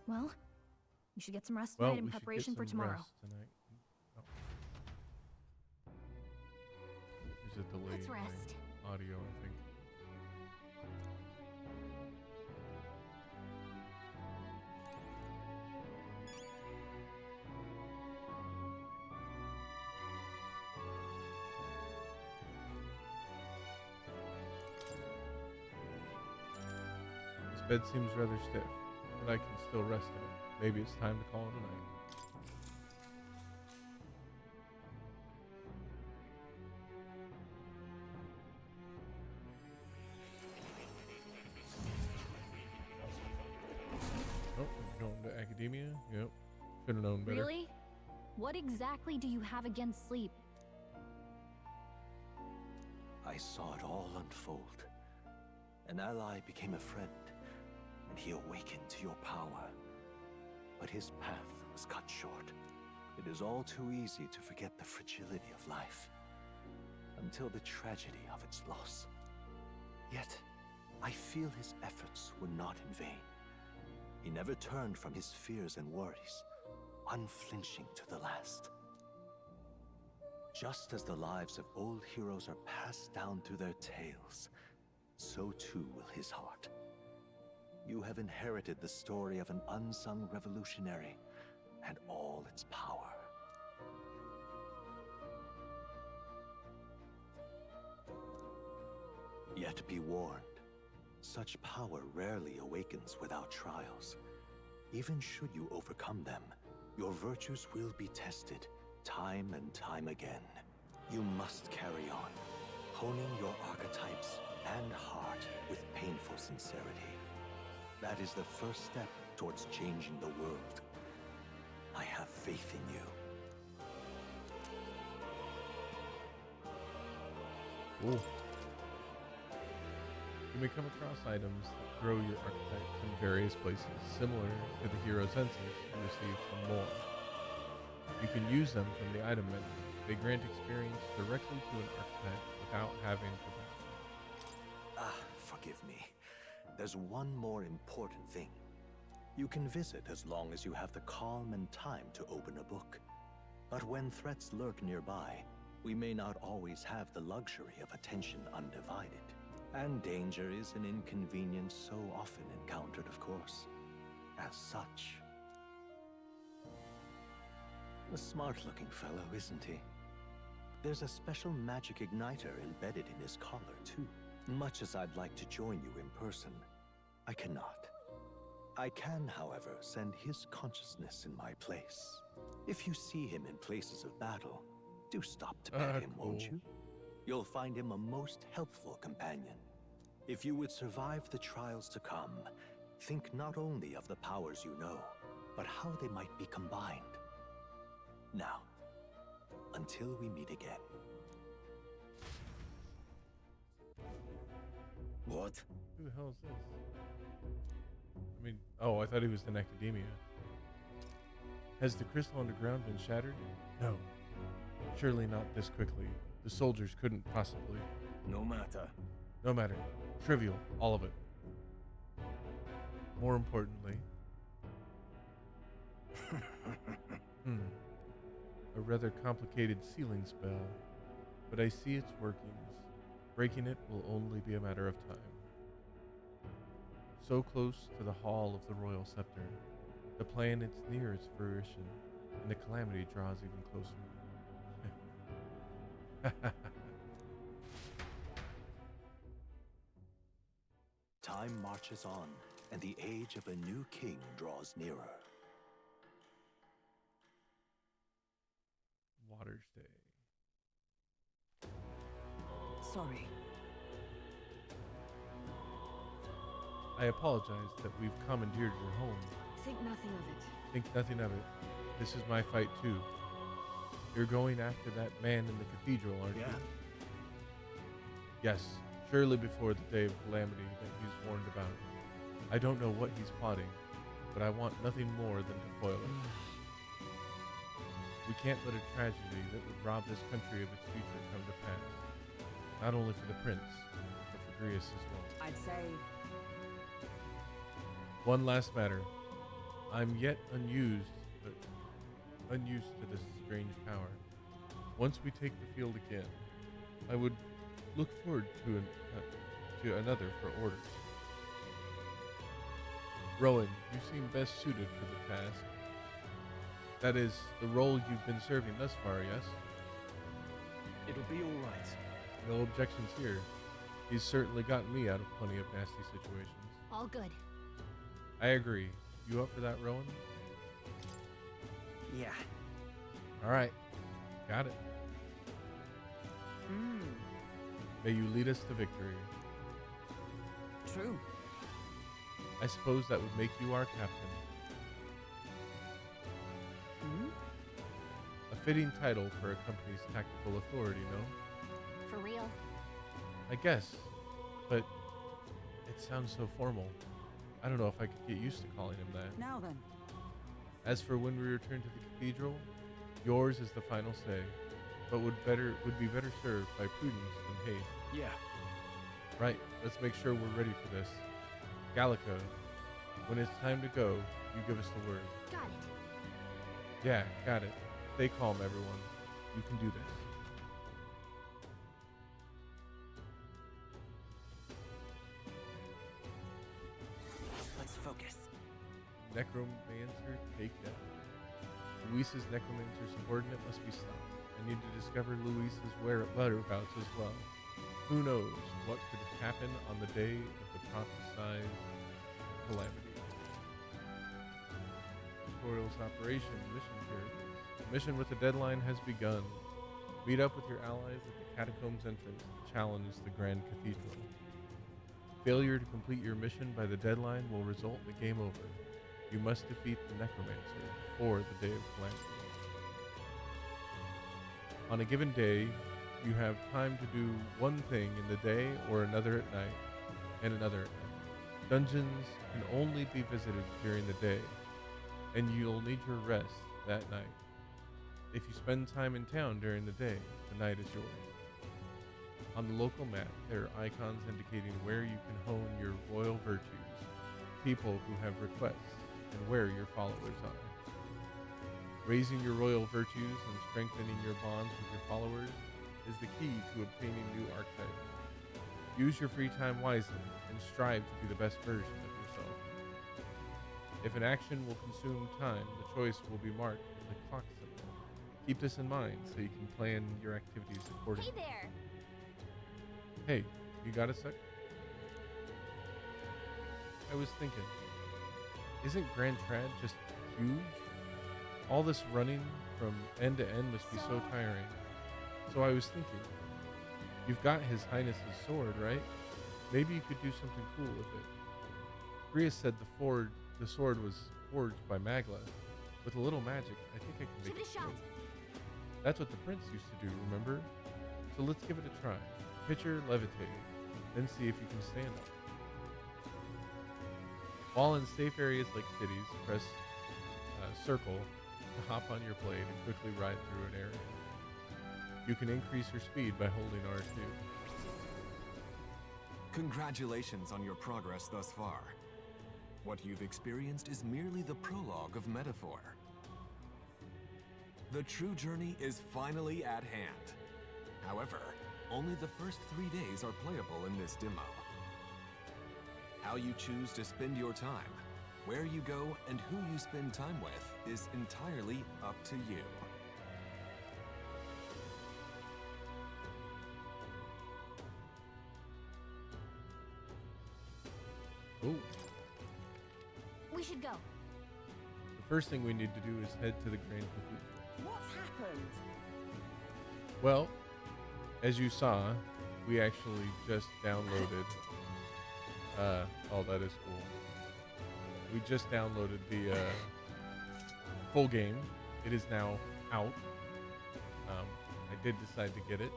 Well, you should get some rest tonight in preparation for tomorrow. Tonight. Oh. There's a delay in my audio, I think. Bed seems rather stiff, but I can still rest in it. Maybe it's time to call it a night. Oh, I'm going to academia. Yep. Should have known better. Really? What exactly do you have against sleep? I saw it all unfold. An ally became a friend, and he awakened to your power. But his path was cut short. It is all too easy to forget the fragility of life, until the tragedy of its loss. Yet, I feel his efforts were not in vain. He never turned from his fears and worries, unflinching to the last. Just as the lives of old heroes are passed down through their tales, so too will his heart. You have inherited the story of an unsung revolutionary and all its power. Yet be warned, such power rarely awakens without trials. Even should you overcome them, your virtues will be tested time and time again. You must carry on, honing your archetypes and heart with painful sincerity. That is the first step towards changing the world. I have faith in you. Cool. You may come across items that grow your archetypes in various places, similar to the hero senses you receive from more. You can use them from the item menu. They grant experience directly to an archetype without having to battle. Forgive me. There's one more important thing. You can visit as long as you have the calm and time to open a book. But when threats lurk nearby, we may not always have the luxury of attention undivided. And danger is an inconvenience so often encountered, of course. As such. A smart-looking fellow, isn't he? There's a special magic igniter embedded in his collar, too. Much as I'd like to join you in person, I cannot. I can, however, send his consciousness in my place. If you see him in places of battle, do stop to pet him, won't you? You'll find him a most helpful companion. If you would survive the trials to come, think not only of the powers you know, but how they might be combined. Now, until we meet again. What? Who the hell is this? I mean, oh, I thought he was in academia. Has the crystal underground been shattered? No. Surely not this quickly. The soldiers couldn't possibly. No matter. No matter. Trivial, all of it. More importantly. A rather complicated sealing spell, but I see its workings. Breaking it will only be a matter of time. So close to the hall of the royal scepter, the planet's near its fruition, and the calamity draws even closer. Time marches on, and the age of a new king draws nearer. Water's Day. Sorry. I apologize that we've commandeered your home. Think nothing of it. Think nothing of it. This is my fight too. You're going after that man in the cathedral, aren't you? Yes, surely before the day of calamity that he's warned about. I don't know what he's plotting, but I want nothing more than to foil it. We can't let a tragedy that would rob this country of its future come to pass. Not only for the prince, but for Grius as well. I'd say... One last matter. I'm yet unused to this strange power. Once we take the field again, I would look forward to another for orders. Rowan, you seem best suited for the task. That is, the role you've been serving thus far, yes? It'll be all right. No objections here. He's certainly gotten me out of plenty of nasty situations. All good. I agree. You up for that, Rowan? Yeah. All right. Got it. May you lead us to victory. True. I suppose that would make you our captain. A fitting title for a company's tactical authority, no? For real. I guess, but it sounds so formal. I don't know if I could get used to calling him that. Now then. As for when we return to the cathedral, yours is the final say, but would be better served by prudence than haste. Yeah. Right, let's make sure we're ready for this. Gallica, when it's time to go, you give us the word. Got it. Yeah, got it. Stay calm, everyone. You can do this. Let's focus. Necromancer takedown. Luis's necromancer subordinate must be stopped. I need to discover Luis's whereabouts as well. Who knows what could happen on the day of the prophesied calamity. Tutorials operation mission period. The mission with the deadline has begun. Meet up with your allies at the catacombs entrance to challenge the Grand Cathedral. Failure to complete your mission by the deadline will result in the game over. You must defeat the necromancer before the day of calamity. On a given day, you have time to do one thing in the day or another at night, and another at night. Dungeons can only be visited during the day, and you'll need your rest that night. If you spend time in town during the day, the night is yours. On the local map, there are icons indicating where you can hone your royal virtues, people who have requests, and where your followers are. Raising your royal virtues and strengthening your bonds with your followers is the key to obtaining new archetypes. Use your free time wisely and strive to be the best version of yourself. If an action will consume time, the choice will be marked with a clock symbol. Keep this in mind so you can plan your activities accordingly. Hey there! Hey, you got a sec? I was thinking, isn't Grand Trad just huge? All this running from end to end must be so tiring. So I was thinking, you've got His Highness's sword, right? Maybe you could do something cool with it. Grius said the sword was forged by Magla. With a little magic, I think I can make it shot. That's what the prince used to do, remember? So let's give it a try. Picture levitating, then see if you can stand up. While in safe areas like cities, press circle to hop on your blade and quickly ride through an area. You can increase your speed by holding R2. Congratulations on your progress thus far. What you've experienced is merely the prologue of Metaphor. The true journey is finally at hand. However, only the first 3 days are playable in this demo. How you choose to spend your time, where you go, and who you spend time with is entirely up to you. Ooh. We should go. The first thing we need to do is head to the Grand Cathedral. What's happened? Well, as you saw, we actually just downloaded. Oh, that is cool. We just downloaded the full game. It is now out. I did decide to get it.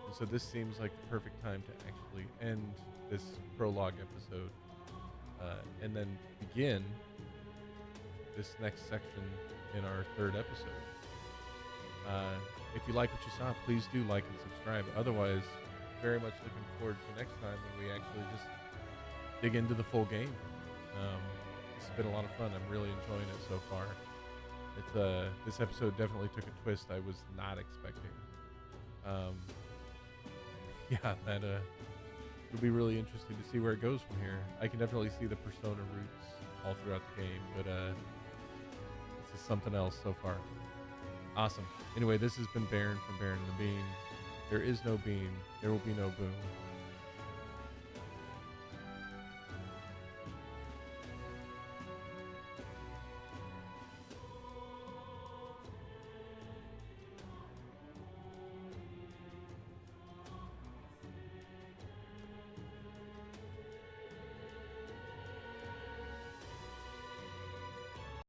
And so this seems like the perfect time to actually end this prologue episode. And then begin this next section in our third episode. If you like what you saw, please do like and subscribe. Otherwise, very much looking forward to next time when we actually just dig into the full game. It's been a lot of fun. I'm really enjoying it so far. It's this episode definitely took a twist I was not expecting. Yeah, that it'll be really interesting to see where it goes from here. I can definitely see the Persona roots all throughout the game, but this is something else so far. Awesome. Anyway, this has been Baron from Baron and the Bean. There is no bean. There will be no boom.